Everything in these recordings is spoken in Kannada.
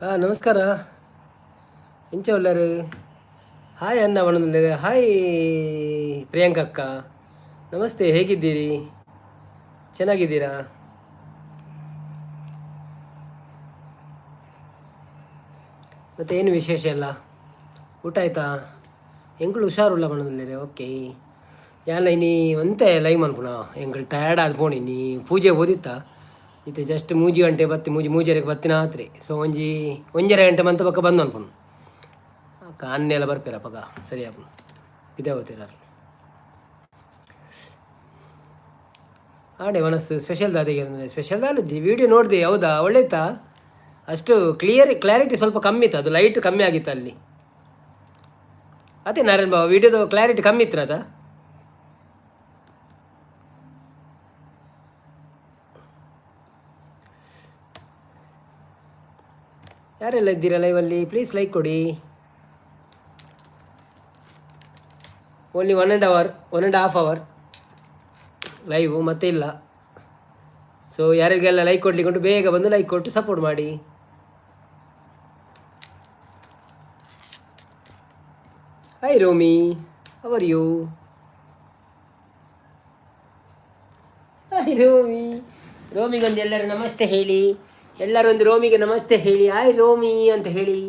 ನಮಸ್ಕಾರ. ಎಂಚ ಉಳ್ಳಾರು? ಹಾಯ್ ಅಣ್ಣ ಬಣ್ಣದಿದ್ದಾರೆ. ಹಾಯ್ ಪ್ರಿಯಾಂಕ ಅಕ್ಕ, ನಮಸ್ತೆ. ಹೇಗಿದ್ದೀರಿ? ಚೆನ್ನಾಗಿದ್ದೀರಾ? ಮತ್ತೆ ಏನು ವಿಶೇಷ ಎಲ್ಲ? ಊಟ ಆಯ್ತಾ? ಎಂಗಳು ಹುಷಾರುಲ್ಲ ಬಣ್ಣದಿದ್ದಾರೆ. ಓಕೆ. ಯಾನ್ಲ ಇನಿ ಒಂತೆ ಲೈವ್ ಅನ್ಪುಣ ಎಂಗಳು ಟಯರ್ಡ್ ಆದ್ ಪೋಣಿ ನೀ ಪೂಜೆ ಓದಿತ್ತ ಇತ್ತೆ ಜಸ್ಟ್ ಮೂಜಿ ಗಂಟೆ ಬತ್ತಿ ಮೂಜರೆಗೆ ಬತ್ತಿನ ಆತ್ರಿ. ಸೊ ಒಂಜರೆ ಗಂಟೆ ಮಂತ ಪಕ್ಕ ಬಂದು ಅನ್ಪುಣ್ ಕಾನ್ನೆಲ್ಲ ಬರ್ಪೇರ ಪಗ ಸರಿ ಅಪ್ಪ ಇದೇ ಹೋಗ್ತೀರ ಆಡೆ ಮನಸ್ಸು ಸ್ಪೆಷಲ್ ದಾದಿಗೆ ಸ್ಪೆಷಲ್ ದಾಲಜಿ ವಿಡಿಯೋ ನೋಡಿದೆ. ಹೌದಾ? ಒಳ್ಳೆಯ್ತಾ? ಅಷ್ಟು ಕ್ಲಾರಿಟಿ ಸ್ವಲ್ಪ ಕಮ್ಮಿ ಇತ್ತು, ಅದು ಲೈಟ್ ಕಮ್ಮಿ ಆಗಿತ್ತು ಅಲ್ಲಿ. ಅದೇ ನಾರಾಯಣ್ ಬಾಬು ವಿಡಿಯೋದು ಕ್ಲಾರಿಟಿ ಕಮ್ಮಿ ಇತ್ತು ಅದ. ಯಾರೆಲ್ಲ ಇದ್ದೀರಾ ಲೈವಲ್ಲಿ? ಪ್ಲೀಸ್ ಲೈಕ್ ಕೊಡಿ. ಓನ್ಲಿ 1.5 ಅವರ್ ಲೈವು, ಮತ್ತೆ ಇಲ್ಲ. ಸೊ ಯಾರಿಗೆಲ್ಲ ಲೈಕ್ ಕೊಡ್ಲಿಕ್ಕೆ ಬೇಗ ಬಂದು ಲೈಕ್ ಕೊಟ್ಟು ಸಪೋರ್ಟ್ ಮಾಡಿ. Hi Romi, how are you? Hi ರೋಮಿಗೊಂದು ಎಲ್ಲರೂ ನಮಸ್ತೆ ಹೇಳಿ. ಎಲ್ಲರೂ ಒಂದು ರೋಮಿಗೆ ನಮಸ್ತೆ ಹೇಳಿ. ಹಾಯ್ ರೋಮಿ ಅಂತ ಹೇಳಿ.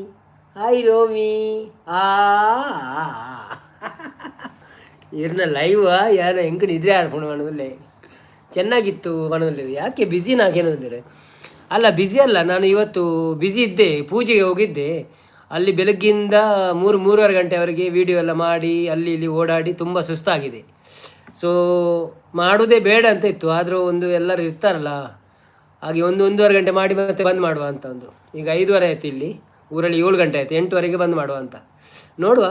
ಹಾಯ್ ರೋಮಿ. ಆ ಇರ್ನ ಲೈವ್ ಯಾರು ಹೆಂಗೆ ನಿದ್ರೆ ಆಡ್ಕೊಂಡು ಮನದಲ್ಲೇ ಚೆನ್ನಾಗಿತ್ತು ಮನದಲ್ಲಿ. ಯಾಕೆ ಬ್ಯುಸಿ ನಾಗೇನಂದರೆ? ಅಲ್ಲ ಬ್ಯುಸಿ ಅಲ್ಲ, ನಾನು ಇವತ್ತು ಬ್ಯುಸಿ ಇದ್ದೆ, ಪೂಜೆಗೆ ಹೋಗಿದ್ದೆ. ಅಲ್ಲಿ ಬೆಳಗ್ಗಿಂದ 3-3:30 ಗಂಟೆವರೆಗೆ ವಿಡಿಯೋ ಎಲ್ಲ ಮಾಡಿ ಅಲ್ಲಿ ಇಲ್ಲಿ ಓಡಾಡಿ ತುಂಬ ಸುಸ್ತಾಗಿದೆ. ಸೊ ಮಾಡೋದೇ ಬೇಡ ಅಂತ ಇತ್ತು, ಆದರೂ ಒಂದು ಎಲ್ಲರೂ ಇರ್ತಾರಲ್ಲ ಹಾಗೆ 1-1:30 ಗಂಟೆ ಮಾಡಿ ಮತ್ತೆ ಬಂದ್ ಮಾಡುವ ಅಂತ ಒಂದು. ಈಗ 5:30 ಆಯಿತು, ಇಲ್ಲಿ ಊರಲ್ಲಿ 7 ಗಂಟೆ ಆಯಿತು, 8:00ವರೆಗೆ ಬಂದ್ ಮಾಡುವ ಅಂತ. ನೋಡುವ,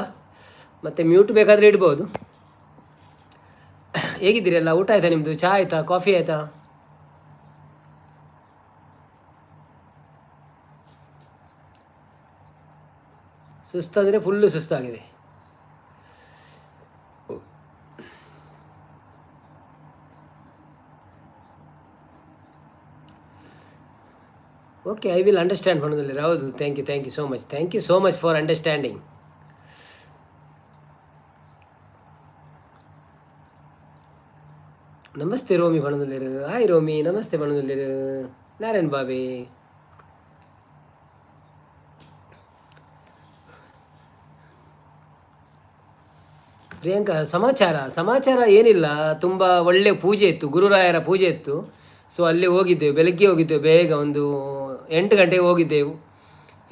ಮತ್ತು ಮ್ಯೂಟ್ ಬೇಕಾದರೆ ಇಡ್ಬೋದು. ಹೇಗಿದ್ದೀರಲ್ಲ? ಊಟ ಆಯಿತಾ ನಿಮ್ಮದು? ಚಹಾ ಆಯಿತಾ? ಕಾಫಿ ಆಯಿತಾ? ಸುಸ್ತಾದರೆ ಫುಲ್ಲು ಸುಸ್ತಾಗಿದೆ. ಓಕೆ, ಐ ವಿಲ್ ಅಂಡರ್ಸ್ಟ್ಯಾಂಡ್ ಮಾಡೋದಿಲ್ಲ. ಹೌದು, thank you so much for understanding. ನಮಸ್ತೆ ರೋಮಿ ಬಣದಲ್ಲಿರು. ಹಾಯ್ ರೋಮಿ, ನಮಸ್ತೆ ಬಣದಲ್ಲಿರು. ನಾರಾಯಣ್ ಬಾಬೆ, ಪ್ರಿಯಾಂಕಾ. ಸಮಾಚಾರ ಏನಿಲ್ಲ, ತುಂಬ ಒಳ್ಳೆ ಪೂಜೆ ಇತ್ತು, ಗುರುರಾಯರ ಪೂಜೆ ಇತ್ತು. ಸೊ ಅಲ್ಲಿ ಹೋಗಿದ್ದೆವು, ಬೆಳಗ್ಗೆ ಹೋಗಿದ್ದೆವು, ಬೇಗ ಒಂದು 8 ಗಂಟೆಗೆ ಹೋಗಿದ್ದೆವು.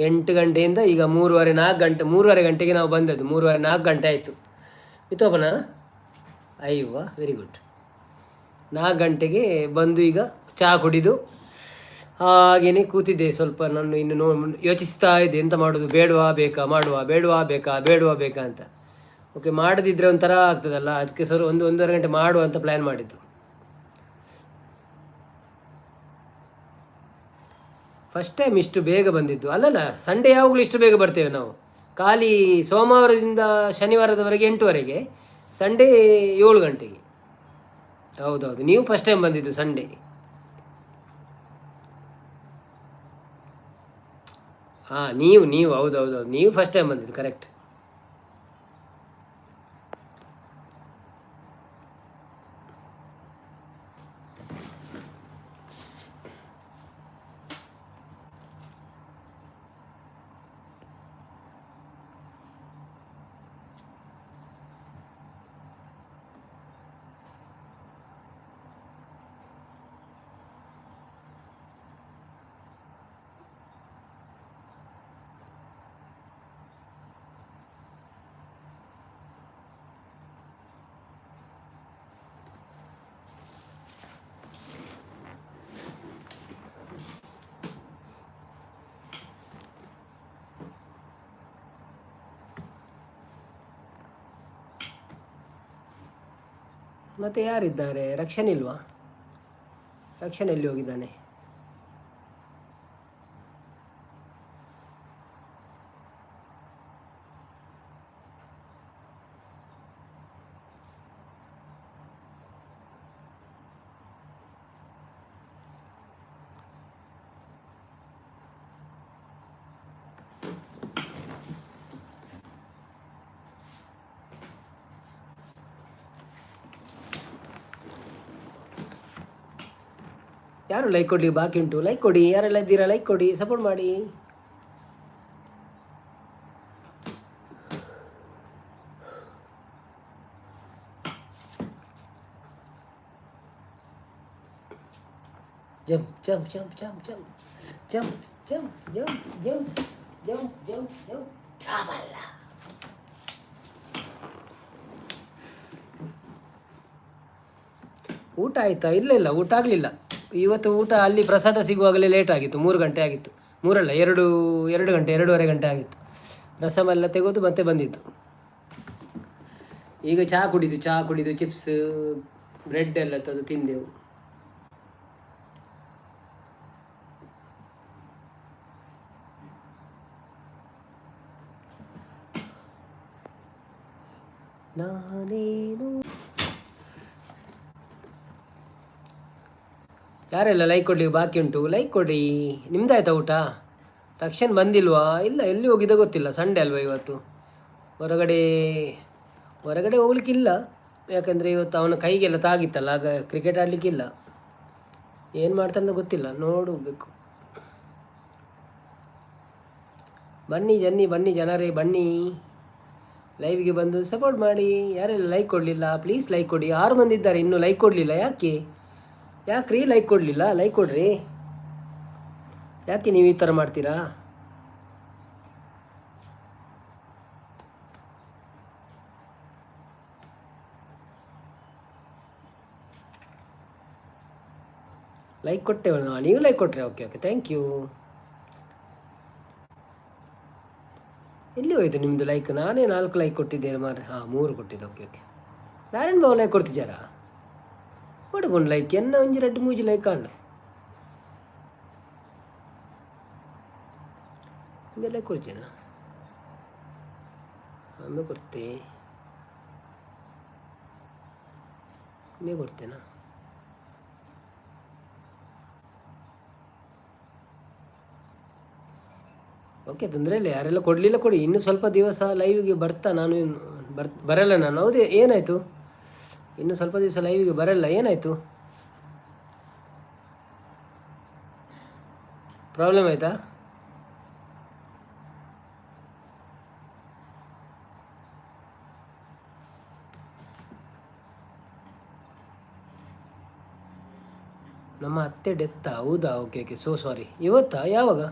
8 ಗಂಟೆಯಿಂದ ಈಗ 3:30 ಗಂಟೆಗೆ ನಾವು ಬಂದದ್ದು. 3:30-4 ಗಂಟೆ ಆಯಿತು. ಇತ್ತೋಪನ ಅಯ್ಯವ್ವ, ವೆರಿ ಗುಡ್. 4 ಗಂಟೆಗೆ ಬಂದು ಈಗ ಚಹಾ ಕುಡಿದು ಹಾಗೇನೆ ಕೂತಿದ್ದೆ. ಸ್ವಲ್ಪ ನಾನು ಇನ್ನು ಯೋಚಿಸ್ತಾ ಇದ್ದೆ, ಎಂತ ಮಾಡೋದು, ಬೇಡವಾ ಬೇಕಾ, ಬೇಡವಾ ಬೇಕಾ ಅಂತ. ಓಕೆ, ಮಾಡದಿದ್ದರೆ ಒಂಥರ ಆಗ್ತದಲ್ಲ, ಅದಕ್ಕೆ 1-1:30 ಗಂಟೆ ಮಾಡುವ ಅಂತ ಪ್ಲ್ಯಾನ್ ಮಾಡಿದ್ದು. ಫಸ್ಟ್ ಟೈಮ್ ಇಷ್ಟು ಬೇಗ ಬಂದಿದ್ದು. ಅಲ್ಲಲ್ಲ, ಸಂಡೇ ಯಾವಾಗಲೂ ಇಷ್ಟು ಬೇಗ ಬರ್ತೇವೆ ನಾವು. ಖಾಲಿ ಸೋಮವಾರದಿಂದ ಶನಿವಾರದವರೆಗೆ 8:00ವರೆಗೆ, ಸಂಡೇ 7 ಗಂಟೆಗೆ. ಹೌದೌದು, ನೀವು ಫಸ್ಟ್ ಟೈಮ್ ಬಂದಿದ್ದು ಸಂಡೇ. ಹಾಂ, ನೀವು ಹೌದೌದು, ನೀವು ಫಸ್ಟ್ ಟೈಮ್ ಬಂದಿದ್ದು, ಕರೆಕ್ಟ್. ಮತ್ತೆ ಯಾರಿದ್ದಾರೆ? ರಕ್ಷನ್ ಇಲ್ವಾ? ರಕ್ಷನ್ ಎಲ್ಲಿ ಹೋಗಿದ್ದಾನೆ? ಯಾರು ಲೈಕ್ ಕೊಡಲಿ ಬಾಕಿ ಉಂಟು? ಲೈಕ್ ಕೊಡಿ, ಯಾರೆಲ್ಲ ಇದ್ದೀರಾ ಲೈಕ್ ಕೊಡಿ, ಸಪೋರ್ಟ್ ಮಾಡಿ. Jump jump jump jump jump jump jump jump jump jump jump jump travel. ಊಟ ಆಯಿತಾ? ಇಲ್ಲ ಇಲ್ಲ, ಊಟ ಆಗಲಿಲ್ಲ ಇವತ್ತು. ಊಟ ಅಲ್ಲಿ ಪ್ರಸಾದ ಸಿಗುವಾಗಲೇ ಲೇಟ್ ಆಗಿತ್ತು, 3 ಗಂಟೆ ಆಗಿತ್ತು. 3 ಅಲ್ಲ, 2 ಗಂಟೆ, 2:30 ಗಂಟೆ ಆಗಿತ್ತು. ರಸಮೆಲ್ಲ ತೆಗೆದು ಮತ್ತೆ ಬಂದಿತ್ತು. ಈಗ ಚಹಾ ಕುಡಿದು ಚಿಪ್ಸ್ ಬ್ರೆಡ್ ಎಲ್ಲ ತಂದು ತಿಂದೆವು. ನಾನೇನು ಯಾರೆಲ್ಲ ಲೈಕ್ ಕೊಡ್ಲಿಕ್ಕೆ ಬಾಕಿ ಉಂಟು? ಲೈಕ್ ಕೊಡಿ. ನಿಮ್ದಾಯ್ತಾ ಊಟ? ರಕ್ಷನ್ ಬಂದಿಲ್ವಾ? ಇಲ್ಲ, ಎಲ್ಲಿ ಹೋಗಿದ್ದ ಗೊತ್ತಿಲ್ಲ. ಸಂಡೇ ಅಲ್ವಾ ಇವತ್ತು. ಹೊರಗಡೆ ಹೋಗ್ಲಿಕ್ಕಿಲ್ಲ, ಯಾಕಂದರೆ ಇವತ್ತು ಅವನ ಕೈಗೆಲ್ಲ ತಾಗಿತ್ತಲ್ಲ, ಆಗ ಕ್ರಿಕೆಟ್ ಆಡಲಿಕ್ಕಿಲ್ಲ. ಏನು ಮಾಡ್ತಾನೆ ಗೊತ್ತಿಲ್ಲ, ನೋಡಬೇಕು. ಬನ್ನಿ ಜನರೇ, ಬನ್ನಿ ಲೈವ್ಗೆ ಬಂದು ಸಪೋರ್ಟ್ ಮಾಡಿ. ಯಾರೆಲ್ಲ ಲೈಕ್ ಕೊಡಲಿಲ್ಲ ಪ್ಲೀಸ್ ಲೈಕ್ ಕೊಡಿ. 6 ಮಂದಿ ಇದ್ದಾರೆ ಇನ್ನೂ ಲೈಕ್ ಕೊಡಲಿಲ್ಲ. ಯಾಕ್ರಿ ಲೈಕ್ ಕೊಡಲಿಲ್ಲ? ಲೈಕ್ ಕೊಡ್ರಿ. ಯಾಕೆ ನೀವು ಈ ಥರ ಮಾಡ್ತೀರಾ? ಲೈಕ್ ಕೊಟ್ಟೆವು ನಾವು, ನೀವು ಲೈಕ್ ಕೊಟ್ಟರೆ. Okay thank you. ಎಲ್ಲಿ ಹೋಯ್ತು ನಿಮ್ಮದು ಲೈಕ್? ನಾನೇ 4 ಲೈಕ್ ಕೊಟ್ಟಿದ್ದೇನೆ ಮಾರೆ. 3 ಕೊಟ್ಟಿದ್ದೆ. ಓಕೆ ನಾರೇನು ಬಾವು ಲೈಕ್ ಕೊಡ್ತಿದ್ದಾರಾ? ಕೊಡ್ಕೊಂಡು ಲೈಕ್ ಎನ್ನ ಒಂಜಿ 2-3 ಲೈಕ್ ಕಾಣು. ಹಿಂಗೆಲ್ಲ ಕೊಡ್ತೇನಾ? ಆಮೇಲೆ ಕೊಡ್ತೇನಾ? ಓಕೆ, ತೊಂದರೆ ಇಲ್ಲ. ಯಾರೆಲ್ಲ ಕೊಡಲಿಲ್ಲ ಕೊಡಿ. ಇನ್ನೂ ಸ್ವಲ್ಪ ದಿವಸ ಲೈವಿಗೆ ನಾನು ಬರಲ್ಲ ನಾನು. ಹೌದೇ, ಏನಾಯಿತು? ಇನ್ನು ಸ್ವಲ್ಪ ದಿವಸ ಲೈವಿಗೆ ಬರಲ್ಲ, ಏನಾಯಿತು? ಪ್ರಾಬ್ಲಮ್ ಆಯಿತಾ? ನಮ್ಮ ಅತ್ತೆ ಡೆತ್ತಾ? ಹೌದಾ? Okay so sorry. ಇವತ್ತಾ? ಯಾವಾಗ?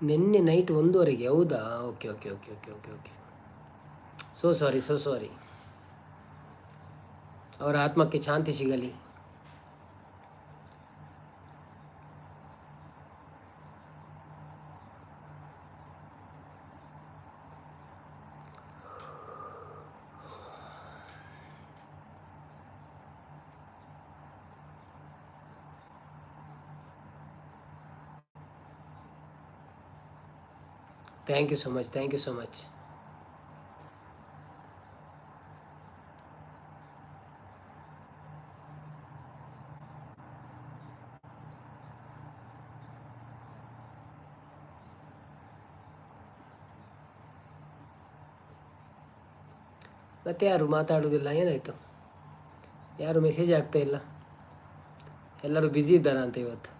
ನಿನ್ನೆ ನೈಟ್ 1:30ಗೆ? ಹೌದಾ? ಓಕೆ. So sorry. ಅವರ ಆತ್ಮಕ್ಕೆ ಶಾಂತಿ ಸಿಗಲಿ. Thank you so much. ಮತ್ತೆ ಯಾರು ಮಾತಾಡೋದಿಲ್ಲ? ಏನಾಯಿತು? ಯಾರು ಮೆಸೇಜ್ ಆಗ್ತಾ ಇಲ್ಲ? ಎಲ್ಲರೂ ಬ್ಯುಸಿ ಇದ್ದಾರಾ ಅಂತ ಇವತ್ತು?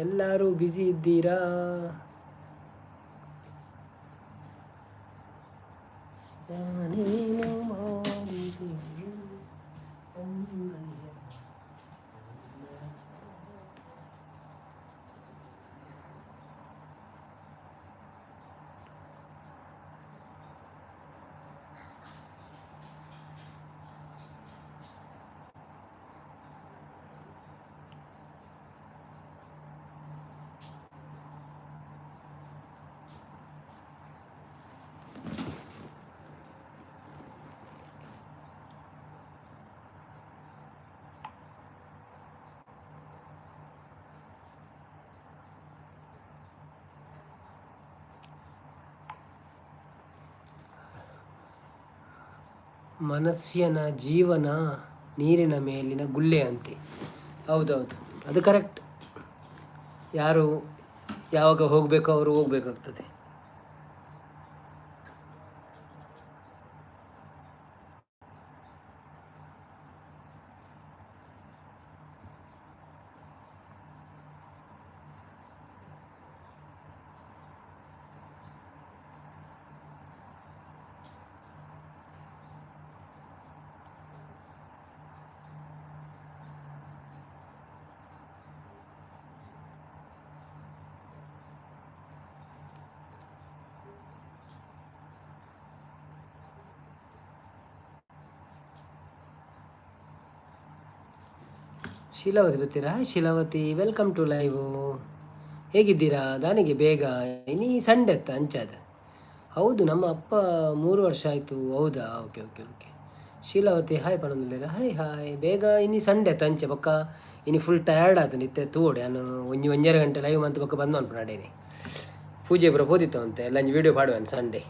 ಎಲ್ಲರೂ ಬ್ಯುಸಿ ಇದ್ದೀರಾ? ನಾನೇನು ಮಾಡಿದೆ? ಮನುಷ್ಯನ ಜೀವನ ನೀರಿನ ಮೇಲಿನ ಗುಳ್ಳೆಯಂತೆ. ಹೌದೌದು, ಅದು ಕರೆಕ್ಟ್. ಯಾರು ಯಾವಾಗ ಹೋಗಬೇಕೋ ಅವರು ಹೋಗಬೇಕಾಗ್ತದೆ. ಶೀಲಾವತಿ ಬರ್ತೀರಾ? Sheelavathi, welcome to live. ಹೇಗಿದ್ದೀರಾ? ದಾನಿಗೆ ಬೇಗ ನೀ ಸಂಡೆ ಅತ್ತ ಅಂಚಾದ. ಹೌದು, ನಮ್ಮ ಅಪ್ಪ 3 ವರ್ಷ ಆಯಿತು. ಹೌದಾ? Okay okay okay. Sheelavathi hi ಪಣಂದಿಲ್ಲ. Hi hi. ಬೇಗ ಇನ್ನಿ ಸಂಡೆ ಅತ್ತ ಅಂಚೆ ಬೊಕ್ಕ ಇನ್ನು ಫುಲ್ ಟಯರ್ಡ್ ಆಯ್ತು ನಿತ್ಯ ತೂಡಿ ನಾನು ಒಂಜರ ಗಂಟೆ ಲೈವ್ ಮಂತ್ ಬೊಕ್ಕ ಬಂದು ಅನ್ಪಡೇನೆ. ಪೂಜೆ ಪೂರ ಹೋದಿತ್ತು ಅಂತೆ ಎಲ್ಲ ವೀಡಿಯೋ ಪಾಡುವೇನು ಸಂಡೇ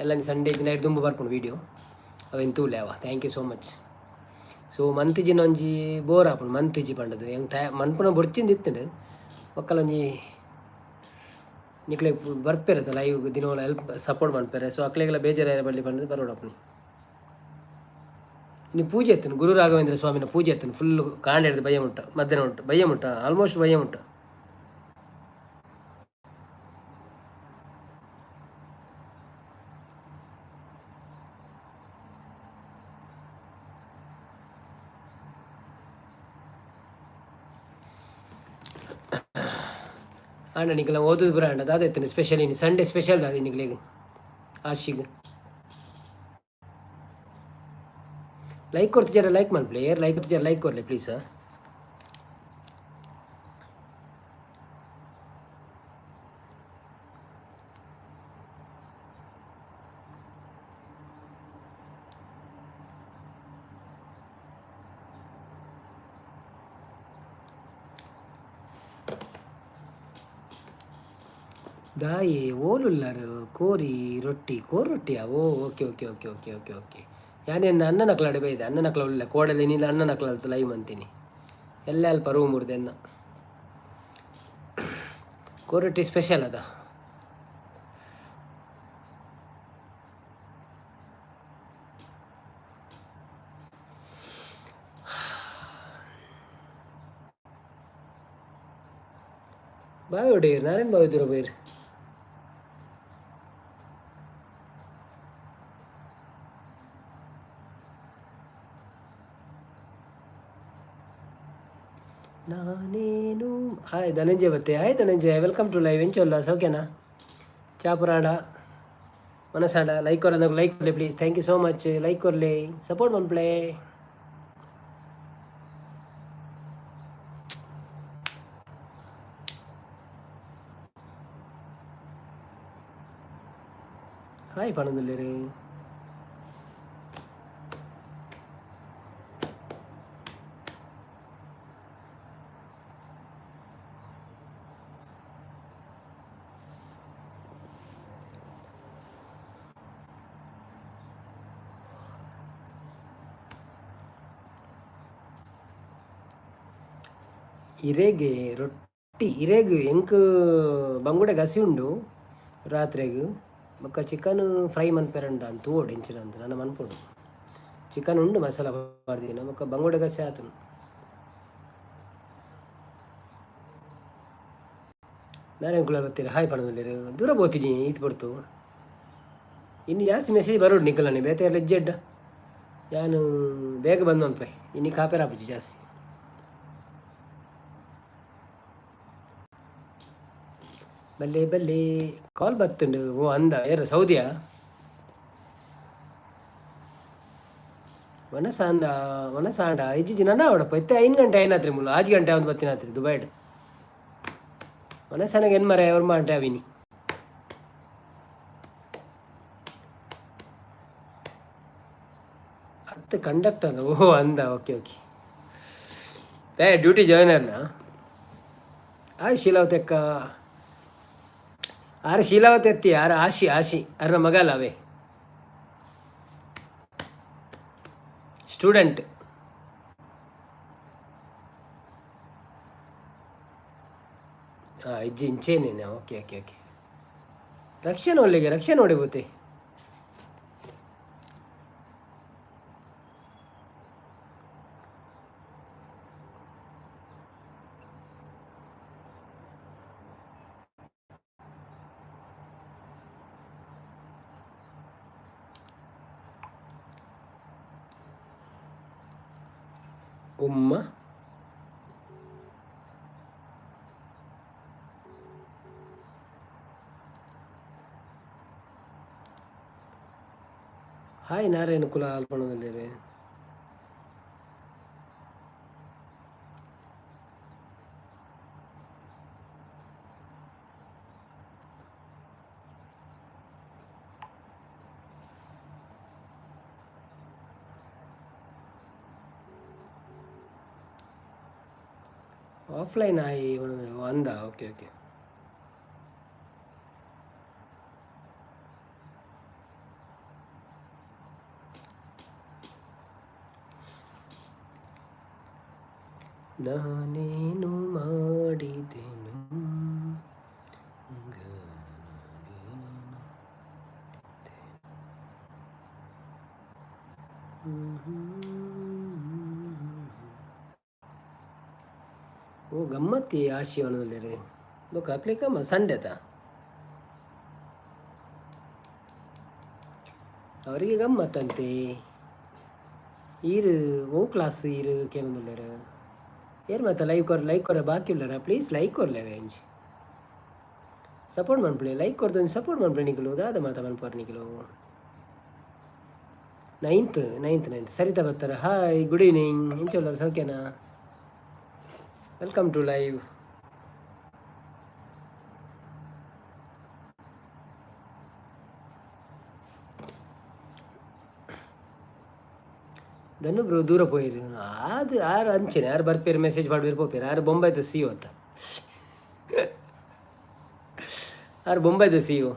ಎಲ್ಲ ಸಂಡೇ ನೈಟ್ ತುಂಬ ಬರ್ಪುಂಡು ವೀಡಿಯೋ ಅವೇನು ತೂಲೆ ಅವ. Thank you so much. ಸೊ ಮಂತಿಜಿನ ಒಂಜಿ ಬೋರ್ ಆಪುಂಡು ಮಂತಿಜಿ ಪಂಡದು ಹೆಂಗೆ ಮನ್ಪುನ ಬೊರ್ಚಿಂದ ಇತ್ತುಂಡು ಮಕ್ಕಳೊಂಜಿ ನಿಕ್ಲೆ ಬರ್ಪೇರತ್ತ ಲೈವ್ ದಿನೋಲ ಹೆಲ್ಪ್ ಸಪೋರ್ಟ್ ಮಾಡ್ಪೇರೆ. ಸೊ ಅಕ್ಲೆಗೆಲ್ಲ ಬೇಜಾರ ಬಳ್ಳಿ ಪಂಡದು ಬರೋಡಪ್ಪನಿ. ನೀವು ಪೂಜೆ ಎತ್ತನು ಗುರು ರಾಘವೇಂದ್ರ ಸ್ವಾಮಿನ ಪೂಜೆ ಎತ್ತನು ಫುಲ್ಲು ಕಾಂಡ ಹಿಡಿದು ಬಯ್ಯ ಮುಟ್ಟ ಮಧ್ಯಾಹ್ನ ಉಂಟು ಬಯ್ಯ ಮುಟ್ಟ ಆಲ್ಮೋಸ್ಟ್ ಬಯ್ಯ ಮುಟ್ಟ. ಆಂಡ ನಿಕ್ಲ ಓದೋದು ಬರ ಅಂಡ ದಾದ ಎತ್ತನೆ ಸ್ಪೆಷಲ್ ಇನ್ನು ಸಂಡೇ ಸ್ಪೆಷಲ್ ದಾದ ನಿಕ್ಲೆಗೆ ಆಶಿಗೆ ಲೈಕ್ ಕೊಡ್ತಿದ್ದಾರೆ. ಲೈಕ್ ಮಾಡಿ ಪ್ಲೇಯರ್ ಲೈಕ್ ಕೊಡ್ತಿದ್ದಾರೆ, ಲೈಕ್ ಕೊಡಲಿ ಪ್ಲೀಸ್. ದಾಯಿ ಓಲುಲ್ಲರು ಕೋರಿ ರೊಟ್ಟಿ ರೊಟ್ಟಿಯಾ? Oh okay okay okay okay okay okay. ಯಾನೇನು ಅನ್ನ ನಕ್ಲಾಡೆ ಬೈದೆ ಅನ್ನ ನಕ್ಲ ಒಳ್ಳೆ ಕೋಡಲ್ಲಿ ನೀನು ಅನ್ನ ನಕ್ಲಲ್ತು ಲೈವ್ ಅಂತೀನಿ ಎಲ್ಲ ಅಲ್ಪ ರೂಮ್ ಮುರ್ದೆನ್ನ ಕೋರೊಟ್ಟಿ ಸ್ಪೆಷಲ್ ಅದ. ಬಾಯ್ ಹೊಡೆಯರು ನಾರೇನು ಬಾಯ್ ದೂರ ಬೈರು. ನಾನೇನು ಹಾಯ್ ಧನಂಜಯ ಬತ್ತೆ. Hi Dhananjaya, welcome to live. ಎಂಚೊಲ್ಲ ಸೌಖ್ಯನಾ? ಚಾಪುರಾಡ ಮನಸಾಡ ಲೈಕ್ ಕೊರ ಲೈಕ್ ಕೊಡಲಿ please. Thank you so much. Like ಕೊಡಲಿ ಸಪೋರ್ಟ್ ಮನ್ಪ್ಲೇ. ಹಾಯ್ ಪಣದುಲ್ಲೇರಿ. ಇರೇಗೆ ರೊಟ್ಟಿ ಇರೇಗು ಎಂಕ್ ಬಂಗುಡೆ ಗಸಿ ಉಂಡು ರಾತ್ರಿಗೂ ಬೊಕ್ಕ ಚಿಕನ್ ಫ್ರೈ ಮನ್ಪೆರಂಡ ಅಂತ ತೋಡು ಎಂಚಿನ ಅಂತ ನನ್ನ ಮನ್ಪೊಡು. ಚಿಕನ್ ಉಂಡು ಮಸಾಲ ಪಾಡ್ದಿನ ಬೊಕ್ಕ ಬಂಗುಡೆ ಗಸಿ ಆತನು. ನಾರೇನು ಕುಳ ಬರ್ತೀರ? ಹಾಯ್ ಪಣದಲ್ಲಿ ದೂರ ಬೋತೀನಿ ಈತ್ ಬರ್ತು ಇನ್ನು ಜಾಸ್ತಿ ಮೆಸೇಜ್ ಬರೋಡು ನಿಕ್ಕಲನೆ ಬೇತೆ ಲೆಜ್ಜೆಡ್ಡ ನಾನು ಬೇಗ ಬಂದು ಅನ್ಪೆ ಇನ್ನು ಕಾಪೇರ ಆಪುಜಿ ಜಾಸ್ತಿ. ಬಲ್ಲೆ ಬಲ್ಲೆ ಕಾಲ್ ಬತ್ತುಂಡು. ಓ ಅಂದ ಯಾರ ಸೌದಿಯಾ? ವನಸಾಂಡ ವನಸಾಂಡ ಇಜ್ಜಿಜಿ ನನ್ನ ಅವಡಪ್ಪ ಇತ್ತೆ 5 ಗಂಟೆ ಏನಾತ್ರಿ ಮುಲ್ಲ 5 ಗಂಟೆ ಒಂದು ಬತ್ತಿನಾತ್ರಿ ದುಬೈಡ್ ವನಸನಗೆ ಏನು ಮರ ಅವ್ರು ಮಾಡ್ರೆ ಅವಿನಿ ಹತ್ತು ಕಂಡಕ್ಟರ್. ಓ ಅಂದ ಓಕೆ ಓಕೆ. ಡ್ಯೂಟಿ ಜಾಯ್ನರ್ನ ಆಯ್ ಶೀಲಾವತಿ ಅಕ್ಕ ಆರೆ ಶೀಲಾವತಿ ಎತ್ತಿ ಯಾರ ಆಶಿ ಆಶಿ ಅರ್ನ ಮಗಲ್ಲ ಅವೇ ಸ್ಟೂಡೆಂಟ್. ಇಜ್ಜಿ ಇಂಚೇನೇನೆ. Okay okay okay. ರಕ್ಷಣೆ ಒಳ್ಳೆಗೆ ರಕ್ಷಣೆ ಹೊಡಿಬೋತೆ. ಉಮ್ಮ ಹಾಯ್ ನಾರಾಯಣ ಕುಲ ಅಲ್ಪಣದಲ್ಲಿ. ಆಫ್ಲೈನ್ ಆಯಿ ಅಂದ. Okay okay. ನಾನೇನು ಮಾಡಿದೆನು ಓ ಗಮ್ಮತ್ತಿ ಆಶಯವನದಲ್ಲಿ ರೀ ಬೊಕ್ಕ ಹಾಕ್ಲಿಕ್ಕಮ್ಮ ಸಂಡೆತ ಅವರಿಗೆ ಗಮ್ಮತ್ತಂತೆ. ಈರು ಓ ಕ್ಲಾಸ್ ಈರು ಕೇಳೋದಿಲ್ಲರ ಏರ್ ಮತ್ತೆ ಲೈಕ್ ಕೊರ ಬಾಕಿ ಉಳ್ಳರ ಪ್ಲೀಸ್ ಲೈಕ್ ಕೊರ್ಲೆ ವೇಂಜ್ ಸಪೋರ್ಟ್ ಮಾಡ್ಬಿಡಿ. ಲೈಕ್ ಕೊಡ್ದು ಸಪೋರ್ಟ್ ಮಾಡ್ಬಿಡಿ ನಿಖಲು ದಾದ ಮಾತಾ ಮನ್ಪಾರ ನಿಖಲು. ನೈನ್ತ್ ಸರಿತಾ ಬರ್ತಾರ. ಹಾಯ್ ಗುಡ್ ಈವ್ನಿಂಗ್ ಇಂಚೋಲ್ಲರ ಸೌಖ್ಯನಾ? Welcome to live. Dhanu bro ದೂರ ಪೋಯಿರು ಅದು ಯಾರು ಅಂಚೆನೆ ಯಾರು ಬರ್ಪೇರು ಮೆಸೇಜ್ ಮಾಡ್ಬೇರು ಪೋಪೇರು ಯಾರು ಬೊಂಬೈದ ಸಿ ಅಂತ ಯಾರು ಬೊಂಬೈದ ಸಿ ಯು.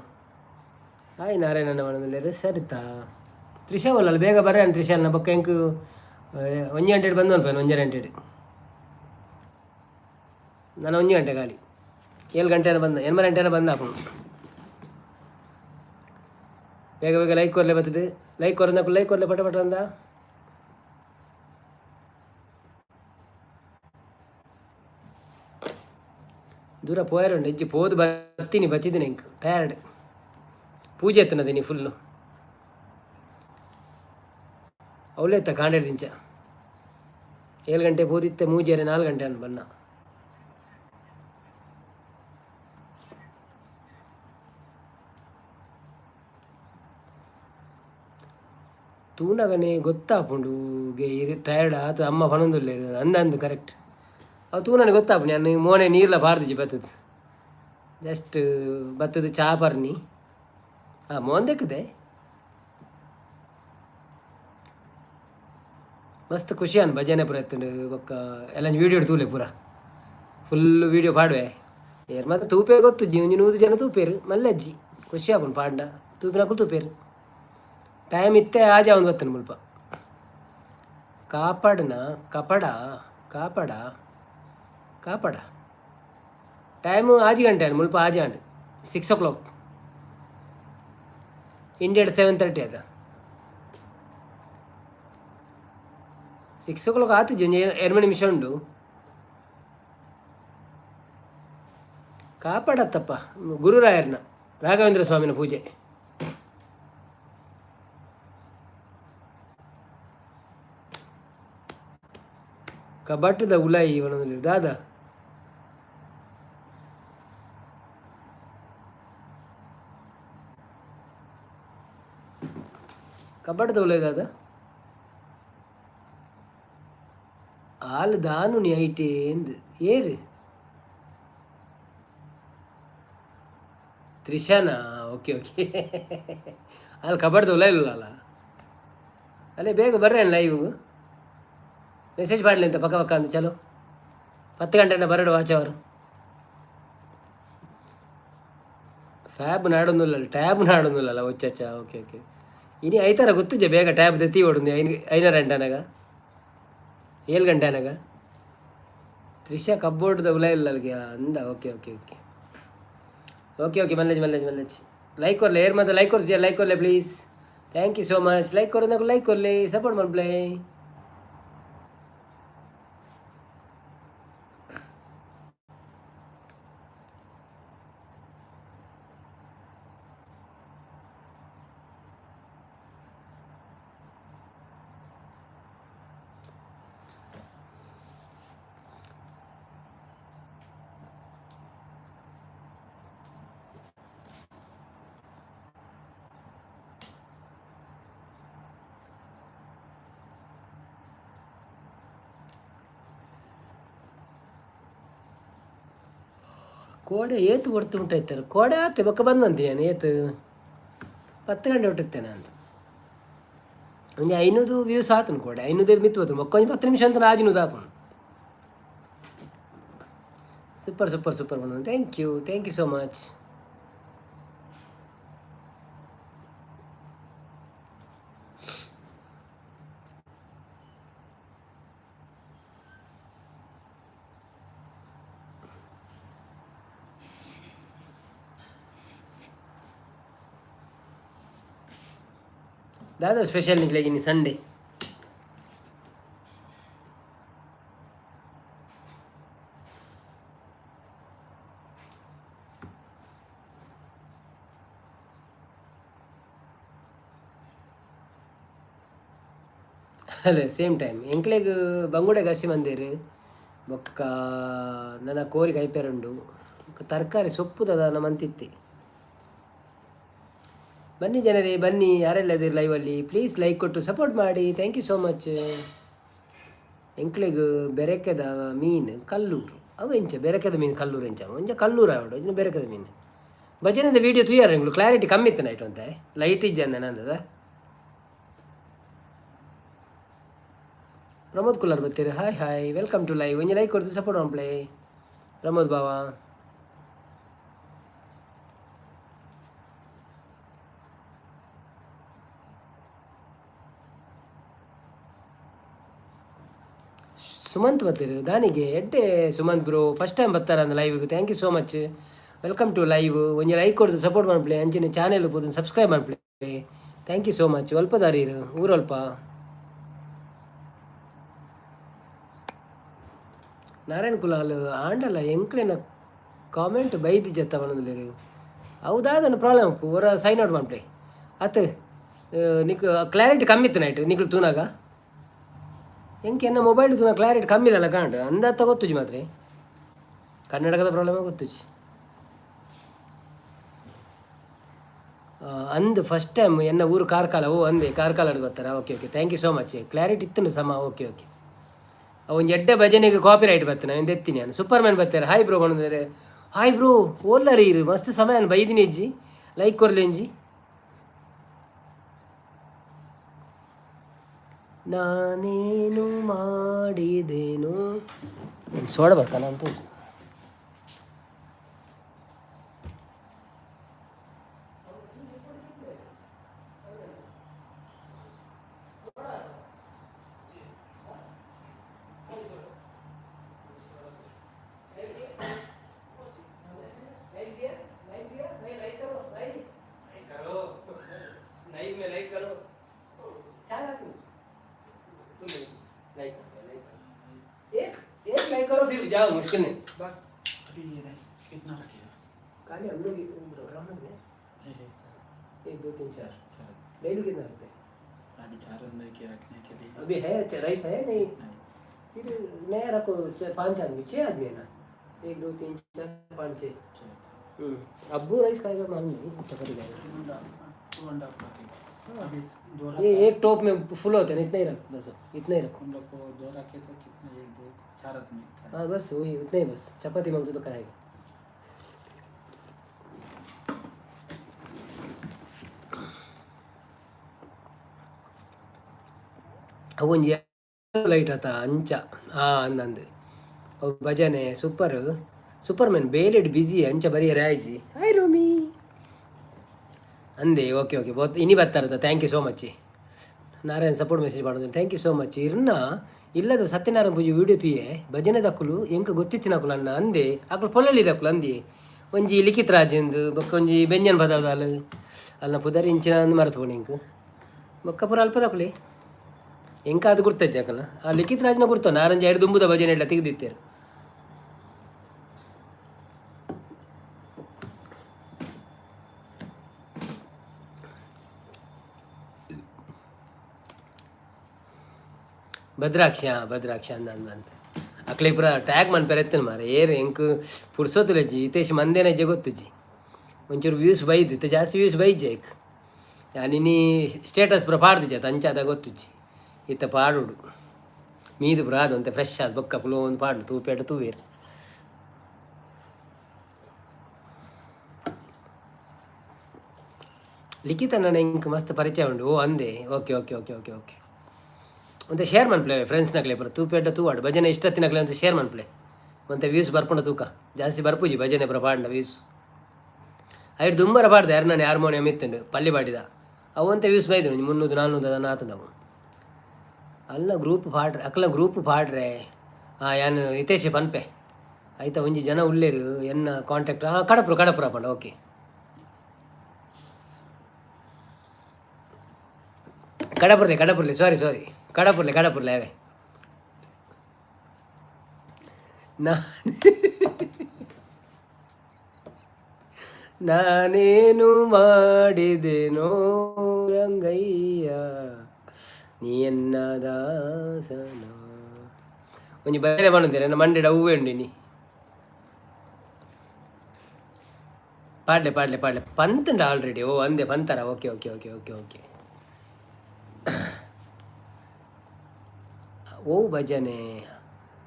ಹಾಯ್ ನಾರಾಯಣನ ಮನದಲ್ಲಿ ಸರಿತಾ ತ್ರಿಷಾ ಒಲ್ಲ ಬೇಗ ಬರ್ರಿ ತ್ರಿಷಾನ ಬೊಕ್ಕ ಎಂಕ್ 1 ಗಂಟೆಡ್ ಬಂದು ಅನ್ಪೇನು 1 ಗಂಟೆಡ್ ನಾನು 1 ಗಂಟೆ ಖಾಲಿ 7 ಗಂಟೆನ ಬಂದ 8 ಗಂಟೆನ ಬಂದ ಹಾಕೊಂಡು ಬೇಗ ಬೇಗ ಲೈಕ್ ಕೊರ್ಲೆ ಬರ್ತದೆ. ಲೈಕ್ ಕೊರ್ಲೆ ಪಟ ಪಟ ಅಂದ. ದೂರ ಪೋಯರುಂಡು ಹೆಜ್ಜೆ ಪೋದು ಬರ್ತೀನಿ ಬಚ್ಚಿದ್ದೀನಿ ಇಂಕ್ ಟಯರ್ಡ್ ಪೂಜೆ ಎತ್ತನದೀನಿ ಫುಲ್ಲು ಅವಳೇ ಎತ್ತ ಕಾಂಡೇಡು ದಿಂಚ 7 ಗಂಟೆ ಪೋದಿತ್ತೆ ಮೂಜೇರೆ 4 ಗಂಟೆ ಅನ್ನು ಬನ್ನ ತೂನಗನೆ ಗೊತ್ತಾಪುಂಡು ಗೆ ಟಯರ್ಡ್ ಆತ ಅಮ್ಮ ಪಣೊಂದುಲ್ಲೇರು ಅಂದಂದು ಕರೆಕ್ಟ್ ಅವು ತೂನನೆ ಗೊತ್ತಾಪು ನಾನು ಮೋನೆ ನೀರ್ಲ ಪಾರ್ದಿಜಿ ಬತ್ತದ ಜಸ್ಟ್ ಬತ್ತದ ಚಾ ಪರ್ನಿ ಮೋನ್ ದೆಕ್ಕದೆ ಮಸ್ತ್ ಖುಷಿ ಅನ್ ಭಜನೆ ಪೂರ ಎತ್ತುಂಡು ಬೊಕ್ಕ ಎಲ್ಲ ವೀಡಿಯೋ ತೂಲೆ ಪೂರ ಫುಲ್ ವೀಡಿಯೋ ಪಾಡುವೆ ಏರ್ ಮತ್ತೆ ತೂಪೇರು ಗೊತ್ತು ನೀವು 100 ಜನ ತೂಪೇರು ಮಲ್ಲಜ್ಜಿ ಖುಷಿ ಆಪುಂಡು ಪಾಂಡ ತೂಪಿನಕ್ಕೂ ತೂಪೇರು ಟೈಮ್ ಇತ್ತೆ ಆಜ ಒಂದು ಬತ್ತನ ಮುಲ್ಪ ಕಾಪಾಡನ ಕಾಪಾಡ ಟೈಮು 6 ಗಂಟೆ ಅನ್ ಮುಲ್ಪ 6 ಗಂಟೆ 6 o'clock ಇಂಡಿಯಾಡ್ 7:30 ಅದ 6 o'clock ಆತಿಜಿ 2 ನಿಮಿಷ ಉಂಡು ಕಾಪಾಡತ್ತಪ್ಪ ಗುರುರಾಯರ್ನ ರಾಘವೇಂದ್ರ ಸ್ವಾಮಿನ ಪೂಜೆ ಕಬಟ್ಟದ ಉಲಾಯಿ ಇವನೊಂದು ದಾದ ಕಬಟ್ಟದ ಉಲಾಯಿ ದಾದ ಆಲ್ ದಾನು ನೀ ಐಟೆ ಎಂದು ಏರು ತ್ರಿಷಾನಾ ಓಕೆ ಓಕೆ ಅಲ್ಲಿ ಕಬಡ್ದ ಉಲಾಯಿ ಇಲ್ಲಲ್ಲ ಅಲ್ಲೇ ಬೇಗ ಬರ್ರೇನು ಲೈವ್ ಮೆಸೇಜ್ ಮಾಡಲಿ ಅಂತ ಪಕ್ಕ ಅಂದು ಚಲೋ 10 ಗಂಟೆನ ಬರಡು ಆಚೆವರು ಫ್ಯಾಬ್ ನಾಡೊಂದಿಲ್ಲ ಟ್ಯಾಬ್ ನಾಡೊಂದಿಲ್ಲಲ್ಲ ಒಚ್ಚ ಓಕೆ ಓಕೆ ಇನಿ ಐತಾರ ಗೊತ್ತಿಜೆ ಬೇಗ ಟ್ಯಾಬ್ ದತ್ತಿ ಓಡುಂದು 5 ಗಂಟೆನಾಗ ಏಳು ಗಂಟೆ ಅನಾಗ ತ್ರಿಷಾ ಕಬ್ಬೋರ್ಡ್ದ ಉಲ ಇಲ್ಲ ಅಲ್ಲಿಗೆ ಅಂದ. Okay okay okay okay okay ಮಲ್ಲೇಜ್ ಮಲ್ಲೇಜ್ ಮಲ್ಲೇಜ್ ಲೈಕ್ ಕೊರಲೆ ಏರ್ ಮತ್ತೆ ಲೈಕ್ ಕೊಡ್ತೀಯ, ಲೈಕ್ ಕೊರಲೆ please. Thank you so much. Like ಕೊರೋದಾಗ ಲೈಕ್ ಕೊರಲೆ, ಸಪೋರ್ಟ್ ಮಾಡ್ಪ್ಲೇ. ಕೋಡೆ ಏತು ಹೊಡ್ತು ಉಂಟಾಯ್ತಾರೆ. ಕೋಡೆ ಆತೆ ಬೊಕ್ಕ ಬಂದಂತೆ ನಾನು ಏತು 10 ಗಂಟೆ ಹೊಟ್ಟಿರ್ತೇನೆ ಅಂತ. ಒಂಜಿ 500 ವ್ಯೂಸ್ ಆತನು ಕೋಡೆ 500 ಮಿತ್ತು ಮೊಕ್ಕ ಒಂಜಿ 10 ನಿಮಿಷ ಅಂತ ರಾಜನೂದು ಆಪನು. ಸೂಪರ್ ಸೂಪರ್ ಸೂಪರ್ ಬಂದ. Thank you so much. दादा स्पेशल निकलेगी नहीं संडे. ಅಲ್ಲೇ ಸೇಮ್ ಟೈಮ್ ಎಂಕ್ಲೆಗ್ ಬಂಗುಡೆಗೆ ಹಸಿ ಮಂದಿರು ಬೊಕ್ಕ ನನ್ನ ಕೋರಿಗೆ ಐಪೇರುಂಡು ತರಕಾರಿ ಸೊಪ್ಪುದದ ನಮ್ಮಂತಿತ್ತಿ. ಬನ್ನಿ ಜನರೇ ಬನ್ನಿ, ಯಾರೆಲ್ಲದಿರಿ ಲೈವಲ್ಲಿ ಪ್ಲೀಸ್ ಲೈಕ್ ಕೊಟ್ಟು ಸಪೋರ್ಟ್ ಮಾಡಿ. Thank you so much. ಎಂಕ್ಲೆಗ್ ಬೆರಕೆದ ಮೀನು ಕಲ್ಲೂರು ಅವು ಎಂಚ ಬೆರಕೆದ ಮೀನು ಕಲ್ಲೂರು ಎಂಚ ಒಂಚ ಕಲ್ಲೂರು ಅವಡು ಇನ್ನು ಬೆರಕೆದ ಮೀನು ಭಜನದ ವೀಡಿಯೋ ತುಯ್ಯಾರ ಎಂಗ್ಳು ಕ್ಲಾರಿಟಿ ಕಮ್ಮಿ ಇತ್ತು ನೈಟ್ ಅಂತ ಲೈಟ್ ಇಜ್ಜಂದ ನಂದದ. ಪ್ರಮೋದ್ ಕುಲಾರ್ ಬರ್ತೀರಿ. Hi hi welcome to live. ಒಂಜಿ ಲೈಕ್ ಕೊಡ್ತು ಸಪೋರ್ಟ್ ಮಾಡ್ಪ್ಲೇ ಪ್ರಮೋದ್ ಬಾವ. ಸುಮಂತ್ ಬರ್ತೀರಿ ದಾನಿಗೆ ಎಡ್ಡೆ ಸುಮಂತ್ ಬ್ರೋ ಫಸ್ಟ್ ಟೈಮ್ ಬರ್ತಾರ ಅಂದ ಲೈವ್ಗೆ. Thank you so much. Welcome to live. ಒಂಜಿ ಲೈಕ್ ಕೊಡ್ದು ಸಪೋರ್ಟ್ ಮಾಡ್ಪ್ಲೇ ಅಂಚಿನ ಚಾನೆಲ್ ಹೋದ ಸಬ್ಸ್ಕ್ರೈಬ್ ಮಾಡ್ಪ್ಲೇ. Thank you so much. ಒಲ್ಪ ದಾರೀರು ಊರಲ್ಪ ನಾರಾಯಣ್ ಕುಲಾಲ್ ಆಂಡಲ್ಲ ಎಂಕ್ಲೆನ ಕಾಮೆಂಟ್ ಬೈದು ಜತ್ತ ಬಣ್ಣದಲ್ಲಿ ಹೌದಾದನ್ನು ಪ್ರಾಬ್ಲಮ್ ಅಪ್ಪು ಹೊರ ಸೈನ್ ಔಟ್ ಮಾಡ್ಪ್ಲೇ ಅತ್ ನಿಕ್ ಕ್ಲಾರಿಟಿ ಕಮ್ಮಿ ಇತ್ತು ನೈಟ್ ನಿಕ್ಲು ತೂನಾಗ ಎಂಕೆ ಎನ್ನ ಮೊಬೈಲ್ ತೂನ ಕ್ಲಾರಿಟಿ ಕಮ್ಮಿ ಇದಲ್ಲ ಕಾಂಡು ಅಂದಾತ ಗೊತ್ತುಜಿ ಮಾತ್ರ ಕರ್ನಾಟಕದ ಪ್ರಾಬ್ಲಮ್ ಗೊತ್ತುಜಿ. ಅಂದು ಫಸ್ಟ್ ಟೈಮ್ ಎನ್ನ ಊರು ಕಾರ್ಕಾಲ ಓ ಅಂದೆ ಕಾರ್ಕಾಲ ಬರ್ತಾರ. Okay okay thank you so much. Clarity ಇತ್ತು ಸಮ. ಓಕೆ ಓಕೆ ಅವನ್ ಎಡ್ಡೆ ಭಜನೆಗೆ ಕಾಪಿ ರೈಟ್ ಬರ್ತಾನೆ ಅವನು ಎತ್ತೀನಿ ನಾನು. ಸೂಪರ್ ಮ್ಯಾನ್ ಬರ್ತಾರೆ. ಹಾಯ್ ಬ್ರೋ ಬಂದರೆ ಹಾಯ್ ಬ್ರೋ ಓಲ್ಲರಿ ಇರು ಮಸ್ತ್ ಸಮಯ ನಾನು ಬೈದಿನಿ ಅಜ್ಜಿ ಲೈಕ್ ಕೊರ್ಲಿ ಎಂಜಿ. ನಾನೇನು ಮಾಡಿದೇನು ಸೋಡ ಬರ್ತಾನ ಅಂತ लाइक करो फिर जाओ मुश्किल नहीं बस अभी ये नहीं कितना रखेगा काले हम लोग प्रोग्राम में 1 2 3 4 डेली कितना रखते हैं अभी 4 बंदे के रखने के लिए अभी है राइस है नहीं फिर नया रखो 5 आदमी 6 आदमी है ना 1 2 3 4 5 6 अब्बू राइस खाएगा मान नहीं चक्कर जाएगा 2 अभी 2 ये एक टॉप में फुल होते हैं इतना ही रख बस इतना ही रखो हम लोग को 2 रखे तो कितना 1 2 4 आदमी हाँ बस वही उतने ही बस चपाती मांगो तो खाएगा. ಅವೊಂದು ಲೈಟ್ ಆತ ಅಂಚ ಅಂದಂದು ಅವು ಭಜನೆ ಸೂಪರ್ ಮ್ಯಾನ್ ಬೇಲೆಡ್ ಬಿಸಿ ಅಂಚ ಬರೀ ರಾಯ್ಜಿ ಹಾಯ್ ರೋಮಿ ಅಂದೆ. ಓಕೆ ಓಕೆ ಇನಿ ಬರ್ತಾರದ thank you so much. Narayana support message ಮಾಡೋದು ಥ್ಯಾಂಕ್ ಯು ಸೋ ಮಚ್. ಇಲ್ಲದ ಸತ್ಯನಾರಾಯಣ ಪೂಜೆ ವೀಡಿಯೋ ತುಯೆ ಭಜನೆ ದಕ್ಕಲು ಎಂಕ ಗೊತ್ತಿತ್ತಿನಕುಲು ಅನ್ನ ಅಂದೆ ಅಕ್ಕಳು ಪೊಲ್ಲಲ್ಲಿ ದಕ್ಕಲು ಅಂದಿ ಒಂಜಿ ಲಿಖಿತ್ ರಾಜೆಂದು ಬೊಕ್ಕ ಒಂಜಿ ಬೆಂಜನ್ ಬದಾವದಾಲು ಅಲ್ಲ ಪುದರ್ ಇಂಚಿನ ಅಂದು ಮರೆತು ಇಂಕ್ ಬೊಕ್ಕ ಪುರ ಅಲ್ಪ ದಕ್ಕಲಿ ಎಂಕ ಅದು ಗುರ್ತಜ್ಜೆ ಅಕ್ಕಲ್ಲ ಆ ಲಿಖಿತ್ ರಾಜನ ಗುರ್ತ ನಾರಂಜಿ ಎರಡು ದುಂಬುದ ಭಜನೆ ಎಲ್ಲ ತೆಗೆದಿತ್ತೇರು. ಭದ್ರಾಕ್ಷ ಅಂದಂತ ಅಕ್ಲೆ ಪುರ ಟ್ಯಾಗ್ ಮನ್ಪೇರ ಎತ್ತನ ಮಾರ ಏರು ಎಂಕ್ ಪುಡ್ಸೋತುಲೆಜ್ಜಿ ಇತೇಶ್ ಮಂದೇನಜ್ಜೆ ಗೊತ್ತುಜ್ಜಿ ಒಂಚೂರು ವ್ಯೂಸ್ ಬೈದು ಇತ್ತ ಜಾಸ್ತಿ ವ್ಯೂಸ್ ಬೈಜ್ಜೆ ಏಕ್ ಯಾನಿನಿ ಸ್ಟೇಟಸ್ ಪುರ ಪಾಡ್ದಿಜ್ಜೆ ಅಂಚಾದ ಗೊತ್ತುಜ್ಜಿ ಇತ್ತ ಪಾಡುಡು ಮೀದು ಪುರ ಅದು ಅಂತೆ ಫ್ರೆಶ್ ಆದ ಬೊಕ್ಕ ಪುಲೋ ಒಂದು ಪಾಡು ತೂಪೇಟ ತೂವೇರು ಲಿಖಿತ ನನ್ನ ಇಂಕ್ ಮಸ್ತ್ ಪರಿಚಯ ಉಂಡು ಓ ಅಂದೆ okay okay okay okay okay ಒಂತೆ ಶೇರ್ ಮನ್ಪ್ಲೆ ಫ್ರೆಂಡ್ಸ್ನಕ್ಲೆ ಪುರ ತೂಪೇಟ ತೂವಾಡು ಭಜನೆ ಇಷ್ಟತ್ತಿನಕ್ಲೆ ಅಂತ ಶೇರ್ ಮನ್ಪ್ಲೆ ಒಂತೆ ವ್ಯೂಸ್ ಬರ್ಪುಂಡ ತೂಕ ಜಾಸ್ತಿ ಬರ್ಪುಜಿ ಭಜನೆ ಪುರ ಪಾಂಡ ವ್ಯೂಸ್ ಐದು ದುಂಬರ ಪಾಡ್ದೆ ಯಾರು ನಾನು ಹಾರ್ಮೋನಿಯಂ ಇತ್ತಂಡು ಪಲ್ಲಿ ಪಾಡಿದ ಅವಂತೆ ವ್ಯೂಸ್ ಬೈದು 300-400 ನಾತು ನಾವು ಅಲ್ಲ ಗ್ರೂಪ್ ಪಾಡ್ರೆ ಅಕ್ಲ ಗ್ರೂಪ್ ಪಾಡ್ರೆ ಯಾನು ಹಿತೇಶ್ ಪನ್ಪೆ ಆಯ್ತಾ ಒಂಜಿ ಜನ ಉಳ್ಳೇರು ಎನ್ನ ಕಾಂಟ್ಯಾಕ್ಟ್ ಕಡಪುರ ಪಂಡ ಓಕೆ ಕಡಪುರ್ಲೆ ಸಾರಿ ಕಡಪುರ್ಲೆ ಅವೇ ನಾನೇನು ಮಾಡಿದೆನೋ ರಂಗಯ್ಯ ನೀ ಎನ್ನ ದಾಸನ ಒಂಜಿ ಬೇರೆ ಮಾಡೋದಿರ ನನ್ನ ಮಂಡೆಡ ಹೂವೇ ಉಂಡಿನಿ ಪಾಡ್ಲೆ ಪಂತುಂಡ ಆಲ್ರೆಡಿ ಓ ಅಂದೆ ಪಂತರ okay okay okay okay okay ಓ ಭಜನೆ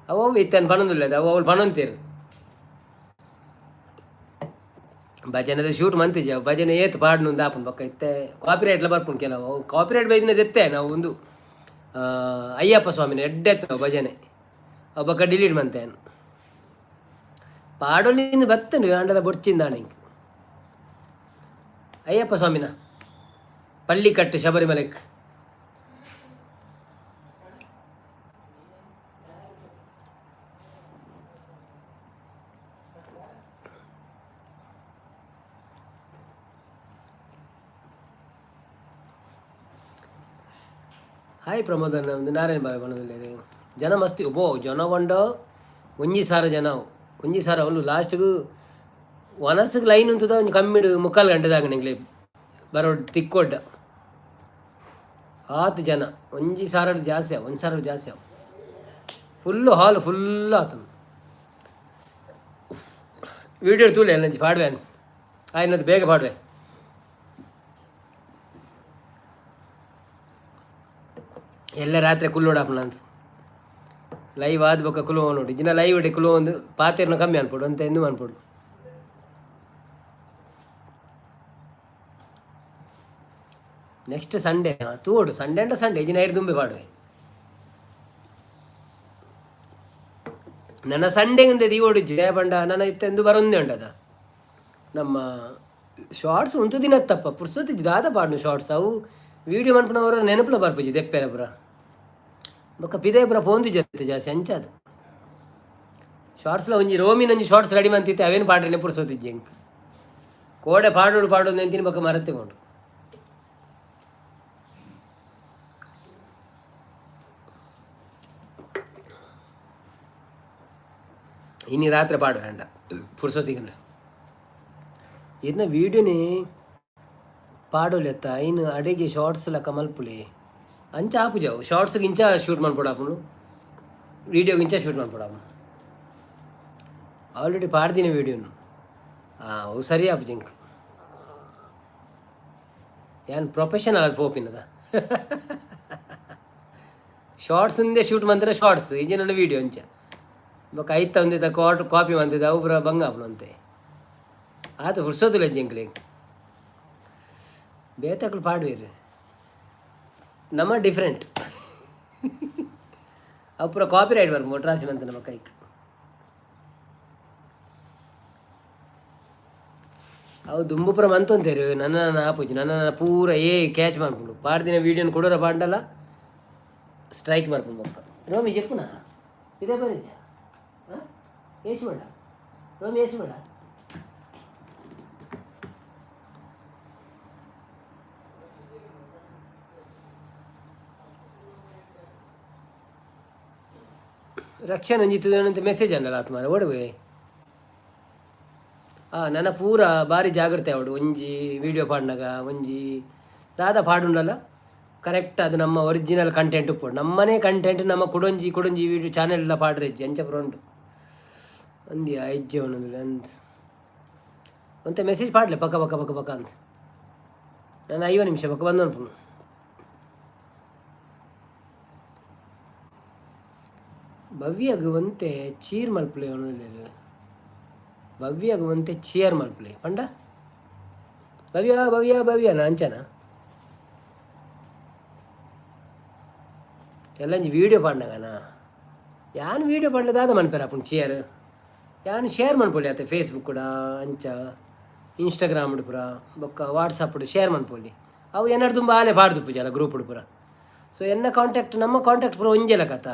ಅವು ಇತ್ತನ್ನು ಪಣೊಂದಿಲ್ಲ ಅವಳು ಪಣೊಂತೀರು ಭಜನದ ಶೂಟ್ ಮಂತಿಜ ಭಜನೆ ಏತು ಪಾಡ್ನು ಒಂದು ಆಪನ್ ಪಕ್ಕ ಇತ್ತೆ ಕಾಪಿರೈಟ್ಲ ಬರ್ಪುಂಡು ಕೆಲವು ಕಾಪಿರೈಟ್ ಬೈದಿನದು ಎತ್ತೆ ನಾವು ಒಂದು ಅಯ್ಯಪ್ಪ ಸ್ವಾಮಿನ ಎಡ್ಡೆತ್ತ ಭಜನೆ ಅವ ಬಕ್ಕ ಡಿಲೀಟ್ ಮಂತೇನು ಪಾಡೋಲಿಂದ ಬತ್ತಂಡು ಅಂಡದ ಬೊಡ್ಚಿಂದ ಇಂಕ್ ಅಯ್ಯಪ್ಪ ಸ್ವಾಮಿನ ಪಳ್ಳಿಕಟ್ಟು ಶಬರಿಮಲೆಕ್ ಹಾಯ್ ಪ್ರಮೋದನ ಒಂದು ನಾರಾಯಣ ಬಾವಿ ಬಣ್ಣದಲ್ಲಿ ಜನ ಮಸ್ತಿ ಒಬ್ಬೋ ಜನ ಬಂಡ ಒಂಜಿ ಸಾರ ಒಂದು ಲಾಸ್ಟ್ಗೂ ವನಸ್ಸಿಗೆ ಲೈನ್ ಉಂತದ ಒಂದು ಕಮ್ಮಿಡು 3/4 ಗಂಟೆದಾಗ ನಿಂಗ್ಲಿ ಬರೋ ತಿಕ್ಕೊಡ್ಡ ಆತು ಜನ ಒಂಜಿ ಸಾರಡು ಜಾಸ್ತಿ ಒಂದು ಸಾರಡು ಜಾಸ್ತಿ ಫುಲ್ಲು ಹಾಲು ಫುಲ್ ಆತು ವೀಡಿಯೋ ತೂಲೆ ಎಲ್ಲಂಚಿ ಪಾಡ್ವೆ ಆಯ್ನದು ಬೇಗ ಪಾಡ್ವೆ ಎಲ್ಲ ರಾತ್ರಿ ಕುಲ್ ನೋಡಪ್ಪನ ಅಂತ ಲೈವ್ ಆದ ಬೊಕ್ಕ ಕುಲುವ ನೋಡಿ ದಿನ ಲೈವ್ ಇಡಿ ಕುಲುವ ಒಂದು ಪಾತೆರ್ನ ಕಮ್ಮಿ ಅನ್ಪಡು ಅಂತ ಎಂದು ಅನ್ಪಡು ನೆಕ್ಸ್ಟ್ ಸಂಡೇ ತೂಡು ಸಂಡೇ ಅಂಡ ಸಂಡೇ ಇಜಿನ 5 ದುಂಬೆ ಪಾಡುವೆ ನನ್ನ ಸಂಡೇಗಿಂದ ದೀವೋಡು ಜಯ ಪಂಡ ನನ್ನ ಇತ್ತೆಂದು ಬರೊಂದೇ ಉಂಟದ ನಮ್ಮ ಶಾರ್ಟ್ಸ್ ಒಂದು ದಿನ ತಪ್ಪ ಪುರ್ಸೊತ್ತಿದ್ದು ದಾದ ಪಾಡ್ನು ಶಾರ್ಟ್ಸ್ ಅವು ವೀಡಿಯೋ ಮನ್ಪನವರ ನೆನಪುಲ ಬರ್ಪುಜಿ ದೆಪ್ಪೆರ ಪುರ ಬೊಕ್ಕ ಪಿದೇ ಪುರ ಪೋಂದು ಜೊತೆ ಜಾಸ್ತಿ ಅಂಚಾದ ಶಾರ್ಟ್ಸ್ಲ ಒಂಜಿ ರೋಮಿನ ಒಂಜಿ ಶಾರ್ಟ್ಸ್ ರೆಡಿ ಮಂತಿತ್ತೆ ಅವೇನು ಪಾಡ್ರೆ ಪುರ್ಸೊತ್ತಿಜ್ಜಿ ಎಂಕ್ ಕೋಡೆ ಪಾಡೋಡು ನೆಂತಿನ ಬೊಕ್ಕ ಮರತ್ತೆ ಕೊಂಡು ಇನ್ನು ರಾತ್ರಿ ಪಾಡು ಅಂಡ ಪುರ್ಸೊತ್ತಿಗಂಡ ಇದನ್ನ ವೀಡಿಯೋನೇ ಪಾಡೋಲೆತ್ತ ಇನ್ನು ಅಡೆಗೆ ಶಾರ್ಟ್ಸ್ ಲಕ್ಕ ಮಲ್ಪುಲೆ ಅಂಚ ಆಪುಜಾವು ಶಾರ್ಟ್ಸ್ಗೆ ಇಂಚ ಶೂಟ್ ಮಾಡ್ಕೊಡಾಪನು ವೀಡಿಯೋಗೆ ಇಂಚ ಶೂಟ್ ಮಾಡ್ಕೊಡಾಪನು ಆಲ್ರೆಡಿ ಪಾಡ್ದಿನ ವೀಡಿಯೋನು ಅವು ಸರಿ ಆಪುಜಿಂಕ್ ಏನು ಪ್ರೊಫೆಷನಲ್ ಅದು ಪೋಪಿನದ ಶಾರ್ಟ್ಸಿಂದೇ ಶೂಟ್ ಮಂತ್ರ ಶಾರ್ಟ್ಸ್ ಈಗ ನನ್ನ ವೀಡಿಯೋ ಅಂಚ ಬೊಕ್ಕ ಐತ ಒಂದಿದ್ದ ಕಾಪಿ ಮಂತಿದ್ದ ಅವು ಪುರ ಬಂಗಾಪನಂತೆ ಆತು ಹುಡ್ಸೋದಿಲ್ಲ ಜಿಂಕ್ಲಿ ಬೇತಕ್ಳು ಪಾಡುವೇರು ನಮ್ಮ ಡಿಫ್ರೆಂಟ್ ಅವು ಪೂರ ಕಾಪಿ ರೈಟ್ ಬರ್ಬೋದು ಮೊಟ್ರಾಸಿ ಮಂತ ನಮ್ಮ ಕೈಕ್ ಅವು ದುಂಬು ಪುರ ಮಂತೊಂತೇರು ನನ್ನ ಆಪುಜಿ ನನ್ನ ಪೂರ ಕ್ಯಾಚ್ ಮಾಡ್ಕೊಂಡು ಪಾಡ್ದಿನ ವೀಡಿಯೋನ ಕೊಡೋರ ಪಾಂಡಲ್ಲ ಸ್ಟ್ರೈಕ್ ಮಾಡ್ಕೊಂಡು ಬಕ್ಕ ರೋಮಿ చెప్పునా ಇದೇ ಬರೀಜ ಏಸು ಬೇಡ ರೋಮಿ ಏಸು ಬೇಡ ರಕ್ಷಣೆ ಒಂಜಿತ್ತುದಂತ ಮೆಸೇಜ್ ಅನ್ನಲ್ಲ ಆತ್ಮಾರ ಓಡುವೆ ನನ್ನ ಪೂರ ಭಾರಿ ಜಾಗ್ರತೆ ಅವಡು ಒಂಜಿ ವೀಡಿಯೋ ಪಾಡ್ನಾಗ ಒಂಜಿ ದಾದ ಪಾಡುಂಡಲ್ಲ ಕರೆಕ್ಟ್ ಅದು ನಮ್ಮ ಒರಿಜಿನಲ್ ಕಂಟೆಂಟ್ ಉಪ್ಪು ನಮ್ಮನೇ ಕಂಟೆಂಟ್ ನಮ್ಮ ಕೊಡೊಂಜಿ ವೀಡಿಯೋ ಚಾನೆಲ್ ಎಲ್ಲ ಪಾಡ್ರೆ ಎಂಚ ಪುರ ಉಂಡು ಒಂದಿ ಹೆಜ್ಜೆ ಒಂದೊಂದು ಅಂತ ಮೆಸೇಜ್ ಪಾಡ್ಲೆ ಪಕ್ಕ ಪಕ್ಕ ಪಕ್ಕ ಪಕ್ಕ ಅಂತ ನಾನು 5 ನಿಮಿಷ ಪಕ್ಕ ಬಂದು ಅನ್ಪುನು ಭವ್ಯಗೆ ಒಂತೆ ಚೀರ್ ಮಲ್ಪಲೆ ಅವನು ಭವ್ಯಗೆ ಒಂತೆ ಚೇರ್ ಮಲ್ಪಲೆ ಪಂಡ ಭವ್ಯ ಭವ್ಯ ಭವ್ಯನ ಅಂಚನ ಎಲ್ಲ ವೀಡಿಯೋ ಪಾಡ್ನಾಗನ ಯಾನು ವೀಡಿಯೋ ಪಾಡ್ಲದಾದ ಮನ್ಪೇರ ಅಪ್ಪನ ಚೇರ್ ಯಾನು ಶೇರ್ ಮನ್ಪೊಲಿ ಆತ ಫೇಸ್ಬುಕ್ ಕೂಡ ಅಂಚ ಇನ್ಸ್ಟಾಗ್ರಾಮ್ ಪುರ ಬೊಕ್ಕ ವಾಟ್ಸಪ್ ಶೇರ್ ಮನ್ಪೊಲಿ ಅವು ಏನಾರು ತುಂಬ ಆಲೆ ಪಾಡ್ದು ಪೂಜಾಲ ಗ್ರೂಪ್ ಪುರ ಸೊ ಎನ್ನ ಕಾಂಟ್ಯಾಕ್ಟ್ ನಮ್ಮ ಕಾಂಟ್ಯಾಕ್ಟ್ ಪುರ ಒಂಜೆಲ ಕಥ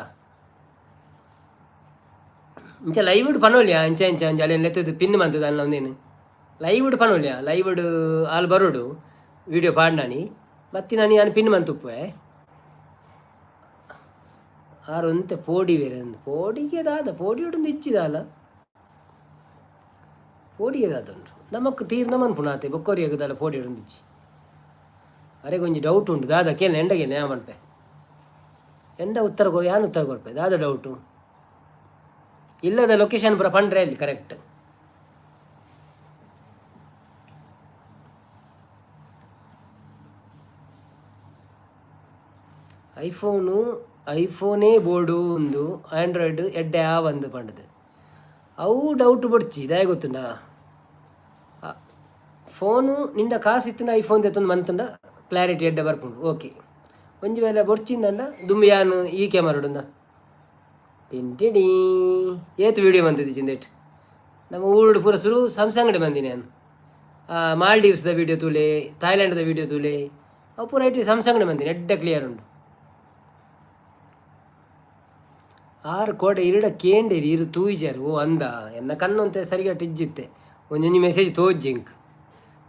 ಇಂಚ ಲೈವ್ಡ್ ಪನೋಲ್ಯಾ ಇಂಚ ಇಂಚ ಅಂಚ ಅಲ್ಲಿ ಲೆತ್ತದು ಪಿನ್ ಮಂತದ ಅಲ್ಲ ಒಂದೇನು ಲೈವ್ಡ್ ಪನೋಲ್ಯಾ ಲೈವ್ಡ್ ಆಲ್ ಬರೋಡು ವೀಡಿಯೋ ಪಾಡ್ನಾನಿ ಮತ್ತೆ ನಾನು ಪಿನ್ ಮಂತುಪ್ಪೆ ಆರೊಂತೆ ಪೋಡಿ ಬೇರೆ ಪೋಡಿಗೆ ದಾದ ಪೋಡಿ ಉಂಡು ಇಚ್ಚಿದಾಲ ಪೋಡಿಗೆ ದಾದುಂಡು ನಮಕ್ ತೀರ್ನ ಮನ್ಪುನಾತೆ ಬೊಕ್ಕೋರಿಯಾಗದಲ್ಲ ಪೋಡಿ ಉಂಡು ಇಚ್ಚಿ ಅರೆ ಕೊಂಚ ಡೌಟ್ ಉಂಟು ದಾದ ಕೇಳ ಎಂಡಗೆ ನ್ಯಾ ಮನ್ಪೆ ಎಂಡ ಉತ್ತರ ಯಾನು ಉತ್ತರ ಕೊಡ್ಪೆ ದಾದ ಡೌಟು ಇಲ್ಲದ ಲೊಕೇಶನ್ ಪುರ ಪಂಡ್ರೆ ಅಲ್ಲಿ ಕರೆಕ್ಟ್ ಐಫೋನೇ ಬೋರ್ಡು ಒಂದು ಆಂಡ್ರಾಯ್ಡ್ ಎಡ್ಡೆ ಒಂದು ಪಂಡದು ಅವು ಡೌಟ್ ಬಡ್ಚಿ ಇದಾಯ ಗೊತ್ತುಂಡ ಫೋನು ನಿಂಡ ಕಾಸು ಇತ್ತಿನ ಐಫೋನ್ ತೆತ್ತೊಂದು ಮಂತಂಡ ಕ್ಲಾರಿಟಿ ಎಡ್ಡೆ ಬರ್ಕೊಂಡು ಓಕೆ ಒಂಜಿ ವೇಳೆ ಬೊಡ್ಚಿಂದಂಡ ದುಮ್ಮಿ ಯಾನು ಈ ಕ್ಯಾಮರಾಡುಂದ ಟಿಂಟಿಡಿ ಏತು ವೀಡಿಯೋ ಬಂದಿದ್ದೆ ಚಿಂದೇಟ್ ನಮ್ಮ ಊರುಡು ಪೂರ ಸುರು ಸಂಸಂಗಡೆ ಬಂದಿನಿ ನಾನು ಮಾಲ್ಡೀವ್ಸ್ದ ವೀಡಿಯೋ ತೂಲೆ ಥಾಯ್ಲ್ಯಾಂಡ್ದ ವೀಡಿಯೋ ತೂಲೆ ಅವು ಪೂರ ಐಟಿ ಸಂಸಂಗಡೆ ಬಂದಿನಿ ಎಡ್ಡೆ ಕ್ಲಿಯರ್ ಉಂಡು 6 ಕೋಟೆ ಇರಡ ಕೇಂಡೇರಿ ಇರು ತೂಯಿಜಾರು ಓ ಅಂದ ಎನ್ನ ಕಣ್ಣು ಅಂತ ಸರಿಗಾಟ್ ಇಜ್ಜಿತ್ತೆ ಒಂಜೊಂಜಿ ಮೆಸೇಜ್ ತೋಜ್ಜಿಂಕ್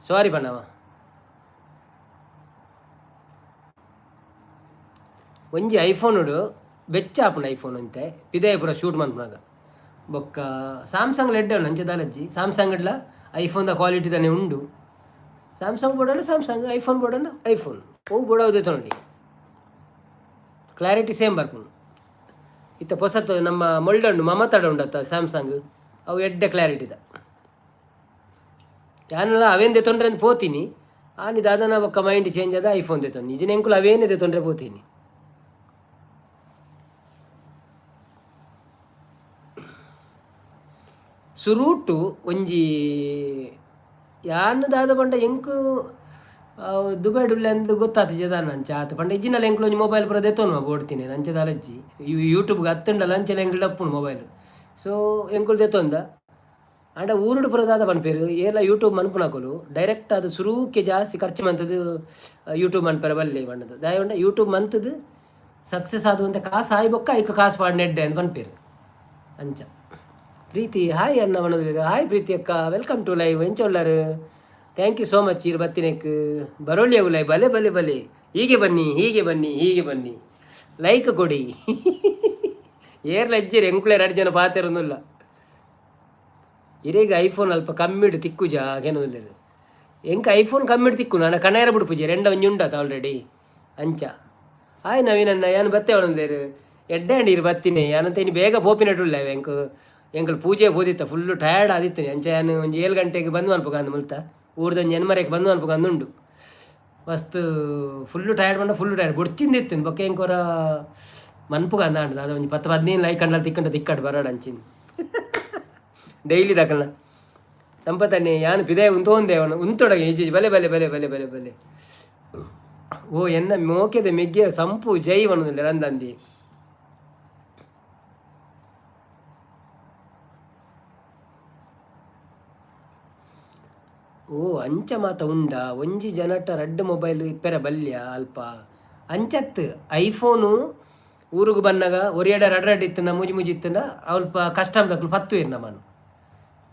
ಸಾರಿ ಪಣ್ಣವ ಒಂಜಿ ಐಫೋನುಡು ಬೆಚ್ಚ ಆಪುಂಡು ಐಫೋನ್ ಅಂತೆ ಪಿದಾಯ ಪೂರ ಶೂಟ್ ಮನ್ಪುನಾಗ ಬೊಕ್ಕ ಸ್ಯಾಮ್ಸಂಗ್ ಎಡ್ಡೆ ಉಂಡು ಅಂಚೆ ದಾಲಜ್ಜಿ ಸ್ಯಾಮ್ಸಂಗ್ಲ ಐಫೋನ್ದ ಕ್ವಾಲಿಟಿ ತಾನೇ ಉಂಡು ಸ್ಯಾಮ್ಸಂಗ್ ಬೋರ್ಡಲ್ಲ ಸ್ಯಾಮ್ಸಂಗ್ ಐಫೋನ್ ಬೋರ್ಡಲ್ಲ ಐಫೋನ್ ಅವು ಬೋಡೋದೇ ತೊಗೊಂಡು ಕ್ಲಾರಿಟಿ ಸೇಮ್ ಬರ್ಪುಂಡು ಇತ್ತ ಹೊಸತು ನಮ್ಮ ಮೊಲ್ಡಂಡು ಮಮತಾಡ ಉಂಡತ್ತ ಸ್ಯಾಮ್ಸಂಗ್ ಅವು ಎಡ್ಡೆ ಕ್ಲಾರಿಟಿದ ಯಾನೆಲ್ಲ ಅವೇನು ತೊಂದರೆ ಅಂತ ಪೋತೀನಿ ಆನಿದು ಅದನ್ನ ಒಕ್ಕ ಮೈಂಡ್ ಚೇಂಜ್ ಆದ ಐಫೋನ್ ತೆತ್ತೊಂಡು ನಿಜನ ಎಂಕುಲು ಅವೇನೇ ತೊಂದರೆ ಪೋತೀನಿ ಸುರೂಟು ಒಂಜಿ ಯಾನು ದಾದ ಪಂಡ ಎಂಕು ದುಬೈಡುಲ್ಲೆ ಅಂದು ಗೊತ್ತಾತು ಜದಾನ ಅಂಚ ಆತ ಪಂಡ ಇಜ್ಜಿನಲ್ಲ ಎಂಕ್ಲು ಒಂಜಿ ಮೊಬೈಲ್ ಪುರ ದೆತ್ತೋನು ಬೋಡ್ತೀನಿ ಅಂಚೆ ದಾಲಜ್ಜಿ ಯೂಟ್ಯೂಬ್ಗೆ ಹತ್ತುಂಡಲ್ಲ ಅಂಚೆಲ್ಲ ಎಂಕ್ಲು ಡಪ್ಪುನು ಮೊಬೈಲ್ ಸೊ ಎಂಕುಲು ದೆತ್ತೊಂದ ಆಂಡ ಊರುಡು ಪುರ ದಾದ ಪನ್ಪೇರು ಏಲ ಯೂಟ್ಯೂಬ್ ಮನ್ಪುನಾಕೊಲು ಡೈರೆಕ್ಟ್ ಅದು ಸುರೂಕ್ಕೆ ಜಾಸ್ತಿ ಖರ್ಚು ಮಂತದ್ದು ಯೂಟ್ಯೂಬ್ ಮನ್ಪೇರ ಬಲ್ಲೆ ಪಂಡದು ದಾಯ ಉಂಡ ಯೂಟ್ಯೂಬ್ ಮಂತದ್ದು ಸಕ್ಸಸ್ ಆದುವಂತೆ ಕಾಸು ಆಯ್ ಬೊಕ್ಕ ಐಕ ಕಾಸು ಪಾಡ್ ನೆಡ್ಡೆ ಅಂತ ಪನ್ಪೇರು ಅಂಚ ಪ್ರೀತಿ ಹಾಯ್ ಅನ್ನ ಮನೋದಿಲ್ಲ ಹಾಯ್ ಪ್ರೀತಿ ಅಕ್ಕ ವೆಲ್ಕಮ್ ಟು ಲೈವ್ ಎಂಚೊಲ್ಲರು ಥ್ಯಾಂಕ್ ಯು ಸೋ ಮಚ್ ಇರು ಬತ್ತಿನಕ್ಕೆ ಬರೋಳಿ ಅವು ಲೈವ್ ಬಲೆ ಬಲೆ ಬಲೆ ಹೀಗೆ ಬನ್ನಿ ಹೀಗೆ ಬನ್ನಿ ಹೀಗೆ ಬನ್ನಿ ಲೈಕ್ ಕೊಡಿ ಏರ್ಲ ಅಜ್ಜಿರಿ ಎಂಕ್ಲೆ 2 ಜನ ಪಾತಿರೊಂದಿಲ್ಲ ಇರೇಗ ಐಫೋನ್ ಅಲ್ಪ ಕಮ್ಮಿಡು ತಿಕ್ಕು ಜಾಗೇನೋದಿಲ್ಲ ಎಂಕ ಐಫೋನ್ ಕಮ್ಮಿಡು ತಿಕ್ಕು ನಾನು ಕಣೇರ ಬಿಡು ಪೂಜೆ ರೆಂಡ ಒಂಜಿ ಉಂಡತ ಆಲ್ರೆಡಿ ಅಂಚ ಹಾಯ್ ನವೀನನ್ನ ಯಾನು ಬತ್ತೆ ಅವಳಂದೇರು ಎಡ್ಡೆ ಅಂಡಿ ಇರು ಬತ್ತಿನಿ ಯಾನಂತ ಇನ್ನು ಬೇಗ ಪೋಪಿನಟುಲ್ಲ ಎಂಕಲ್ ಪೂಜೆ ಬೋದಿತ್ತ ಫುಲ್ಲು ಟಯರ್ಡ್ ಆದಿತ್ತು ಅಂಚೆ ನಾನು ಒಂದು 7 ಗಂಟೆಗೆ ಬಂದು ಅನ್ಪಗ ಅಂದು ಮುಲ್ತ ಊರ್ದೊಂದು ಎನ್ಮರೆಗೆ ಬಂದು ಅನ್ಪಗ ಅಂದುಂಡು ಮಸ್ತ್ ಫುಲ್ಲು ಟಯರ್ಡ್ ಬಂದ ಫುಲ್ಲು ಟಯರ್ಡ್ ಬುಡ್ಚಿಂದಿತ್ತು ಬೊಕ್ಕ ಎಂಕೋರ ಮನ್ಪುಗ ಅಂದ ಅಂಡದ ಅದು ಒಂದು 10-15 ಲೈಕ್ ಕಂಡ ತಿಕ್ಕಂಡು ಬರಾಡ ಅಂಚಿನ ಡೈಲಿ ದಾಕಲ್ಲ ಸಂಪತ್ತನ್ನೇ ಯಾನು ಪಿದೆ ಉಂತೋಂದೆ ಅವನು ಉಂತೊಡಗೆ ಈಜಿ ಬಲೆ ಬಲೆ ಬಲೆ ಬಲೆ ಬಲೆ ಬಲೆ ಓ ಎನ್ನ ಮೋಕೆದ ಮೆಗ್ಗೆ ಸಂಪು ಜೈ ಅನ್ನೋದಿಲ್ಲ ರಂದಂದಿ ಓ ಅಂಚ ಮಾತ ಉಂಡ ಒಂಜಿ ಜನಟ ರಡ್ಡ್ ಮೊಬೈಲ್ ಇಪ್ಪೆರ ಬಲ್ಯ ಅಲ್ಪ ಅಂಚತ್ ಐಫೋನು ಊರುಗು ಬನ್ನಗ ಒರಿಯಡ ರಡ್ ಇತ್ತನ ಮುಜಿ ಮುಜಿ ಇತ್ತನ ಅಲ್ಪ ಕಸ್ಟಮ್ ದಕ್ಕಲು ಪತ್ತು ಇರ್ ನಮ್ಮನ್ನು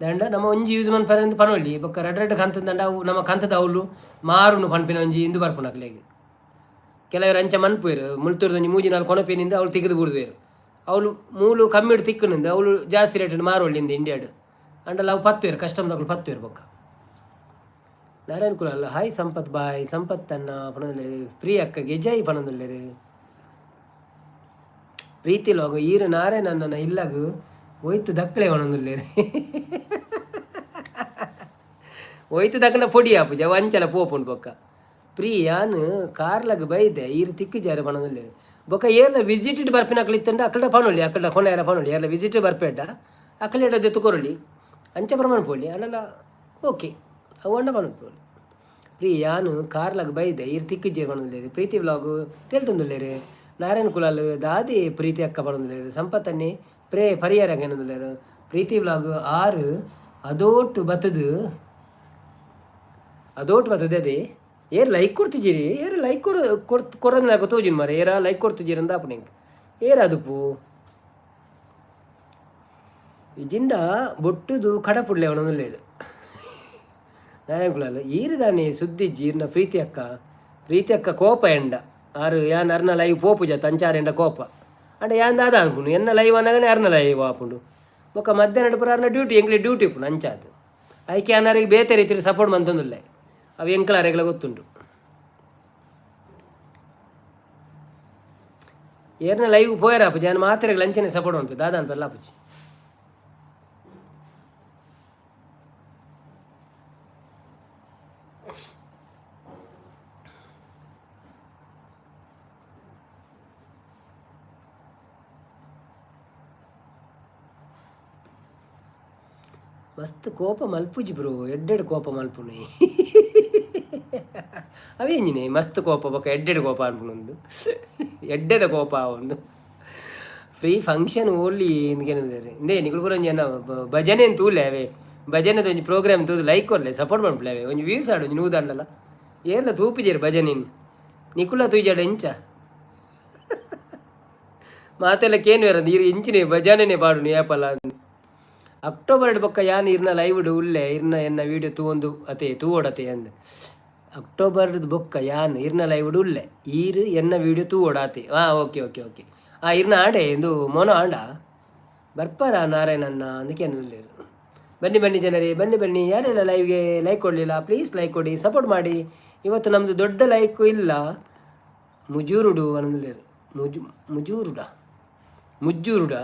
ದಂಡ ನಮ್ಮ ಒಂಜಿ ಯೂಸ್ ಮನ್ ಪರಂದು ಪನೊಳ್ಳಿ ಬೊಕ್ಕ ರಡ್ ಕಂತದ ದಂಡ ಅವು ನಮ್ಮ ಕಂತದ ಅವಳು ಮಾರುನು ಪನ್ಪಿನ ಒಂಜಿ ಇಂದು ಬರ್ಪುನಕ್ಲೆಗ್ ಕೆಲವರು ಅಂಚ ಮನ್ಪುವೆರು ಮುಳ್ತೂರ್ದು ಒಂಜಿ ಮೂಜಿ ನಾಲ್ ಕೊನಪೇನಿಂದ ಅವಳು ತೆಗೆದು ಬಿಡ್ದೇರು ಅವಳು ಮೂಲು ಕಮ್ಮಿಡು ತಿಕ್ಕನಿಂದ ಅವಳು ಜಾಸ್ತಿ ರೇಟ್ ಮಾರೋಳ್ಳಿಂದ ಇಂಡಿಯಾಡು ಅಂಡಲ್ಲ ಅವು ಪತ್ತುವೇರು ಕಸ್ಟಮ್ ದಕ್ಕಲು ಪತ್ತುವೇರು ಬೊಕ್ಕ ನಾರಾಯಣ ಕುಲ ಅಲ್ಲ ಹಾಯ್ ಸಂಪತ್ ಬಾಯ್ ಸಂಪತ್ ಅನ್ನ ಪಣದಲ್ಲೇರು ಪ್ರಿಯ ಅಕ್ಕಗೆ ಜೈ ಪಣದಲ್ಲೇರು ಪ್ರೀತಿ ಲೋಗ ಈರು ನಾರಾಯಣ ಅಣ್ಣನ ಇಲ್ಲಗು ಒಯ್ತು ದಕ್ಕಲೆ ಪಣದಲ್ಲೇರು ಒಯ್ತು ದಕ್ಕನ ಪೊಡಿ ಆಪುಜ ವಂಚಲ ಪೋಪುಂಡು ಬೊಕ್ಕ ಪ್ರಿಯಾನ್ ಕಾರ್ಲಗ್ ಬೈದೆ ಈರು ತಿಕ್ಕು ಜಾರ ಪಣದಲ್ಲೇರು ಬೊಕ್ಕ ಏರ್ಲ ವಿಸಿಟೆಡ್ ಬರ್ಪಿನಕ್ಲು ಇತ್ತಂಡ ಅಕ್ಕಡ ಪನೊಳ್ಳಿ ಅಕ್ಕಡ ಕೊನೆಯರ ಪನೊಳ್ಳಿ ಎಲ್ಲ ವಿಸಿಟೆಡ್ ಬರ್ಪೇಡ ಅಕ್ಕಲೇಡ ದೆತ್ತುಕೊರೊಳ್ಳಿ ಅಂಚ ಪ್ರಮಾಣ ಪೋಳಿ ಅಣ್ಣಲ್ಲ ಓಕೆ ಅವಂಡ ಪನೊಳ್ಳಿ ಪ್ರಿಯಾನು ಕಾರ್ಲಾಗ ಬೈದೆ ಇರು ತಿಕ್ಕು ಜೀರ್ ಪಣದಲ್ಲೇರು ಪ್ರೀತಿ ವ್ಲಾಗು ತೇಲ್ತೊಂದುಲ್ಲೇರು ನಾರಾಯಣ ಕುಲಾಲ್ ದಾದಿ ಪ್ರೀತಿ ಅಕ್ಕ ಪಣದಲ್ಲೇರು ಸಂಪತ್ತನ್ನೇ ಪರಿಹಾರ ಏನಂದುಲ್ಲೇರು ಪ್ರೀತಿ ವ್ಲಾಗು ಆರು ಅದೋಟು ಬತ್ತದು ಅದೇ ಏರ್ ಲೈಕ್ ಕೊಡ್ತಿದ್ದೀರಿ ಏರ್ ಲೈಕ್ ಕೊರೋದು ಗೊತ್ತೋಜಿನ ಮಾರೆ ಏರ ಲೈಕ್ ಕೊಡ್ತಿದ್ದೀರಿ ಅಂದ ಅಪ್ಪ ನಿಂಗೆ ಏರ ಅದುಪು ಇಜಿಂದ ಬೊಟ್ಟುದು ಕಡಪುಡ್ಲೆ ಅವನೊಂದು ನಾರಾಯಣ ಕುಲಾಲ್ ಈರಿದಾನೆ ಸುದ್ದಿ ಜೀರ್ನ ಪ್ರೀತಿ ಅಕ್ಕ ಕೋಪ ಎಂಡ ಆರು ಯಾನ್ ಅರ್ನ ಲೈವ್ ಪೋಪು ಜತ ಅಂಚಾರ ಎಂಡ ಕೋಪ ಅಂಡ ಯಾನ್ ದಾದ ಅನ್ಪುಂಡು ಎನ್ನ ಲೈವ್ ಅನ್ನಗನೆ ಅರ್ನ ಲೈವ್ ಆಪುಂಡು ಬೊಕ್ಕ ಮಧ್ಯಾಹ್ನ ಪುರ ಅರ್ನ ಡ್ಯೂಟಿ ಎಂಕ್ಲೆ ಡ್ಯೂಟಿ ಇಪ್ಪುಂಡು ಅಂಚಾದು ಆಯ್ಕೆ ಅನ್ನಾರಿಗೆ ಬೇತೆ ರೀತಿಯಲ್ಲಿ ಸಪೋರ್ಟ್ ಮಂತೊಂದುಲ್ಲೆ ಅವು ಎಂಕ್ಲಾರೆಗಳ ಗೊತ್ತುಂಟು ಏರ್ನ ಲೈವ್ ಪೋಯರಾಪುಜಿ ನಾನು ಮಾತ್ರೆಗಳು ಅಂಚನೆ ಸಪೋರ್ಟ್ ಅನ್ಪು ದಾದ ಅನ್ಪಲ್ಲ ಆಪುಜಿ ಮಸ್ತ್ ಕೋಪ ಮಲ್ಪುಜಿ ಬ್ರೋ ಎಡ್ಡೆಡ್ ಕೋಪ ಮಲ್ಪುನಿ ಅವೇಂಜಿನಿ ಮಸ್ತ್ ಕೋಪ ಬೊಕ್ಕ ಎಡ್ಡೆಡ್ ಕೋಪ ಅನ್ಪುನೊಂದು ಎಡ್ಡೆದ ಕೋಪ ಒಂದು ಫ್ರೀ ಫಂಕ್ಷನ್ ಓನ್ಲಿ ಇಂದೇನು ಇಂದೇ ನಿಗುಳು ಪೂರ ಒಂಜಿ ಭಜನೆ ಅಂತ ತೂಲೆ ಅವೇ ಭಜನೆದ ಒಂಜಿ ಪ್ರೋಗ್ರಾಮ್ ತೂದು ಲೈಕ್ ಕೊರ್ಲೆ ಸಪೋರ್ಟ್ ಮಾಡ್ಪುಲೆ ಅವೇ ಒಂಜಿ ವ್ಯೂಸ್ ಆಡು ಒಂಜಿ ನೂದಲ್ಲಲ್ಲ ಏರ್ಲ ತೂಪಿಜೇರು ಭಜನಿನ್ ನಿಕುಲ ತೂಜಾಡ ಇಂಚ ಮಾತೆಲ್ಲ ಕೇನು ಇರೋದು ಇರು ಇಂಚಿನೇ ಭಜನೆನೇ ಪಾಡು ಏಪಲ್ಲ ಅಕ್ಟೋಬರ್ ಬೊಕ್ಕ ಯಾನ್ ಇರ್ನ ಲೈವ್ ಉಲ್ಲೆ ಇರ್ನ ಎನ್ನ ವೀಡಿಯೋ ತೂವೊಂದು ಅತೆ ತೂವೋಡತೆ ಅಂದ್ ಅಕ್ಟೋಬರ್ದು ಬೊಕ್ಕ ಯಾನ್ ಇರ್ನ ಲೈವ್ ಉಲ್ಲೆ ಈರು ಎನ್ನ ವೀಡಿಯೋ ತೂವೋಡಾತೆ ಓಕೆ ಇರ್ನ ಆಡೆ ಎಂದು ಮೋನೋ ಆಂಡ ಬರ್ಪಾರ ನಾರಾಯಣನ್ನ ಅದಕ್ಕೆ ಅನ್ನೋದಿಲ್ಲ ಬನ್ನಿ ಜನರೇ ಬನ್ನಿ ಯಾರೆಲ್ಲ ಲೈವ್ಗೆ ಲೈಕ್ ಕೊಡಲಿಲ್ಲ ಪ್ಲೀಸ್ ಲೈಕ್ ಕೊಡಿ ಸಪೋರ್ಟ್ ಮಾಡಿ ಇವತ್ತು ನಮ್ಮದು ದೊಡ್ಡ ಲೈಕು ಇಲ್ಲ ಮುಜೂರುಡು ಅನ್ನೋದಿಲ್ಲ ಮುಜ್ಜೂರುಡ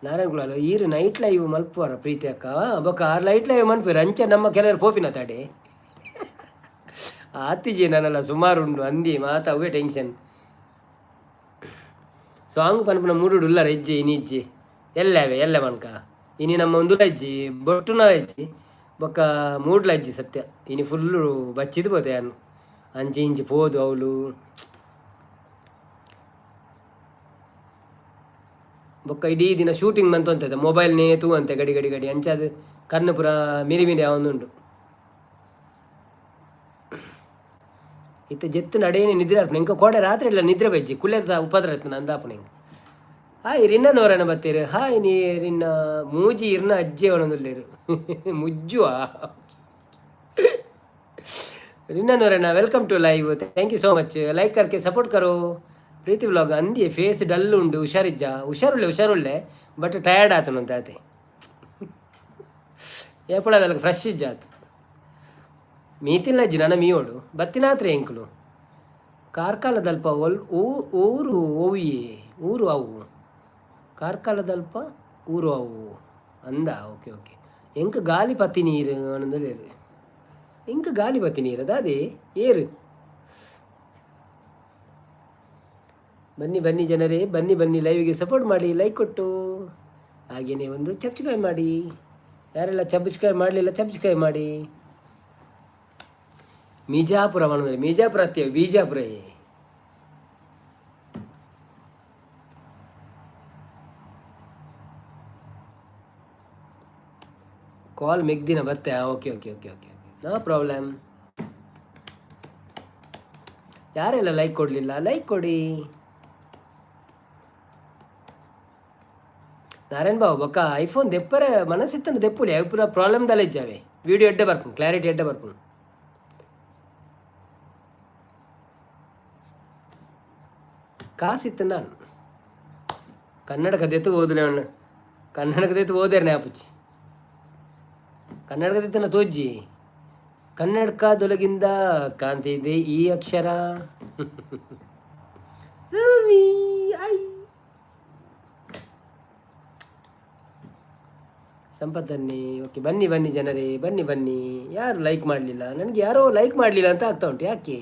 ನಾರಾಯಣ ಕುಲಾಲ್ ಈರು ನೈಟ್ ಲೈವ್ ಮಲ್ಪುವರ ಪ್ರೀತಿ ಅಕ್ಕ ಬೊಕ್ಕ ಆರು ನೈಟ್ ಲೈವ್ ಮಲ್ಪುವರು ಅಂಚೆ ನಮ್ಮ ಕೆಲವರು ಪೋಪಿನ ತಡೆ ಆತಿಜಿ ನನ್ನಲ್ಲ ಸುಮಾರು ಉಂಡು ಅಂದಿ ಮಾತ ಅವೇ ಟೆನ್ಷನ್ ಸಾಂಗ್ ಪನ್ಪುನ ಮೂಡುಡು ಉಲ್ಲರ ಹೆಜ್ಜೆ ಇನಿಜ್ಜಿ ಎಲ್ಲ ಮನ್ಕ ಇನಿ ನಮ್ಮ ಒಂದು ಅಜ್ಜಿ ಬೊಟ್ಟುನ ಅಜ್ಜಿ ಬೊಕ್ಕ ಮೂಡ್ಲ ಅಜ್ಜಿ ಸತ್ಯ ಇನಿ ಫುಲ್ಲು ಬಚ್ಚಿದು ಬೋತೆ ಯಾನು ಅಂಚಿ ಇಂಚಿ ಪೋದು ಅವಳು ಬೊಕ್ಕ ಇಡೀ ದಿನ ಶೂಟಿಂಗ್ ಬಂತು ಅಂತದ ಮೊಬೈಲ್ ನೇತು ಅಂತೆ ಗಡಿ ಅಂಚಾದ ಕಣ್ಣು ಪುರ ಮಿರಿ ಯಾವೊಂದುಂಡು ಇತ್ತ ಜೆತ್ತು ನಡೆಯೇ ನಿದ್ರೆ ಆಪುನ ಇಂಕ ಕೋಡೆ ರಾತ್ರಿ ಇಲ್ಲ ನಿದ್ರೆ ಬಜ್ಜಿ ಕುಲ್ಲೆದ ಉಪದ್ರ ಆಯ್ತು ನಂದಾಪುನ ಹಿಂಗೆ ಹಾಯ್ ರಿನ್ನನವರನ್ನ ಬತ್ತೀರು ಹಾಯ್ ನೀ ರಿನ್ನ ಮೂಜಿ ಇರ್ನ ಅಜ್ಜಿ ಅವನೊಂದುಲ್ಲೇರು ಮುಜ್ಜುವಾ ರಿನ್ನನವರನ್ನ welcome to live thank you so much like ಕರ್ಕೆ ಸಪೋರ್ಟ್ ಕರೋ ಪ್ರೀತಿ ವ್ಲಾಗ್ ಅಂದಿ ಫೇಸ್ ಡಲ್ ಉಂಡು ಹುಷಾರುಳ್ಳೆ ಬಟ್ ಟಯರ್ಡ್ ಆತನಂತ ಆತೆ ಏಪಳದಲ್ಲ ಫ್ರೆಶ್ ಇಜ್ಜಾತು ಮೀತಿಲ್ಲಜ್ಜಿ ನನ್ನ ಮೀಯೋಡು ಬತ್ತಿನಾತ್ರೆ ಎಂಕುಲು ಕಾರ್ಕಾಲದಲ್ಪ ಊರು ಊರು ಅವು ಕಾರ್ಕಾಲದಲ್ಪ ಊರು ಅವು ಅಂದ ಓಕೆ ಎಂಕ ಗಾಲಿ ಪತ್ತಿ ನೀರು ಅನ್ನೋದು ಎಂಕ ಗಾಲಿ ಪತ್ತಿ ನೀರು ಅದೇ ಏರು ಬನ್ನಿ ಜನರೇ ಬನ್ನಿ ಲೈವ್ಗೆ ಸಪೋರ್ಟ್ ಮಾಡಿ ಲೈಕ್ ಕೊಟ್ಟು ಹಾಗೆಯೇ ಒಂದು ಸಬ್ಸ್ಕ್ರೈಬ್ ಮಾಡಿ ಯಾರೆಲ್ಲ ಸಬ್ಸ್ಕ್ರೈಬ್ ಮಾಡಲಿಲ್ಲ ಸಬ್ಸ್ಕ್ರೈಬ್ ಮಾಡಿ ಮೀಜಾಪುರ ಮೀಜಾಪುರ ಹತ್ತೇವೆ ಬೀಜಾಪುರ ಕಾಲ್ ಮೆಗ್ದಿನ ಬತ್ತೆ ಓಕೆ ನೋ ಪ್ರಾಬ್ಲಮ್. ಯಾರೆಲ್ಲ ಲೈಕ್ ಕೊಡಲಿಲ್ಲ ಲೈಕ್ ಕೊಡಿ. ನಾರಾಯಣ್ ಬಾಬು ಬೊಕ್ಕ ಐಫೋನ್ ದೆಪ್ಪರೆ ಮನಸ್ಸಿತ್ತಂದು ದೆಪ್ಪುಲಿ ಅವು ಪೂರ ಪ್ರಾಬ್ಲಮ್ದಲ್ಲ ಇಜ್ಜಾವೆ. ವಿಡಿಯೋ ಎಡ್ಡೆ ಬರ್ಪುಂಡು, ಕ್ಲಾರಿಟಿ ಎಡ್ಡೆ ಬರ್ಪುಂಡು. ಕಾಸಿತ್ತು ನಾನು ಕನ್ನಡಕ ದೆತ್ತು ಓದಲೆ ಅವನು ಕನ್ನಡಕ ದೆತ್ತು ಓದೇರ್ನೆ ಆಪುಚ್ಚಿ ಕನ್ನಡಕ ದೆತ್ತನ ತೋಜ್ಜಿ ಕನ್ನಡಕದೊಳಗಿಂದ ಕಾಂತಿದೆ ಈ ಅಕ್ಷರ. ರವಿ ಐ ಸಂಪತ್ತನ್ನಿ. ಓಕೆ, ಬನ್ನಿ ಬನ್ನಿ ಜನರೇ, ಬನ್ನಿ ಬನ್ನಿ. ಯಾರು ಲೈಕ್ ಮಾಡಲಿಲ್ಲ? ನನಗೆ ಯಾರೋ ಲೈಕ್ ಮಾಡಲಿಲ್ಲ ಅಂತ ಆಗ್ತಾ ಉಂಟು. ಯಾಕೆ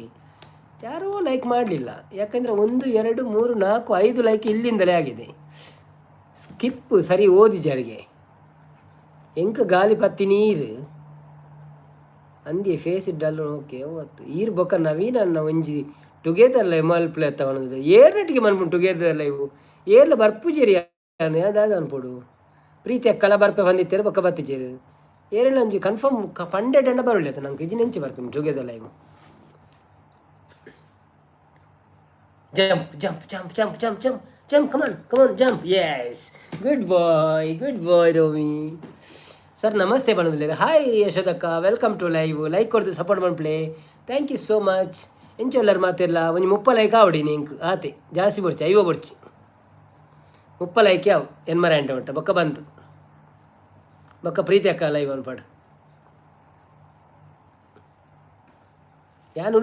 ಯಾರೋ ಲೈಕ್ ಮಾಡಲಿಲ್ಲ? ಯಾಕಂದರೆ 1 2 3 4 5 ಲೈಕ್ ಇಲ್ಲಿಂದಲೇ ಆಗಿದೆ. ಸ್ಕಿಪ್ ಸರಿ ಓದಿ ಜಾರಿಗೆ ಎಂಕ ಗಾಲಿ ಪತ್ತಿ ನೀರು ಅಂದಿ ಫೇಸ್ ಇಡ್ಡಲ್ಲ. ಓಕೆ ಅವತ್ತು ಈರ್ ಬೊಕ್ಕ ನವೀನ ಅನ್ನ ಒಂಜಿ ಟುಗೆದರ್ ಲೈವ್ ಮಲ್ಪ್ಲೆ ತಗೊಂಡು ಏರ್ನಟಿಗೆ ಮನ್ಪುಂಡು ಟುಗೆದರ್ ಲೈವ್ ಏರ್ಲ ಬರ್ಪುಜೇರಿ ಅದಾದ ಅನ್ಪೋಡು ಪ್ರೀತಿ ಅಕ್ಕಲ ಬರ್ಪೆ ಬಂದಿತ್ತೇರು ಬೊಕ್ಕ ಬತ್ತಿಜೇರು ಏರೆಲ್ಲ ಅಂಜಿ ಕನ್ಫರ್ಮ್ ಪಂಡೆ ಡಂಡ ಬರಲಿ ಆತ ನಂಗೆ ಇಜಿ ನೆಂಚಿ ಬರ್ಪೀನಿ together live. Jump jump jump jump jump jump jump come on jump. Yes, good bye Romi sir. ನಮಸ್ತೆ ಬಣ್ಣದಿಲ್ಲ. ಹಾಯ್ ಯಶೋದಕ್ಕ, ವೆಲ್ಕಮ್ ಟು ಲೈವ್. ಲೈಕ್ ಕೊಡ್ದು ಸಪೋರ್ಟ್ ಮಾಡ್ಪ್ಲೆ. Thank you so much. ಎಂಚೊಲ್ಲರು ಮಾತಿಲ್ಲ ಒಂಜಿ 30 ಲೈಕ್ ಆವಡಿ ನಿಂಕ್ ಆತೆ ಜಾಸ್ತಿ ಬರ್ಚಿ 50 ಬರ್ಚಿ 30 ಲೈಕ್ ಯಾವು ಎನ್ಮರ ಎಂಟ ಉಂಟ ಬೊಕ್ಕ ಬಂತು ಬೊಕ್ಕ ಪ್ರೀತಿ ಅಕ್ಕ ಲೈವ್ ಅನ್ಪಾಡು ಯಾನು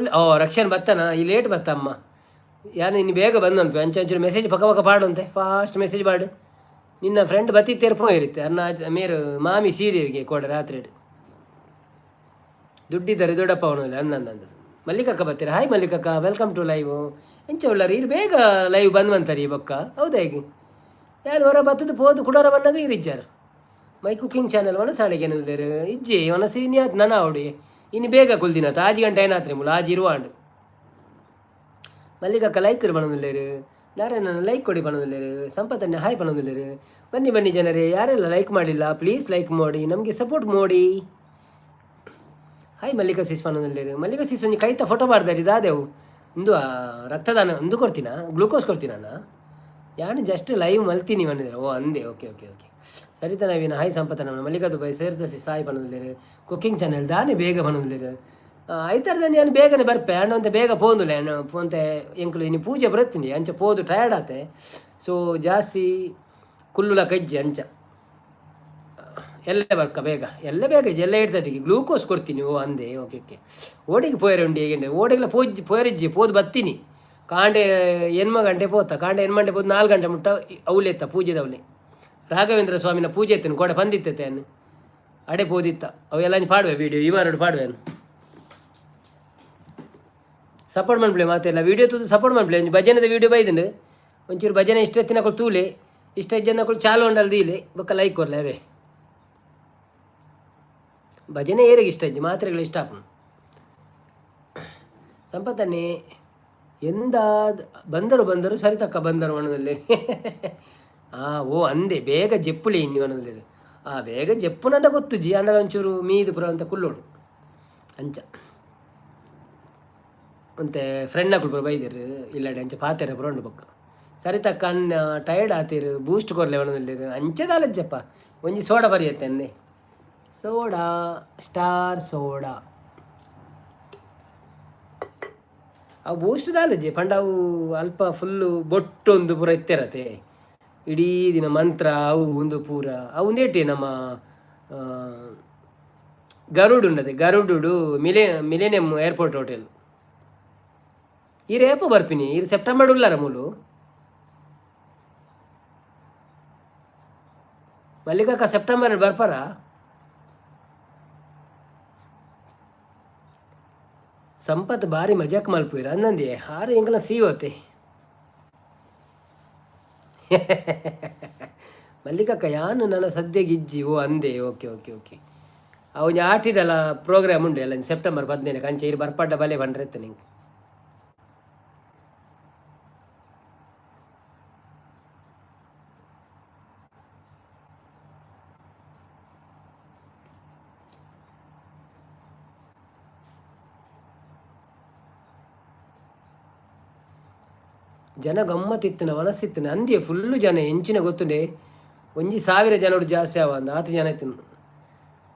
ರಕ್ಷಣ್ ಬತ್ತಾನ ಈ ಲೇಟ್ ಬತ್ತಮ್ಮ ಯಾನು ಇನ್ನು ಬೇಗ ಬಂದು ಅಂಚೂರು ಮೆಸೇಜ್ ಪಕ್ಕ ಪಕ್ಕ ಪಾಡು ಅಂತೆ ಫಾಸ್ಟ್ ಮೆಸೇಜ್ ಪಾಡು. ನಿನ್ನ ಫ್ರೆಂಡ್ ಬತ್ತಿತ್ತೇರು ಫೋನ್ ಇರುತ್ತೆ ಅನ್ನ ಮೇರು ಮಾಮಿ ಸೀರಿಯರಿಗೆ ಕೊಡ ರಾತ್ರಿ ದುಡ್ಡಿದ್ದಾರೆ ದೊಡ್ಡಪ್ಪ ಅವನಲ್ಲಿ ಅಂದಂದು ಮಲ್ಲಿಕಕ್ಕ ಬರ್ತೀರ. ಹಾಯ್ ಮಲ್ಲಿಕಕ್ಕ, ವೆಲ್ಕಮ್ ಟು ಲೈವ್. ಎಂಚ ಉಳ್ಳಾರ ಇಲ್ಲಿ ಬೇಗ ಲೈವ್ ಬಂದ್ವಂತಾರೆ ಈ ಬೊಕ್ಕ ಹೌದಾ? ಈಗ ಯಾರು ಹೊರ ಬತ್ತದು ಪೋದು ಕುಡೋರ ಬನ್ನಾಗ ಇರಿಜ್ಜಾರು ಮೈ ಕುಕಿಂಗ್ ಚಾನಲ್ ಒನ ಸಾಡಿಗೆ ಏನಿದ್ದಾರೆ ಇಜ್ಜಿ ಒನ ಸೀನಿಯಾತ್ ನನ್ನ ಅವಡಿ ಇನ್ನು ಬೇಗ ಕುಲ್ದಿನತ್ತ ಆಜಿ ಗಂಟೆ ಏನಾತ್ರಿ ಮುಲ್ಲ ಆಜಿ ಇರುವಾಂಡು. ಮಲ್ಲಿಕಕ್ಕ ಲೈಕ್ ಕೊಡಿ ಬಣ್ಣದಿಲ್ಲೇರು, ನಾರಾಯಣ ಲೈಕ್ ಕೊಡಿ ಬಣ್ಣದಿಲ್ಲೇರು, ಸಂಪತ್ತನ್ನೇ ಹಾಯ್ ಬಣ್ಣದಿಲ್ಲೇರು. ಬನ್ನಿ ಬನ್ನಿ ಜನರೇ, ಯಾರೆಲ್ಲ ಲೈಕ್ ಮಾಡಿಲ್ಲ ಪ್ಲೀಸ್ ಲೈಕ್ ಮಾಡಿ ನಮಗೆ ಸಪೋರ್ಟ್ ಮಾಡಿ. ಹಾಯ್ ಮಲ್ಲಿಕಾ ಸೀಸ್ ಬಣ್ಣದಿಲ್ಲೇರು. ಮಲ್ಲಿಕಾ ಸೀಸ್ ಒಂಜಿ ಕೈತ ಫೋಟೋ ಮಾಡ್ದಾರಿ ದಾದೆವು ಒಂದು ರಕ್ತದಾನ ಒಂದು ಕೊಡ್ತೀನ ಗ್ಲೂಕೋಸ್ ಕೊಡ್ತೀನಣ್ಣ ಯಾನು ಜಸ್ಟ್ ಲೈವ್ ಮಲ್ತೀನಿ ಬಂದಿದ್ದಾರೆ. ಓ ಅಂದೆ, ಓಕೆ ಓಕೆ ಓಕೆ ಸರಿತ ನವೀನ. ಹಾಯ್ ಸಂಪತ್ತನ ಮಲ್ಲಿಕಾ ದುಬೈ ಸೇರ್ತಸಿ ಸಾಯ್ ಬಣ್ಣದಿಲ್ಲೇರು. ಕುಕ್ಕಿಂಗ್ ಚಾನೆಲ್ ದಾನೆ ಬೇಗ ಬಣ್ಣದಿಲ್ಲೇರು. ಐತರ್ದ ನಾನು ಬೇಗನೆ ಬರ್ಪೆ ಅಣ್ಣ ಅಂತ ಬೇಗ ಪೋಂದುಲೆ ಅಣ್ಣ ಪೋಂತೆ ಎಂಕ್ಲು ಇನ್ನು ಪೂಜೆ ಬರುತ್ತೀನಿ ಅಂಚ ಪೋದು ಟಯರ್ಡ್ ಆತೆ. ಸೊ ಜಾಸ್ತಿ ಕುಲ್ಲುಲ ಕಜ್ಜಿ ಅಂಚ ಎಲ್ಲ ಬರ್ಕ ಬೇಗ ಎಲ್ಲ ಬೇಗ ಎಲ್ಲ 8:30ಗೆ ಗ್ಲೂಕೋಸ್ ಕೊಡ್ತೀನಿ. ಓ ಅಂದೆ, ಓಕೆ ಓಕೆ. ಓಡಿಗೆ ಪೋಯರೆ ಉಂಡಿ ಹೇಗೆ ಓಡಿಗೆಲ್ಲ ಪೋಯರಿಜ್ಜಿ ಪೋದು ಬತ್ತೀನಿ ಕಾಂಡೆ ಎನ್ಮ ಗಂಟೆ ಪೋತ ಕಾಂಡೆ ಎನ್ಮಂಟೆ ಪೋದು 4 ಗಂಟೆ ಮುಟ್ಟ ಅವಳೆತ್ತ ಪೂಜೆದ ಅವಳೆ ರಾಘವೇಂದ್ರ ಸ್ವಾಮಿನ ಪೂಜೆ ಎತ್ತೇನು ಕೊಡೆ ಬಂದಿತ್ತತೆ ಅನ್ನು ಅಡೆ ಪೋದಿತ್ತ ಅವೆಲ್ಲ ಪಾಡುವೆ ವೀಡಿಯೋ ಇವಾರಡು ಪಾಡುವೆ ಸಪೋರ್ಟ್ ಮಾಡ್ಬಿಳೆ ಮಾತೆಲ್ಲ ವೀಡಿಯೋ ತುದು ಸಪೋರ್ಟ್ ಮಾಡ್ಬಿಳೆ ಒಂದು ಭಜನೆದ ವೀಡಿಯೋ ಬೈದನು ಒಂಚೂರು ಭಜನೆ ಇಷ್ಟ ತಿನ್ನಕೊಳು ತೂಲೆ ಇಷ್ಟ ಜನ ಚಾಲು ಉಂಡಲ್ ದೀಲೆ ಬೊಕ್ಕ ಲೈಕ್ ಕೊರ್ಲೆ ಅವೇ ಭಜನೆ ಏರಿಗೆ ಇಷ್ಟ ಇಜ್ಜಿ ಮಾತ್ರೆಗಳು ಇಷ್ಟ ಆಪು ಸಂಪತ್ತನ್ನೇ ಎಂದ ಬಂದರು ಸರಿ ತಕ್ಕ ಬಂದರು ವನದಲ್ಲಿ. ಓ ಅಂದೆ ಬೇಗ ಜೆಪ್ಪುಳಿ ಇನ್ನಿ ವನದಲ್ಲಿ ಬೇಗ ಜೆಪ್ಪುನಂದ ಗೊತ್ತು ಜಿ ಅಂಡಲ ಒಂಚೂರು ಮೀದು ಪುರ ಅಂತ ಕುಲ್ಲೋಡು ಅಂಚ ಅಂತೆ ಫ್ರೆಂಡ್ ಹಾಕುಳು ಪುರ ಬೈದಿರು ಇಲ್ಲಡೆ ಅಂಚ ಪಾತೆರ ಪುರ ಉಂಡು ಬೊಕ್ಕ ಸರಿ ತಕ್ಕ ಅನ್ನ ಟಯರ್ಡ್ ಆತಿರು ಬೂಸ್ಟ್ ಕೊರ್ಲೆ ವನದಲ್ಲಿ ಅಂಚದಾಲಜ್ಜಪ್ಪ ಒಂಜಿ ಸೋಡಾ ಬರಿಯತ್ತೆ ಅಂದೆ ಸೋಡಾ ಸ್ಟಾರ್ ಸೋಡಾ ಅವು ಬೂಸ್ಟ್ ದಾಲಜ್ಜಿ ಪಂಡ ಅವು ಅಲ್ಪ ಫುಲ್ಲು ಬೊಟ್ಟೊಂದು ಪೂರ ಇತ್ತಿರತ್ತೆ ಇಡೀ ದಿನ ಮಂತ್ರ ಅವು ಒಂದು ಪೂರ ಅವು ಒಂದೇಟಿ ನಮ್ಮ ಗರುಡು ಉಂಡದೆ ಗರುಡು ಮಿಲೇನಿಯಂ ಏರ್ಪೋರ್ಟ್ ಹೋಟೆಲ್ ಈರು ಏಪ ಬರ್ಪಿನಿ ಈರು ಸೆಪ್ಟೆಂಬರ್ ಉಳ್ಳಾರ ಮೂಲು ಮಲ್ಲಿಕಕ್ಕ ಸೆಪ್ಟೆಂಬರ್ ಬರ್ಪಾರ ಸಂಪತ್ ಭಾರಿ ಮಜಾಕ್ ಮಲ್ಪುಯಿರ ಅನ್ನಂದಿ ಹಾರು ಎಂಕಲ ಸಿಗೋತೆ ಮಲ್ಲಿಕಕ್ಕ ಯಾನು ನನ್ನ ಸದ್ಯ ಗಿಜ್ಜಿ ಓ ಅಂದೆ ಓಕೆ ಓಕೆ ಓಕೆ ಅವನು ಆಟಿದಲ್ಲ ಪ್ರೋಗ್ರಾಮ್ ಉಂಡು ಎಲ್ಲ ಸೆಪ್ಟೆಂಬರ್ 15 ಅಂಚೆ ಇರು ಬರ್ಪಡ್ಡ ಬಲೆ ಬಂಡ್ರೆತ್ತ ನಿಂಗೆ ಜನ ಗಮ್ಮತ್ತಿತ್ತನ ಮನಸ್ಸಿತ್ತನ ಅಂದೇ ಫುಲ್ಲು ಜನ ಎಂಚಿನ ಗೊತ್ತುಂಡೆ 1,000 ಜನೋಡು ಜಾಸ್ತಿ ಆವ ಅಂದ 10 ಜನ ಇತ್ತು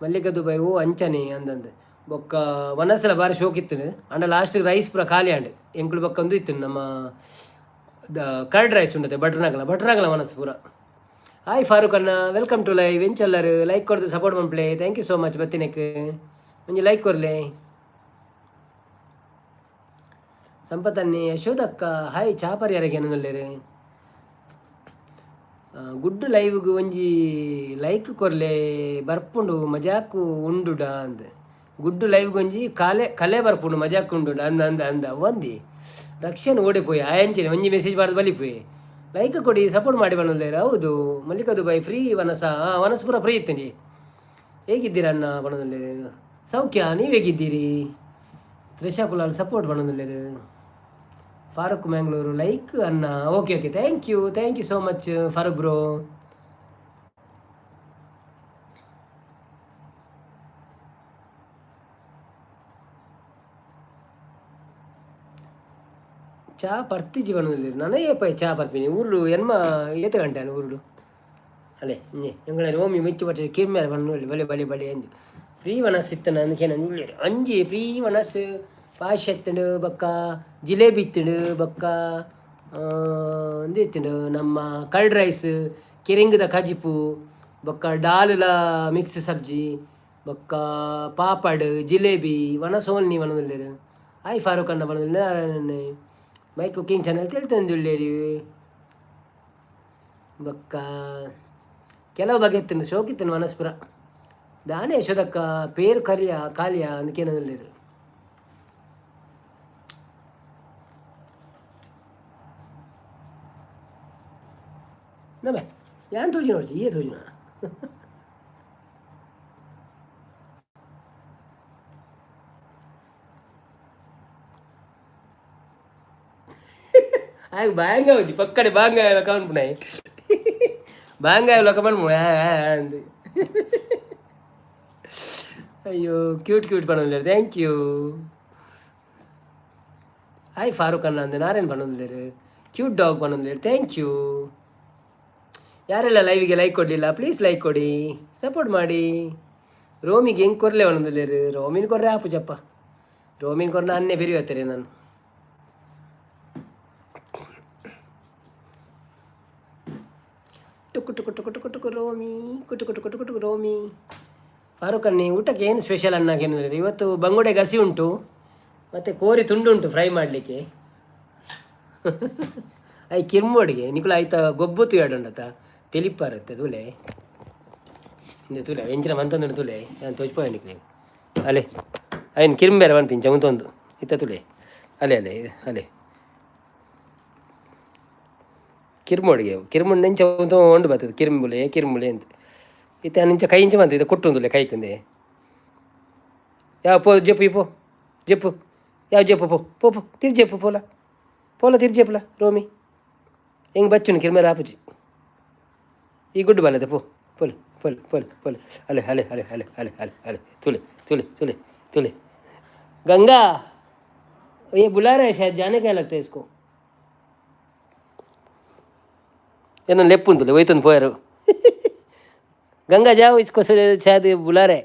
ಮಲ್ಲಿಕ ದುಬೈ ಓ ಅಂಚನೆ ಅಂದಂದೆ ಬೊಕ್ಕ ಮನಸ್ಸೆಲ್ಲ ಬಾರಿ ಶೋಕಿತ್ತು ಅಂಡ ಲಾಸ್ಟಿಗೆ ರೈಸ್ ಪೂರ ಖಾಲಿ ಆಂಡೆ ಎಂಕುಳು ಬೊಕ್ಕ ಇತ್ತು ನಮ್ಮ ಕರ್ಡ್ ರೈಸ್ ಉಂಡತೆ ಬಟ್ರನಗಲ ಮನಸ್ಸು ಪೂರ. ಹಾಯ್ ಫಾರೂಕ್ ಅಣ್ಣ, ವೆಲ್ಕಮ್ ಟು ಲೈವ್. ಎಂಚಲ್ಲರು ಲೈಕ್ ಕೊಡ್ದು ಸಪೋರ್ಟ್ ಮನ್ಪ್ಲೆ. Thank you so much. ಬತ್ತಿನಕ್ಕೆ ಒಂಜಿ ಲೈಕ್ ಕೊರ್ಲೆ. ಸಂಪತ್ತನ್ನಿ ಯಶೋದಕ್ಕ ಹಾಯ್ ಚಾಪರಿ ಯಾರಿಗೆ ಅನ್ನಲ್ಲರು ಗುಡ್ ಲೈವ್ಗೆ ಒಂಜಿ ಲೈಕ್ ಕೊರ್ಲೆ ಬರ್ಪುಂಡು ಮಜಾಕು ಉಂಡುಡ ಅಂದ ಗುಡ್ ಲೈವ್ಗೆ ಒಂಜಿ ಕಲೆ ಬರ್ಪುಂಡು ಮಜಾಕು ಉಂಡುಡ ಅಂದ ಒಂದಿ ರಕ್ಷನ್ ಓಡಿಪೋಯಿ ಆಯಂಚಿನ ಒಂಜಿ ಮೆಸೇಜ್ ಮಾಡ್ದು ಬಲಿಪೋಯಿ ಲೈಕ್ ಕೊಡಿ ಸಪೋರ್ಟ್ ಮಾಡಿ ಬಣ್ಣಲೇರು. ಹೌದು ಮಲ್ಲಿಕ ದುಬೈ ಫ್ರೀ ವನಸ ವನಸ ಪೂರ ಫ್ರೀ ಇತ್ತೀನಿ. ಹೇಗಿದ್ದೀರಾ ಅಣ್ಣ ಬಣ್ಣದಲ್ಲೇರು? ಸೌಖ್ಯ, ನೀವು ಹೇಗಿದ್ದೀರಿ? ತ್ರಿಷಾ ಕುಲಾಲ್ ಸಪೋರ್ಟ್ ಬಣ್ಣದಲ್ಲೇರು. ಫಾರೂಕ್ ಮ್ಯಾಂಗ್ಳೂರು ಲೈಕ್ ಅಣ್ಣ. Okay thank you so much Farooq bro. ಚಾ ಪರ್ತಿಜಿ ಬಣ್ಣದಲ್ಲಿ ನಾನೇ ಪೈ ಚಾ ಪರ್ಪಿನಿ ಊರುಡು ಎನ್ಮ ಏತ ಗಂಟೆ ಊರುಡು ಅಲ್ಲೇ ಎಂಗಳ ರೋಮಿ ಮಿಚ್ಚು ಬಟ್ಟೆ ಕಿರ್ಮೇಲೆ ಬಣ್ಣ ಬಲೆ ಅಂದು ಫ್ರೀ ವನಸ್ ಇತ್ತನ ಅಂದಕ್ಕೆ ನಾನು ಅಂಜಿ ಫ್ರೀ ವನಸ್ ಪಾಶ್ ಎತ್ತಂಡು ಬೊಕ್ಕ ಜಿಲೇಬಿ ಇತ್ತಂಡು ಬೊಕ್ಕ ಇತ್ತಂಡು ನಮ್ಮ ಕರ್ಡ್ ರೈಸ್ ಕೆರಿಂಗದ ಕಜಿಪು ಬೊಕ್ಕ ಡಾಲುಲ ಮಿಕ್ಸ್ ಸಬ್ಜಿ ಬೊಕ್ಕ ಪಾಪಡ್ ಜಿಲೇಬಿ ವನಸೋಲ್ನಿ ವನದಲ್ಲೇರು. ಹಾಯ್ ಫಾರೂಕ್ ಅಣ್ಣ ಬಣ್ಣದಲ್ಲಿ ಮೈ ಕುಕಿಂಗ್ ಚಾನಲ್ ತಿಳ್ತಂದುಳ್ಳೇರಿ ಬೊಕ್ಕ ಕೆಲವು ಬಗೆ ಇತ್ತು ಶೋಕಿತ್ತನು ವನಸ್ಪುರ ದಾನೆ ಯಶೋದಕ್ಕ ಪೇರು ಕಾಲಿಯ ಅಂದಕೇನಲ್ಲಿರು. ನಮ್ಮೆ ಯಾನ್ ತೋಜಿ ನೋಡ್ತಿ ಏ ತೋಜಿನ ಆಗ ಬಾಂಗ ಹೋಜಿ ಪಕ್ಕಡೆ ಬಾಂಗ ಲಕಮನ್ ಪುನಾಯಿ ಬಾಂಗ ಲಕಮನ್ ಅಂದ್ ಅಯ್ಯೋ ಕ್ಯೂಟ್ ಪಣ್ಣೊಂದಿಲ್ಲ. Thank you. ಹಾಯ್ ಫಾರೂಕ್ ಅಣ್ಣ ಅಂದೆ ನಾರೇನು ಪಣ್ಣೊಂದಿಲ್ಲ ಕ್ಯೂಟ್ ಡಾಗ್ ಪಣ್ಣೊಂದಿಲ್ಲ. Thank you. ಯಾರೆಲ್ಲ ಲೈವಿಗೆ ಲೈಕ್ ಕೊಡಲಿಲ್ಲ ಪ್ಲೀಸ್ ಲೈಕ್ ಕೊಡಿ, ಸಪೋರ್ಟ್ ಮಾಡಿ. ರೋಮಿಗೆ ಹೆಂಗೆ ಕೊರಲೆ ಒಂದೊಂದಿಲ್ಲ ರೋಮಿನ ಕೊರ್ರೆ ಆಪುಜಪ್ಪ ರೋಮಿನ ಕೊರ್ನ ಅನ್ನೇ ಬೆರೆಯುತ್ತಾರೆ ನಾನು. ಟುಕು ರೋಮಿ ಕುಟುಕು ರೋಮಿ. ಫಾರೂಕ್ ಅನ್ನಿ ಊಟಕ್ಕೆ ಏನು ಸ್ಪೆಷಲ್ ಅನ್ನೋಕೇನಿಲ್ಲ ಇವತ್ತು ಬಂಗುಡೆ ಗಸಿ ಉಂಟು ಮತ್ತು ಕೋರಿ ತುಂಡು ಉಂಟು ಫ್ರೈ ಮಾಡಲಿಕ್ಕೆ. ಅಯ್ಯ ಕಿರ್ಮೋಡಿಗೆ ನಿಕುಲ ಆಯ್ತಾ ಗೊಬ್ಬುತ್ತು ಎರಡುಂಡತ ತೆಲಿಪ್ಪಾರುತ್ತೆ ತುಲೆ ತುಲೆ ಎಂಚಿನ ಮಂತೊಂದು ತುಲೆ ನಾನು ತೋಚ್ಪೋಯ ನಿಕ್ಲೆ ಅಲೆ ಅಯ್ಯನ್ ಕಿರ್ಬೇರೆ ಬಂತೀನಿ ಚಮತೊಂದು ಇತ್ತ ತುಲೆ ಅಲೆ ಕಿರ್ಮೋಡಿಗೆ ಕಿರ್ಮುಂಡು ನೆಂಚ ಉಂಡು ಬರ್ತದೆ ಕಿರ್ಮುಳೆ ಅಂತ ಇತ್ತ ನಿಂಚ ಕೈ ಇಂಚ ಬಂತಿದ್ದೆ ಕೊಟ್ಟುಂದುಲೆ ಕೈಕಂದೆ ಯಾವ ಪೋ ಜಪ್ಪು ಯಾವ ಜಪ್ಪು ಪೋ ತಿರ್ಜೆಪ್ಪು ಪೋಲ ತಿರ್ಜೆಪ್ಪಲ ರೋಮಿ ಹೆಂಗೆ ಬಚ್ಚುನು ಕಿರ್ಮೇಲೆ ಆಪುಜಿ ಈ ಗುಡ್ಡು ಬಲ್ಲದೆ ಪೋಲ್ ಅಲೆ तुले गंगा ये बुला रहा है शायद जाने क्या लगता है इसको ये ना लेपुन तुले वही तुम पोयर गंगा जाओ इसको शायद ये बुला रहे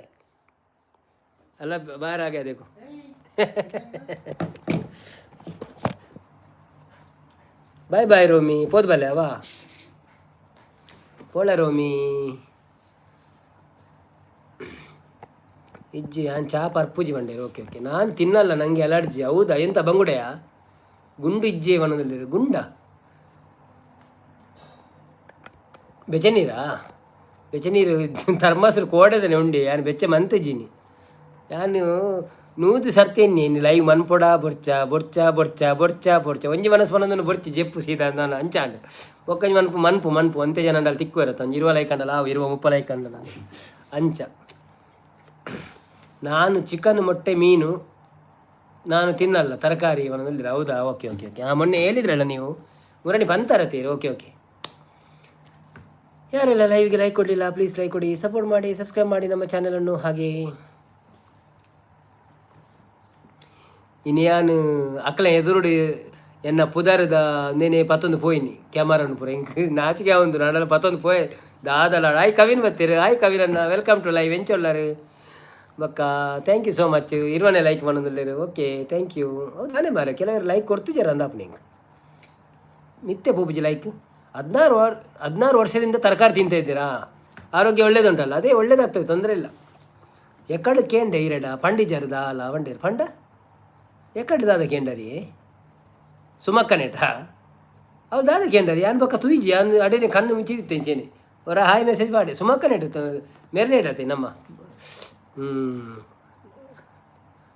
अल्लाह बाहर आ गया देखो बाय बाय रोमी पोत बल्ले वा पोला रोमी ಇಜ್ಜಿ ನಾನು ಚಾ ಪರ್ಪೂಜಿ ಬಂಡೆ ಓಕೆ ನಾನು ತಿನ್ನಲ್ಲ ನನಗೆ ಅಲರ್ಜಿ ಹೌದಾ ಎಂತ ಬಂಗುಡೆಯ ಗುಂಡು ಇಜ್ಜಿ ವನದಲ್ಲಿ ಗುಂಡ ಬೆಚ್ಚನೀರು ಥರ್ಮಾಸರು ಕೋಡದನೆ ಉಂಡೆ ಯಾನು ಬೆಚ್ಚ ಮಂತಜಿನಿ ಯಾನು ನೂದು ಸರ್ತೀನಿ ಲೈವ್ ಮನ್ಪೊಡ ಬೊರ್ಚ ಒಂಜಿ ಮನಸ್ಸು ಮನೊಂದು ಬೊರ್ಚಿ ಜೆಪ್ಪು ಸೀದಾ ನಾನು ಅಂಚಾಂಡು ಒಕ್ಕಂಜಿ ಮನ್ಪು ಅಂತೆ ಜನ ಅಂಡಲ್ಲಿ ತಿಕ್ಕು ಇರತ್ತೆ ಒಂದು 20 ಲೈಕ್ ಅಂಡಲ್ಲ 20-30 ಲೈಕ್ ಅಂಡ ನಾನು ಅಂಚ ನಾನು ಚಿಕನ್ ಮೊಟ್ಟೆ ಮೀನು ನಾನು ತಿನ್ನಲ್ಲ ತರಕಾರಿ ವನದಲ್ಲಿ ಹೌದಾ ಓಕೆ ಮೊನ್ನೆ ಹೇಳಿದ್ರಲ್ಲ ನೀವು ಮುರಣಿ ಬಂತಾರತ್ತೀರಿ ಓಕೆ ಯಾರೆಲ್ಲ ಲೈವ್ಗೆ ಲೈಕ್ ಕೊಡಲಿಲ್ಲ ಪ್ಲೀಸ್ ಲೈಕ್ ಕೊಡಿ ಸಪೋರ್ಟ್ ಮಾಡಿ ಸಬ್ಸ್ಕ್ರೈಬ್ ಮಾಡಿ ನಮ್ಮ ಚಾನಲನ್ನು ಹಾಗೆ ಇನ್ನೇನು ಅಕ್ಕಲ ಎನ್ನ ಪುದರ್ದ ನೇನೆ ಪತ್ತೊಂದು ಪೋಯಿನಿ ಕ್ಯಾಮರಾನು ಪೂರ ಹಿಂಗೆ ನಾಚಿಕೆ ಒಂದು ನಾಡಲ್ಲ ಪತ್ತೊಂದು ಪೋಯ್ ದಾದಲ ಆಯ್ ಕವಿನ್ ಬತ್ತೀರಿ ಆಯ್ ಕವಿರನ್ನ ವೆಲ್ಕಮ್ ಟು ಲೈವ್ ಎಂಚೊಲ್ಲರು ಬಕ್ಕ ಥ್ಯಾಂಕ್ ಯು ಸೋ ಮಚ್ ಇರುವನೇ ಲೈಕ್ ಮಾಡೋದಿಲ್ಲರು ಓಕೆ ಥ್ಯಾಂಕ್ ಯು ಹೌದಾನೆ ಮಾರ ಕೆಲವರು ಲೈಕ್ ಕೊಡ್ತಿದ್ದಾರೆ ಅಂದಪ್ಪ ನಿಂಗೆ ನಿತ್ಯ ಪೂಪುಜಿ ಲೈಕ್ 16 ವರ್ಷದಿಂದ ತರಕಾರಿ ತಿಂತಾ ಇದ್ದೀರಾ ಆರೋಗ್ಯ ಒಳ್ಳೇದುಂಟಲ್ಲ ಅದೇ ಒಳ್ಳೇದಾಗ್ತದೆ ತೊಂದರೆ ಇಲ್ಲ ಎಕ್ಕಡು ಕೇಂಡೆ ಇರಡ ಪಂಡಿಜರ್ ದಾಲ ವಂಡೇರು ಪಂಡ ಎಕ್ಕಡು ದಾದ ಕೇಂಡರಿ ಸುಮಕ್ಕನೇಟ ಅವ್ರು ದಾದ ಕೇಂಡರಿ ಯಾನ್ ಬಕ್ಕ ತುಯ್ಜಿ ಅನ್ ಅಡೇನೆ ಕಣ್ಣು ಮುಚ್ಚಿತ್ತೇಂಚೇನೆ ಅವರ ಹಾಯ್ ಮೆಸೇಜ್ ಮಾಡಿ ಸುಮಕ್ಕನೇಟ ಮೇರ್ನೇಟತೆ ನಮ್ಮ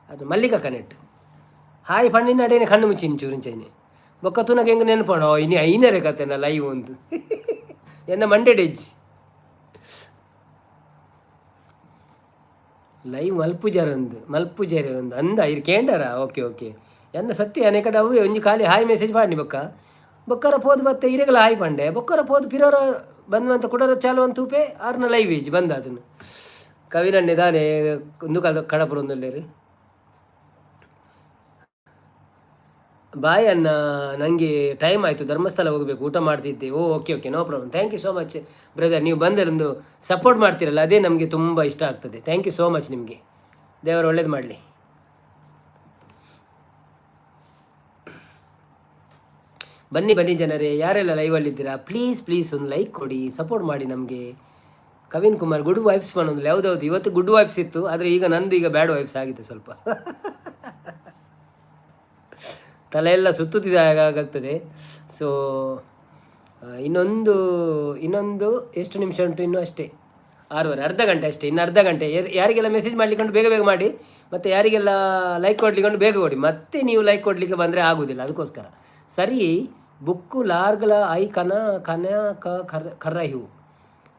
ಅದು ಮಲ್ಲಿಕಾ ಕನೆಟ್ ಹಾಯ್ ಪಣ್ಣಿನ ಅಡೇನೆ ಕಣ್ಣು ಮುಚ್ಚಿನ ಚೂರಿಂಚೇನೆ ಬೊಕ್ಕ ತುನಗೆ ಹೆಂಗೆ ನೆನಪಣೋ ಇನ್ನು ಐನರೇ ಕತೆನ ಲೈವ್ ಒಂದು ಎನ್ನ ಮಂಡೆ ಡೆಜ್ಜಿ ಲೈವ್ ಮಲ್ಪುಜಾರೆ ಒಂದು ಅಂದ ಇರು ಕೇಂಡರ ಓಕೆ ಓಕೆ ಎನ್ನ ಸತ್ಯ ಅನೇಕ ಅವು ಒಂಜಿ ಖಾಲಿ ಹಾಯ್ ಮೆಸೇಜ್ ಮಾಡಿ ಬೊಕ್ಕರ ಪೋದು ಮತ್ತೆ ಇರೆಗಲ ಹಾಯ್ ಪಂಡೆ ಬೊಕ್ಕರ ಪೋದು ಪಿರೋರ ಬಂದುವಂತ ಕುಡರ ಚಾಲು ಅಂತ ತೂಪೆ ಆರ್ನ ಲೈವ್ ಏಜ್ ಬಂದ ಅದನ್ನು ಕವಿನಣ್ಣೆ ದಾನೆ ಒಂದು ಕಾಲ ಕಡಪುರ ಒಂದಲ್ಲೇರಿ ಬಾಯ್ ಅನ್ನ ನನಗೆ ಟೈಮ್ ಆಯಿತು ಧರ್ಮಸ್ಥಳ ಹೋಗಬೇಕು ಊಟ ಮಾಡ್ತಿದ್ದೆ okay okay no problem thank you so much brother ನೀವು ಬಂದರೊಂದು ಸಪೋರ್ಟ್ ಮಾಡ್ತೀರಲ್ಲ ಅದೇ ನಮಗೆ ತುಂಬ ಇಷ್ಟ ಆಗ್ತದೆ ಥ್ಯಾಂಕ್ ಯು ಸೋ ಮಚ್ ನಿಮಗೆ ದೇವರು ಒಳ್ಳೇದು ಮಾಡಲಿ ಬನ್ನಿ ಜನರೇ ಯಾರೆಲ್ಲ ಲೈವಲ್ಲಿದ್ದೀರಾ ಪ್ಲೀಸ್ ಒಂದು ಲೈಕ್ ಕೊಡಿ ಸಪೋರ್ಟ್ ಮಾಡಿ ನಮಗೆ ಕವಿನ್ ಕುಮಾರ್ ಗುಡ್ ವೈಬ್ಸ್ ಮಾಡೋದಿಲ್ಲ ಯಾವುದಾವ್ದು ಇವತ್ತು ಗುಡ್ ವೈಬ್ಸ್ ಇತ್ತು ಆದರೆ ಈಗ ನಂದು ಈಗ ಬ್ಯಾಡ್ ವೈಬ್ಸ್ ಆಗಿದೆ ಸ್ವಲ್ಪ ತಲೆಯೆಲ್ಲ ಸುತ್ತುತ್ತಿದೆ ಆಗುತ್ತದೆ ಸೊ ಇನ್ನೊಂದು ಎಷ್ಟು ನಿಮಿಷ ಉಂಟು ಇನ್ನೂ ಅಷ್ಟೇ 6:30 ಅರ್ಧ ಗಂಟೆ ಅಷ್ಟೇ ಇನ್ನು ಅರ್ಧ ಗಂಟೆ ಯಾರಿಗೆಲ್ಲ ಮೆಸೇಜ್ ಮಾಡಲಿಕೊಂಡು ಬೇಗ ಮಾಡಿ ಮತ್ತು ಯಾರಿಗೆಲ್ಲ ಲೈಕ್ ಕೊಡ್ಲಿಕೊಂಡು ಬೇಗ ಕೊಡಿ ಮತ್ತೆ ನೀವು ಲೈಕ್ ಕೊಡಲಿಕ್ಕೆ ಬಂದರೆ ಆಗೋದಿಲ್ಲ ಅದಕ್ಕೋಸ್ಕರ ಸರಿ book ಲಾರ್ಗಲ I Kannada ಕರ್ರಹು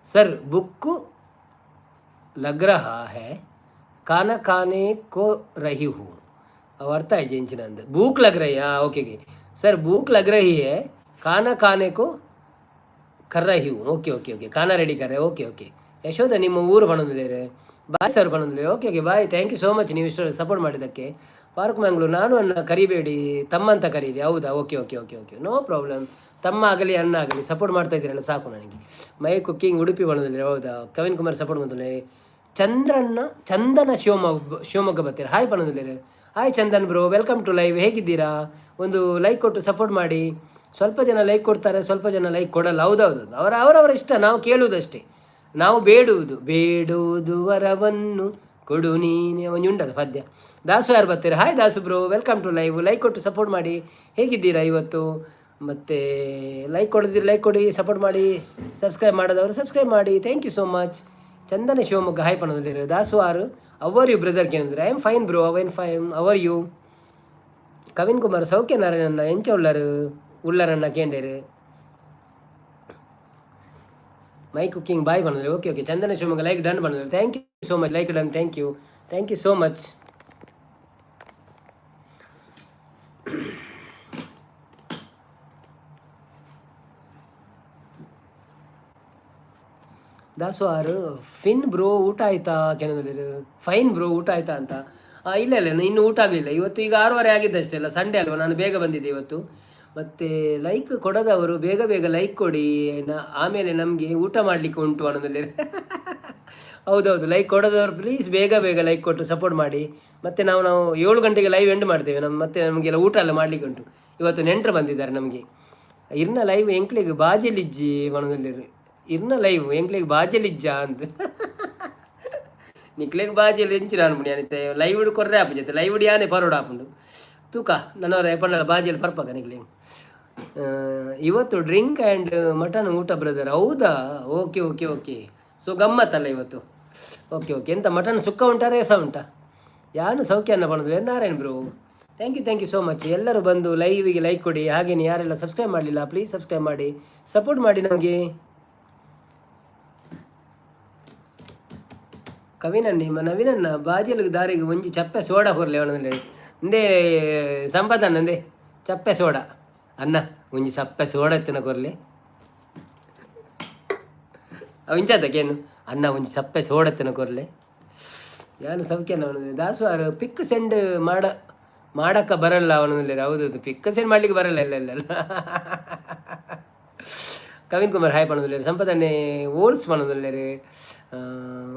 sir book ಲಗ್ರಹ ಹೇ ಕಾನ ಕಾನೆ ಕೋ ರಹಿ ಹೂ अब अर्थ है जेंचिनंद भूख लग रही है ओके सर भूख लग रही है खाने को कर रही हूँ ओके खाना रेडी कर रहे ओके यशोद ನಿಮ್ಮ ಊರು ಬಣ್ಣದಿದ್ದಾರೆ ಬಾಯ್ ಸರ್ ಬಣ್ಣದಿದ್ದಾರೆ okay bye thank you so much ನೀವು ಇಷ್ಟು ಸಪೋರ್ಟ್ ಮಾಡಿದ್ದಕ್ಕೆ ಪಾರ್ಕ್ ಮ್ಯಾಂಗ್ಳೂರು ನಾನು ಅಣ್ಣ ಕರಿಬೇಡಿ ತಮ್ಮ ಅಂತ ಕರೀರಿ ಹೌದಾ ಓಕೆ ನೋ ಪ್ರಾಬ್ಲಮ್ ತಮ್ಮ ಆಗಲಿ ಅಣ್ಣ ಆಗಲಿ ಸಪೋರ್ಟ್ ಮಾಡ್ತಾ ಇದ್ದೀರಲ್ಲ ಸಾಕು ನನಗೆ ಮೈ ಕುಕ್ಕಿಂಗ್ ಉಡುಪಿ ಬಣ್ಣದಿದ್ದಾರೆ ಹೌದಾ ಕವಿನ್ ಕುಮಾರ್ ಸಪೋರ್ಟ್ ಮಾಡ್ತಾರೆ ಚಂದನ ಶಿವಮೊಗ್ಗ ಬರ್ತೀರಾ ಹಾಯ್ ಬಣ್ಣದಿದ್ದಾರೆ hi Chandan bro welcome to live ಹೇಗಿದ್ದೀರಾ ಒಂದು ಲೈಕ್ ಕೊಟ್ಟು ಸಪೋರ್ಟ್ ಮಾಡಿ ಸ್ವಲ್ಪ ಜನ ಲೈಕ್ ಕೊಡ್ತಾರೆ ಸ್ವಲ್ಪ ಜನ ಲೈಕ್ ಕೊಡಲ್ಲ ಹೌದೌದು ಅವರವರ ಇಷ್ಟ ನಾವು ಕೇಳುವುದಷ್ಟೇ ನಾವು ಬೇಡುವುದು ವರವನ್ನು ಕೊಡು ನೀನೆ ಒಂದು ಉಂಟದ ಪದ್ಯ ದಾಸು ಯಾರು ಬರ್ತಾರೆ hi Dasu bro welcome to live like ಕೊಟ್ಟು ಸಪೋರ್ಟ್ ಮಾಡಿ ಹೇಗಿದ್ದೀರಾ ಇವತ್ತು ಮತ್ತು ಲೈಕ್ ಕೊಡೋದಿರಿ ಲೈಕ್ ಕೊಡಿ ಸಪೋರ್ಟ್ ಮಾಡಿ ಸಬ್ಸ್ಕ್ರೈಬ್ ಮಾಡೋದವರು ಸಬ್ಸ್ಕ್ರೈಬ್ ಮಾಡಿ thank you so much Chandana Shivamogga hi ಪಣೋದಿರಿ ದಾಸು ಆರು ಅವರ್ ಯು ಬ್ರದರ್ ಕೇಂದ್ರ I am fine bro fine how are you Kavin Kumar ಸೌಖ್ಯ ನಾರಾಯಣನ್ನ ಎಂಚ ಉಳ್ಳರನ್ನ ಕೇಂಡೇರು ಮೈ ಕುಕ್ಕಿಂಗ್ ಬಾಯ್ ಬಂದಿದ್ರು okay Chandana Shivamogga like done ಬಂದಿದ್ರು thank you so much like done thank you so much Dasu ಆರು ಫಿನ್ ಬ್ರೋ ಊಟ ಆಯ್ತಾ ಕೆನದಲ್ಲಿ ಫೈನ್ ಬ್ರೋ ಊಟ ಆಯ್ತಾ ಅಂತ ಇಲ್ಲ ಇನ್ನು ಊಟ ಆಗಲಿಲ್ಲ ಇವತ್ತು ಈಗ 6:30 ಆಗಿದ್ದಷ್ಟೇ ಅಲ್ಲ ಸಂಡೇ ಅಲ್ವಾ ನಾನು ಬೇಗ ಬಂದಿದ್ದೆ ಇವತ್ತು ಮತ್ತು ಲೈಕ್ ಕೊಡೋದವರು ಬೇಗ ಲೈಕ್ ಕೊಡಿ ಆಮೇಲೆ ನಮಗೆ ಊಟ ಮಾಡಲಿಕ್ಕೆ ಉಂಟು ಅನ್ನೋದಲ್ಲಿ ಹೌದೌದು ಲೈಕ್ ಕೊಡೋದವರು ಪ್ಲೀಸ್ ಬೇಗ ಲೈಕ್ ಕೊಟ್ಟು ಸಪೋರ್ಟ್ ಮಾಡಿ ಮತ್ತು ನಾವು 7 ಗಂಟೆಗೆ ಲೈವ್ ಎಂಡ್ ಮಾಡ್ತೇವೆ ಮತ್ತೆ ನಮಗೆಲ್ಲ ಊಟ ಎಲ್ಲ ಮಾಡಲಿಕ್ಕೆ ಉಂಟು ಇವತ್ತು ನೆಂಟರು ಬಂದಿದ್ದಾರೆ ನಮಗೆ ಇರ್ನ ಲೈವ್ ಎಂಕ್ಲಿಗೆ ಬಾಜೆಲಿಜ್ಜಿ ಮನದಲ್ಲಿ ಇರ್ನ ಲೈವ್ ಎಂಕ್ಲಿಗೆ ಬಾಜೆಲಿಜ್ಜ ಅಂತ ನಿಕ್ಲೆಗೆ ಬಾಜಿಯಲ್ಲಿ ಎಂಚಿನ ಅನ್ಬಿಡಿ ಅನಿತೆ ಲೈವ್ ಹಿಡ್ ಕೊರ್ರೆ ಆಪುಜತೆ ಲೈವ್ ಹಿಡಿ ಆನೆ ಪರೋಡ ಆಪುಂಡು ತೂಕ ನನ್ನವರ ಪಂಡಲ ಬಾಜಿಯಲ್ಲಿ ಪರ್ಪಕ ನಿಕ್ಲೆ ಇವತ್ತು ಡ್ರಿಂಕ್ ಆ್ಯಂಡ್ ಮಟನ್ ಊಟ ಬ್ರದರ್ ಹೌದಾ ಓಕೆ ಸೊ ಗಮ್ಮತ್ತಲ್ಲ ಇವತ್ತು ಓಕೆ ಎಂತ ಮಟನ್ ಸುಕ್ಕ ಉಂಟಾ ರೇಸ ಉಂಟಾ ಯಾರು ಸೌಖ್ಯ ಅನ್ನ ಪಣದ್ರು Narayan bro thank you so much ಎಲ್ಲರೂ ಬಂದು ಲೈವಿಗೆ ಲೈಕ್ ಕೊಡಿ ಹಾಗೇನೆ ಯಾರೆಲ್ಲ ಸಬ್ಸ್ಕ್ರೈಬ್ ಮಾಡಲಿಲ್ಲ ಪ್ಲೀಸ್ ಸಬ್ಸ್ಕ್ರೈಬ್ ಮಾಡಿ ಸಪೋರ್ಟ್ ಮಾಡಿ ನಮಗೆ ನವೀನನ್ನ ಬಾಜಿಯಲ್ಲಿಗೆ ದಾರಿಗೆ ಒಂಜಿ ಚಪ್ಪೆ ಸೋಡಾ ಹೊರಲಿ ಅವನಲ್ಲಿ ಇಂದೇ ಸಂಪದನ್ನ ಅಂದೆ ಚಪ್ಪೆ ಸೋಡಾ ಅನ್ನ ಒಂಜಿ ಚಪ್ಪೆ ಸೋಡಾ ಎತ್ತಿನ ಕೊರಲಿ ಇಂಚದಕ್ಕೇನು ಅನ್ನ ಒಂಜಿ ಚಪ್ಪೆ ಸೋಡಾ ಎತ್ತಿನ ಕೊರಲಿ ಯಾನು ಸೌಖ್ಯ ದಾಸು ಪಿಕ್ ಸೆಂಡ್ ಮಾಡಕ್ಕ ಬರಲ್ಲ ಅವನಲ್ಲಿ. ಹೌದೌದು, ಪಿಕ್ಕ ಸೆಂಡ್ ಮಾಡ್ಲಿಕ್ಕೆ ಬರಲ್ಲ. ಇಲ್ಲ ಇಲ್ಲ ಇಲ್ಲ. ಕವಿನ್ ಕುಮಾರ್ ಹಾಯ್ ಪಣದಲ್ಲಿ, ಸಂಪದನ್ನೇ ಓಲ್ಸ್ ಪಣದಲ್ಲಿ.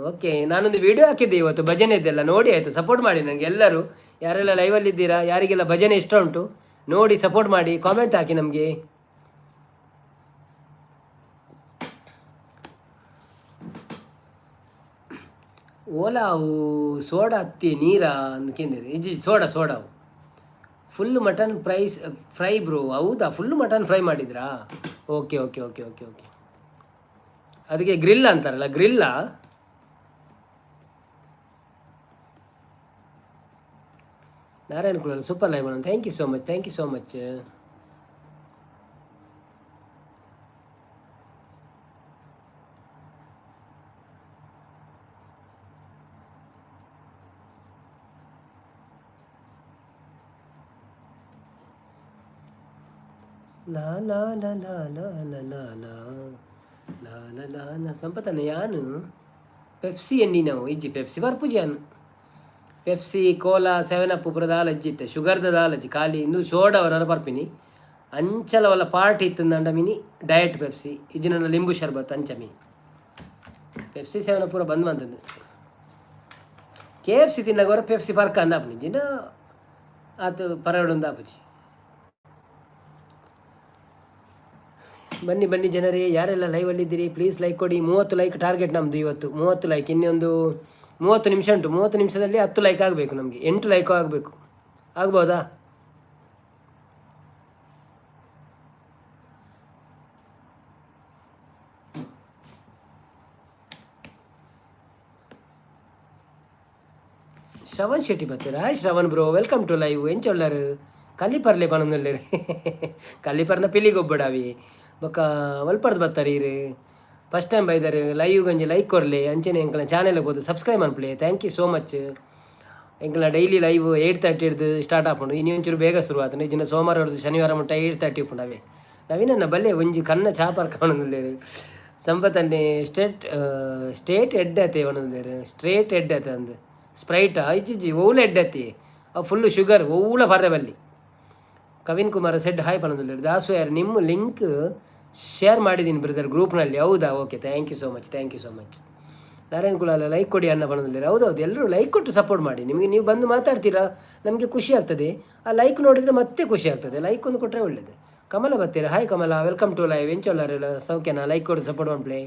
ಓಕೆ, ನಾನೊಂದು ವಿಡಿಯೋ ಹಾಕಿದ್ದೆ ಇವತ್ತು ಭಜನೆದ್ದೆಲ್ಲ, ನೋಡಿ ಆಯಿತು. ಸಪೋರ್ಟ್ ಮಾಡಿ ನನಗೆ ಎಲ್ಲರೂ, ಯಾರೆಲ್ಲ ಲೈವಲ್ಲಿದ್ದೀರಾ, ಯಾರಿಗೆಲ್ಲ ಭಜನೆ ಇಷ್ಟ ಉಂಟು ನೋಡಿ ಸಪೋರ್ಟ್ ಮಾಡಿ, ಕಾಮೆಂಟ್ ಹಾಕಿ ನಮಗೆ. ಓಲಾವು ಸೋಡಾ ಹತ್ತಿ ನೀರಾ ಅಂದ್ಕೊಂಡಿರಿ ಇಜ್ಜಿ ಸೋಡಾವು ಫುಲ್ ಮಟನ್ ಫ್ರೈ ಬ್ರೋ. ಹೌದಾ, ಫುಲ್ ಮಟನ್ ಫ್ರೈ ಮಾಡಿದ್ರಾ? Okay okay okay okay okay. ಅದಕ್ಕೆ ಗ್ರಿಲ್ ಅಂತಾರಲ್ಲ, ಗ್ರಿಲ್ಲಾ? ನಾರಾಯಣ ಕುಲಲ್ ಸೂಪರ್ ಲೈವ್ ಅಣ್ಣ, thank you so much, thank you so much. ಲಾ ಲಾ ಲಾ ಲಾ ಲಾ ಲಾ ಲಾ ಲಾ ಲಾ ಲಾ ಲಾ ಲಾ. ಸಂಪತ್ತನ್ನ ಯಾನು ಪೆಪ್ಸಿ ಎಣ್ಣಿನವು ಇಜ್ಜಿ ಪೆಪ್ಸಿ ಬರ್ಪುಜಿ ಯಾನು ಪೆಪ್ಸಿ ಕೋಲಾ 7 ಅಪ್ ಪೂರ ದಾಲಜ್ಜಿ ಇತ್ತೆ, ಶುಗರ್ದ ದಾಲಜ್ಜಿ ಖಾಲಿ ಇಂದು ಸೋಡವರ ಬರ್ಪಿನಿ ಅಂಚಲ ವಲ್ಲ ಪಾರ್ಟಿ ಇತ್ತಂದಂಡ ಮಿನಿ ಡಯಟ್ ಪೆಪ್ಸಿ ಇಜ್ಜಿನ ಲಿಂಬು ಶರ್ಬತ್ ಅಂಚ ಮಿನಿ ಪೆಪ್ಸಿ 7 ಅಪ್ ಪೂರ ಬಂದ್ ಬಂದದ್ದು. KFC ತಿನ್ನಾಗ ಪೆಪ್ಸಿ ಪರ್ಕ ಅಂದಾಪನಿ ಜಿನ ಆತು ಪರವಡೊಂದು ಆಪುಜಿ. ಬನ್ನಿ ಬನ್ನಿ ಜನರೇ, ಯಾರೆಲ್ಲ ಲೈವಲ್ಲಿದ್ದೀರಿ ಪ್ಲೀಸ್ ಲೈಕ್ ಕೊಡಿ. 30 ಲೈಕ್ ಟಾರ್ಗೆಟ್ ನಮ್ಮದು ಇವತ್ತು, 30 ಲೈಕ್. ಇನ್ನೊಂದು 30 ನಿಮಿಷ ಉಂಟು, 30 ನಿಮಿಷದಲ್ಲಿ 10 ಲೈಕ್ ಆಗಬೇಕು ನಮಗೆ, 8 ಲೈಕ್ ಆಗಬೇಕು. ಆಗ್ಬೋದಾ? ಶ್ರವಣ್ ಶೆಟ್ಟಿ ಬರ್ತಾರೆ. Hi Shravan bro, welcome to live. ಎಂಚೊಳ್ಳರು ಕಲ್ಲಿಪರ್ಲೆ ಪಣಂದಲ್ಲಿ ಕಲ್ಲಿಪರ್ನ ಪಿಲಿಗೊಬ್ಬಡಾವಿ ಬೊಕ್ಕ ಒಲ್ಪರ್ದು ಬರ್ತಾರೆ ಇರು. ಫಸ್ಟ್ ಟೈಮ್ ಬೈದಾರೆ ಲೈವ್ ಗಂಜಿ ಲೈಕ್ ಕೊರಲಿ ಅಂಚನೆ ಎಂಕಲ್ನ ಚಾನೆಲ್ಗೆ ಹೋದು ಸಬ್ಸ್ಕ್ರೈಬ್ ಅನ್ಪ್ಲೆ. Thank you so much. ಎಂಕಲ್ನ ಡೈಲಿ ಲೈವ್ 8:30 ಹಿಡ್ದು ಸ್ಟಾರ್ಟ್ ಆಪುಂಡು. ಇನ್ನು ಒಂಚೂರು ಬೇಗ ಶುರು ಆತನು. ಇದನ್ನ ಸೋಮವಾರ ಹೊಡೆದು ಶನಿವಾರ ಮುಟ್ಟ 8:30 ಉಪ್ಪುಂಡವೆ. ನವೀನನ್ನ ಬಲ್ಲೆ ಒಂಜಿ ಕನ್ನ ಚಾಪರ್ ಕಾಣುದಿಲ್ಲೇರು. ಸಂಪತ್ತನ್ನೇ ಸ್ಟೇಟ್ ಎಡ್ ಅತೆ ಒಣದಿಲ್ಲೇರು, ಸ್ಟ್ರೇಟ್ ಎಡ್ ಅತೆ ಅಂದು ಸ್ಪ್ರೈಟಾ ಇಜ್ಜಿಜ್ಜಿ ಓವ್ಲ ಎಡ್ ಅತಿ ಅವು ಫುಲ್ಲು ಶುಗರ್ ಓವ್ಲ ಪರ್ರೆ ಬಲ್ಲಿ. ಕವಿನ್ ಕುಮಾರ್ ಸೆಡ್ ಹಾಯ್ ಪಣದಲ್ಲಿ. ದಾಸು ಯಾರು ನಿಮ್ಮ ಲಿಂಕ್ ಶೇರ್ ಮಾಡಿದ್ದೀನಿ ಬ್ರದರ್ ಗ್ರೂಪ್ನಲ್ಲಿ. ಹೌದಾ, okay, thank you so much, thank you so much. Narayana Kulala like ಕೊಡಿ ಅನ್ನ ಪಣದಲ್ಲಿ. ಹೌದೌದು, ಎಲ್ಲರೂ ಲೈಕ್ ಕೊಟ್ಟು ಸಪೋರ್ಟ್ ಮಾಡಿ. ನಿಮಗೆ ನೀವು ಬಂದು ಮಾತಾಡ್ತೀರಾ, ನಮಗೆ ಖುಷಿ ಆಗ್ತದೆ. ಆ ಲೈಕ್ ನೋಡಿದರೆ ಮತ್ತೆ ಖುಷಿ ಆಗ್ತದೆ. ಲೈಕ್ ಒಂದು ಕೊಟ್ಟರೆ ಒಳ್ಳೆಯದು. ಕಮಲ ಬರ್ತೀರಾ? Hi Kamala, welcome to live. ಎಂಚೊಲ್ಲಾರೆಲ್ಲ ಸೌಖ್ಯನಾ? ಲೈಕ್ ಕೊಟ್ಟು ಸಪೋರ್ಟ್ ಮಾಡ್ಪ್ಲೇ.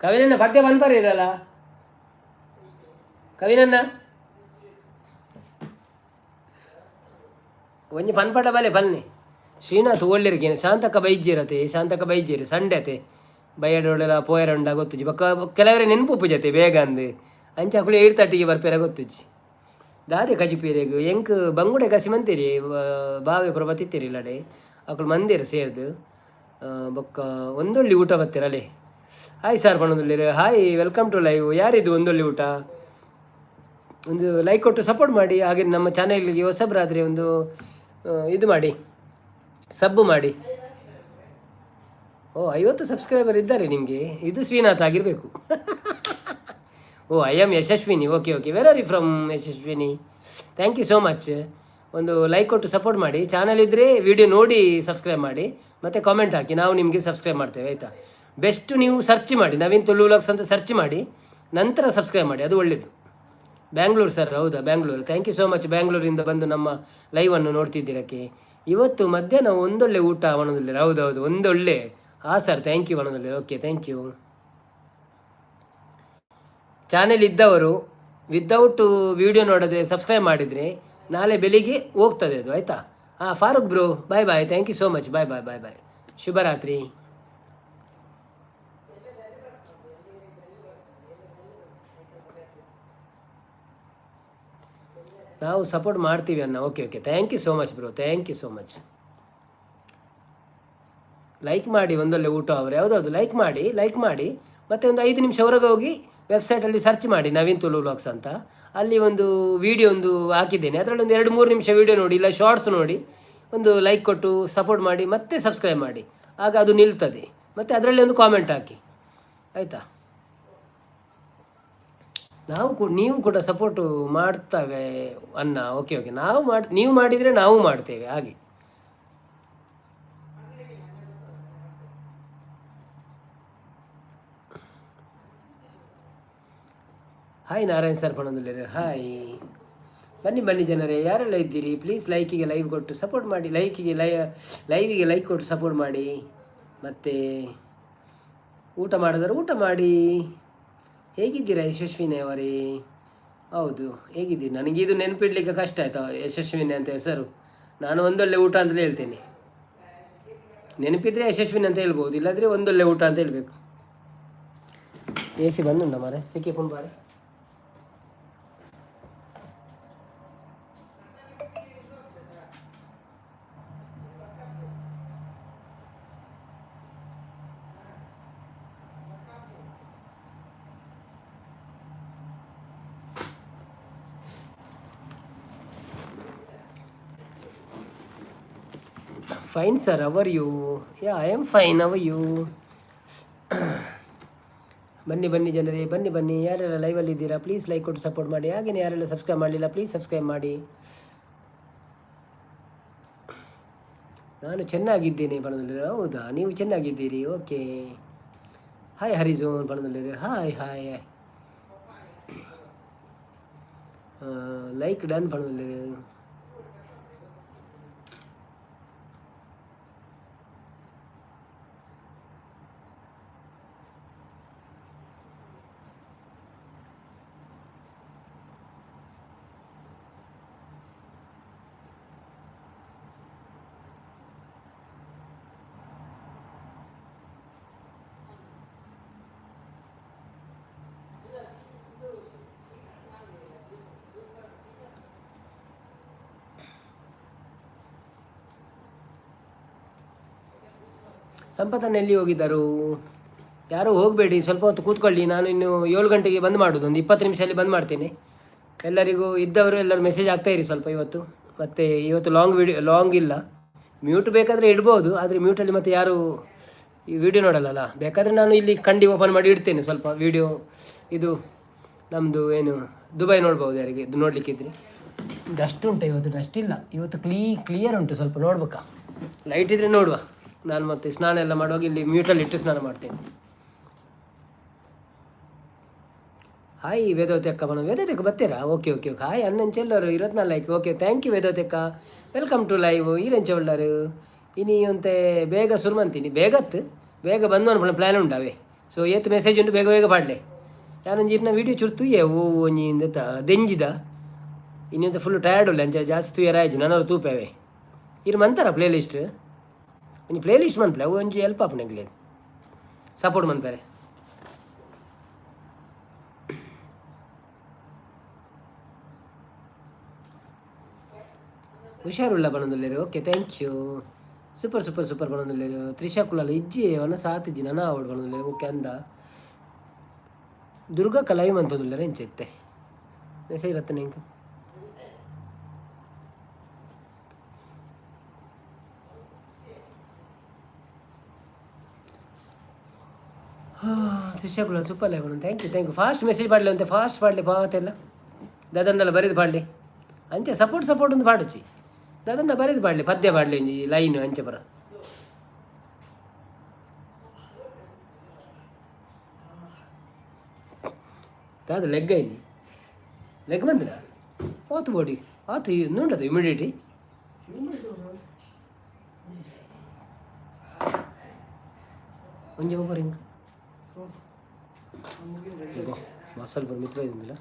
ಕವಿನನ್ನ ಪದ್ಯ ಬಂದ್ಬಾರಿ ಇರಲ್ಲ ಕವಿನನ್ನ ಒಂಜಿ ಪನ್ಪಟ ಬಲೆ ಬನ್ನಿ. ಶ್ರೀನಾಥ್ ಒಳ್ಳೆರ್ಗೇನೆ ಶಾಂತಕ ಬೈಜ್ಜಿರತೆ, ಶಾಂತಕ ಬೈಜ್ಜಿರಿ ಸಂಡೆ ಅತೆ ಬೈಯಡೋಳೆಲ್ಲ ಪೋಯರಂಡ ಗೊತ್ತುಜಿ ಬೊಕ್ಕ ಕೆಲವರೇ ನೆನಪು ಜತೆ ಬೇಗ ಅಂದು ಅಂಚೆ ಅಕ್ಕಳು 8:30ಗೆ ಬರ್ಪೇರ ಗೊತ್ತುಜ್ಜಿ. ದಾದೆ ಕಜಿಪೀರೆಗು ಎಂಕ್ ಬಂಗುಡೆ ಕಸಿ ಮಂತೀರಿ ಬಾವೆ ಪುರ ಬತ್ತಿತ್ತೀರಿ ಇಲ್ಲಡೆ ಅಕ್ಕಳು ಮಂದಿರ ಸೇರ್ದು ಬೊಕ್ಕ ಒಂದೊಳ್ಳಿ ಊಟ ಬರ್ತೀರಲ್ಲೇ. ಹಾಯ್ ಸರ್ ಪಣದಲ್ಲಿ. Hi, welcome to live. ಯಾರಿದು ಒಂದೊಳ್ಳೆ ಊಟ? ಒಂದು ಲೈಕ್ ಕೊಟ್ಟು ಸಪೋರ್ಟ್ ಮಾಡಿ. ಹಾಗೆ ನಮ್ಮ ಚಾನೆಲ್ಗೆ ಹೊಸಬ್ರಾದರೆ ಒಂದು ಇದು ಮಾಡಿ, ಸಬ್ಬು ಮಾಡಿ. ಓ, 50 ಸಬ್ಸ್ಕ್ರೈಬರ್ ಇದ್ದಾರೆ ನಿಮಗೆ. ಇದು ಶ್ರೀನಾಥ್ ಆಗಿರಬೇಕು. Oh, I am Yashaswini. Okay okay, where are you from Yashaswini? Thank you so much. ಒಂದು ಲೈಕ್ ಕೊಟ್ಟು ಸಪೋರ್ಟ್ ಮಾಡಿ. ಚಾನಲ್ ಇದ್ದರೆ ವಿಡಿಯೋ ನೋಡಿ ಸಬ್ಸ್ಕ್ರೈಬ್ ಮಾಡಿ, ಮತ್ತು ಕಾಮೆಂಟ್ ಹಾಕಿ, ನಾವು ನಿಮಗೆ ಸಬ್ಸ್ಕ್ರೈಬ್ ಮಾಡ್ತೇವೆ ಆಯಿತಾ. ಬೆಸ್ಟ್ ನೀವು ಸರ್ಚ್ ಮಾಡಿ, ನವೀನ್ ತುಳು ವ್ಲಾಗ್ಸ್ ಅಂತ ಸರ್ಚ್ ಮಾಡಿ, ನಂತರ ಸಬ್ಸ್ಕ್ರೈಬ್ ಮಾಡಿ, ಅದು ಒಳ್ಳೆಯದು. ಬ್ಯಾಂಗ್ಳೂರು ಸರ್? ಹೌದಾ, Bangalore. Thank you so much. ಬ್ಯಾಂಗ್ಳೂರಿಂದ ಬಂದು ನಮ್ಮ ಲೈವನ್ನು ನೋಡ್ತಿದ್ದೀರಕ್ಕೆ. ಇವತ್ತು ಮಧ್ಯಾಹ್ನ ಒಂದೊಳ್ಳೆ ಊಟ ವನದಲ್ಲಿ. ಹೌದೌದು, ಒಂದೊಳ್ಳೆ. ಹಾಂ ಸರ್, ಥ್ಯಾಂಕ್ ಯು ವನದಲ್ಲಿ. Okay, thank you. ಚಾನೆಲ್ ಇದ್ದವರು ವಿದೌಟ್ ವಿಡಿಯೋ ನೋಡದೆ ಸಬ್ಸ್ಕ್ರೈಬ್ ಮಾಡಿದರೆ ನಾಳೆ ಬೆಳಿಗ್ಗೆ ಹೋಗ್ತದೆ ಅದು, ಆಯಿತಾ? ಹಾಂ, Farooq bro, bye bye. Thank you so much. Bye bye bye bye. ಶುಭರಾತ್ರಿ. ನಾವು ಸಪೋರ್ಟ್ ಮಾಡ್ತೀವಿ ಅನ್ನ. Okay okay, thank you so much bro, thank you so much. Like ಮಾಡಿ, ಒಂದೊಳ್ಳೆ ಊಟ ಅವರು. ಯಾವುದಾದ್ರು ಲೈಕ್ ಮಾಡಿ, ಲೈಕ್ ಮಾಡಿ, ಮತ್ತು ಒಂದು 5 ನಿಮಿಷ ಹೊರಗೆ ಹೋಗಿ ವೆಬ್ಸೈಟಲ್ಲಿ ಸರ್ಚ್ ಮಾಡಿ ನವೀನ್ ತುಳು ವ್ಲಾಗ್ಸ್ ಅಂತ. ಅಲ್ಲಿ ಒಂದು ವಿಡಿಯೋ ಒಂದು ಹಾಕಿದ್ದೇನೆ, ಅದರಲ್ಲಿ ಒಂದು 2-3 ನಿಮಿಷ ವಿಡಿಯೋ ನೋಡಿ, ಇಲ್ಲ ಶಾರ್ಟ್ಸ್ ನೋಡಿ, ಒಂದು ಲೈಕ್ ಕೊಟ್ಟು ಸಪೋರ್ಟ್ ಮಾಡಿ, ಮತ್ತೆ ಸಬ್ಸ್ಕ್ರೈಬ್ ಮಾಡಿ. ಆಗ ಅದು ನಿಲ್ತದೆ. ಮತ್ತು ಅದರಲ್ಲಿ ಒಂದು ಕಾಮೆಂಟ್ ಹಾಕಿ, ಆಯಿತಾ? ನೀವು ಕೂಡ ಸಪೋರ್ಟು ಮಾಡ್ತೇವೆ ಅನ್ನ. ಓಕೆ ಓಕೆ, ನೀವು ಮಾಡಿದರೆ ನಾವು ಮಾಡ್ತೇವೆ ಹಾಗೆ. ಹಾಯ್ ನಾರಾಯಣ್ ಸರ್ ಪಣದಲ್ಲಿ ಹಾಯ್. ಬನ್ನಿ ಜನರೇ, ಯಾರೆಲ್ಲ ಇದ್ದೀರಿ ಪ್ಲೀಸ್ ಲೈಕಿಗೆ ಲೈವ್ ಕೊಟ್ಟು ಸಪೋರ್ಟ್ ಮಾಡಿ, ಲೈವಿಗೆ ಲೈಕ್ ಕೊಟ್ಟು ಸಪೋರ್ಟ್ ಮಾಡಿ. ಮತ್ತು ಊಟ ಮಾಡಿದರೆ ಊಟ ಮಾಡಿ. ಹೇಗಿದ್ದೀರಾ ಯಶಸ್ವಿನಿ ಅವರೇ? ಹೌದು, ಹೇಗಿದ್ದೀನಿ? ನನಗಿದು ನೆನಪಿಡ್ಲಿಕ್ಕೆ ಕಷ್ಟ ಆಯಿತಾ ಯಶಸ್ವಿನಿ ಅಂತ ಹೆಸರು. ನಾನು ಒಂದೊಳ್ಳೆ ಊಟ ಅಂತಲೇ ಹೇಳ್ತೇನೆ. ನೆನಪಿದ್ರೆ ಯಶಸ್ವಿನಿ ಅಂತ ಹೇಳ್ಬೋದು, ಇಲ್ಲಾಂದರೆ ಒಂದೊಳ್ಳೆ ಊಟ ಅಂತ ಹೇಳ್ಬೇಕು. ಎ ಸಿ ಬಂದುಂಡ ಮಾರೆ ಸಿಕ್ಕಿ ಬಾರೆ. Fine sir, how are you? Yeah, I am fine, how are you? ಬನ್ನಿ ಜನರೇ, ಬನ್ನಿ. ಯಾರೆಲ್ಲ ಲೈವಲ್ಲಿ ಇದ್ದೀರಾ ಪ್ಲೀಸ್ ಲೈಕ್ ಕೊಟ್ಟು ಸಪೋರ್ಟ್ ಮಾಡಿ. ಹಾಗೆಯೇ ಯಾರೆಲ್ಲ ಸಬ್ಸ್ಕ್ರೈಬ್ ಮಾಡಲಿಲ್ಲ ಪ್ಲೀಸ್ ಸಬ್ಸ್ಕ್ರೈಬ್ ಮಾಡಿ. ನಾನು ಚೆನ್ನಾಗಿದ್ದೇನೆ ಪಣದಲ್ಲಿ. ಹೌದಾ, ನೀವು ಚೆನ್ನಾಗಿದ್ದೀರಿ? ಓಕೆ. ಹಾಯ್ ಹರಿಜೋನ್ ಪಣದಲ್ಲಿ. ಹಾಯ್ ಲೈಕ್ ಡನ್ ಪಣದಲ್ಲಿ. ಸಂಪತ್ತನ್ನು ಎಲ್ಲಿ ಹೋಗಿದ್ದರು? ಯಾರೂ ಹೋಗಬೇಡಿ, ಸ್ವಲ್ಪ ಹೊತ್ತು ಕೂತ್ಕೊಳ್ಳಿ. ನಾನು ಇನ್ನು 7 ಗಂಟೆಗೆ ಬಂದ್ ಮಾಡೋದು, ಒಂದು 20 ನಿಮಿಷದಲ್ಲಿ ಬಂದ್ ಮಾಡ್ತೇನೆ. ಎಲ್ಲರಿಗೂ ಎಲ್ಲರೂ ಮೆಸೇಜ್ ಆಗ್ತಾಯಿರಿ ಸ್ವಲ್ಪ ಇವತ್ತು. ಮತ್ತು ಇವತ್ತು ಲಾಂಗ್ ಇಲ್ಲ. ಮ್ಯೂಟ್ ಬೇಕಾದರೆ ಇಡ್ಬೋದು, ಆದರೆ ಮ್ಯೂಟಲ್ಲಿ ಮತ್ತೆ ಯಾರು ಈ ವಿಡಿಯೋ ನೋಡಲ್ಲ. ಬೇಕಾದರೆ ನಾನು ಇಲ್ಲಿ ಕಂಡಿ ಓಪನ್ ಮಾಡಿ ಇಡ್ತೇನೆ ಸ್ವಲ್ಪ ವಿಡಿಯೋ. ಇದು ನಮ್ಮದು ಏನು ದುಬೈ ನೋಡ್ಬೋದು, ಯಾರಿಗೆ ಇದು ನೋಡಲಿಕ್ಕಿದ್ರೆ. ಡಸ್ಟ್ ಉಂಟು ಇವತ್ತು? ಡಸ್ಟ್ ಇಲ್ಲ ಇವತ್ತು, ಕ್ಲಿಯರ್ ಉಂಟು. ಸ್ವಲ್ಪ ನೋಡ್ಬೇಕಾ, ಲೈಟ್ ಇದ್ದರೆ ನೋಡುವ. ನಾನು ಮತ್ತೆ ಸ್ನಾನ ಎಲ್ಲ ಮಾಡುವಾಗ ಇಲ್ಲಿ ಮ್ಯೂಟಲ್ಲಿ ಇಟ್ಟು ಸ್ನಾನ ಮಾಡ್ತೇನೆ. ಹಾಯ್ ವೇದವತಿ ಅಕ್ಕ ವೇದವತಿ ಅಕ್ಕ ಬರ್ತೀರಾ? ಓಕೆ. ಹಾಯ್ ಅನ್ನಂಚೆಲ್ಲರು 24 like. Okay, thank you Vedavathi ಅಕ್ಕ, ವೆಲ್ಕಮ್ ಟು ಲೈವ್. ಈರೆಂಚೆ ಉಳ್ಳಾರು ಇನಿ ಅಂತೆ ಬೇಗ ಸುರುಮಂತೀನಿ ಬೇಗ ಬಂದು ಅನ್ಕೊಳ್ಳೋ ಪ್ಲ್ಯಾನ್ ಉಂಟಾವೆ. ಸೊ ಏತ್ ಮೆಸೇಜ್ ಉಂಟು, ಬೇಗ ಪಾಡ್ಲೆ. ಯಾನೊಂದು ಇನ್ನ ವೀಡಿಯೋ ಚುರ್ತು ಒಂಜಿಂದ ದೆಂಜಿದ ಇನ್ನೊಂದು ಫುಲ್ ಟಯರ್ಡ್ ಉಳ್ಳೆ ಅಂಚೆ ಜಾಸ್ತಿ ತುಯರಾಯ್ತು. ನನ್ನವ್ರು ತೂಪೇವೆ ಇರು ಮಂತಾರ ಪ್ಲೇ ಲಿಸ್ಟ್. ಒಂಜಿ ಪ್ಲೇ ಲಿಸ್ಟ್ ಮನ್ಪಲೆ ಅವು ಒಂಜಿ ಹೆಲ್ಪ್ ಆಪುನೆಗ್ಲೆ ಸಪೋರ್ಟ್ ಮನ್ಪೇರೆ. ಹುಷಾರುಳ್ಳ ಬಣ್ಣದಲ್ಲೇರು. Okay, thank you. ಸೂಪರ್ ಬಣ್ಣದಲ್ಲೇರು. ತ್ರಿಷಾ ಕುಲಾಲ ಇಜ್ಜಿ ಅವನ ಸಾತಿಜ್ಜಿ ನನ್ನ ಆವಡ್ ಬಣ್ಣದಲ್ಲೇರು. ಓಕೆ ಅಂದ ದುರ್ಗಕ್ಕ ಲೈವ್ ಅಂತಂದುಳ್ಳರೆ ಎಂಚೆತ್ತೆ ಮೆಸೇಜ್ ಬರ್ತನೆ ಇಂಕ. ತ್ರಿಷಾ ಕುಲಾಲ ಸೂಪರ್ ಲೈವ್ ಬಣ್ಣ. Thank you. ಫಾಸ್ಟ್ ಮೆಸೇಜ್ ಪಾಡಲಿ ಅಂತೆ, ಫಾಸ್ಟ್ ಪಾಡಲಿ ಪಾತೆಲ್ಲ ದದಂಡೆಲ್ಲ ಬರೆದು ಪಾಡಲಿ ಅಂಚೆ. ಸಪೋರ್ಟ್ ಒಂದು ಪಾಡುಚಿ ದದಂಡ ಬರೆದು ಪಾಡಲಿ, ಪದ್ಯ ಪಾಡಲಿ ಒಂಜಿ ಲೈನ್ ಅಂಚೆ ಬರ. ದಾದ ಲೆಗ್ ಐತಿ, ಲೆಗ್ ಬಂದಿರ ಆತು ಬೋಡಿ ಆತು ನೋಡದು ಇಮಿಡಿಯೇಟಿ. ಒಂಜಿ ಒಬ್ಬರು ಹಿಂಗೆ ಮಸಾಲೆ ಬರ್ ಮಿತ್ರ ಇದ್ದಿಲ್ಲ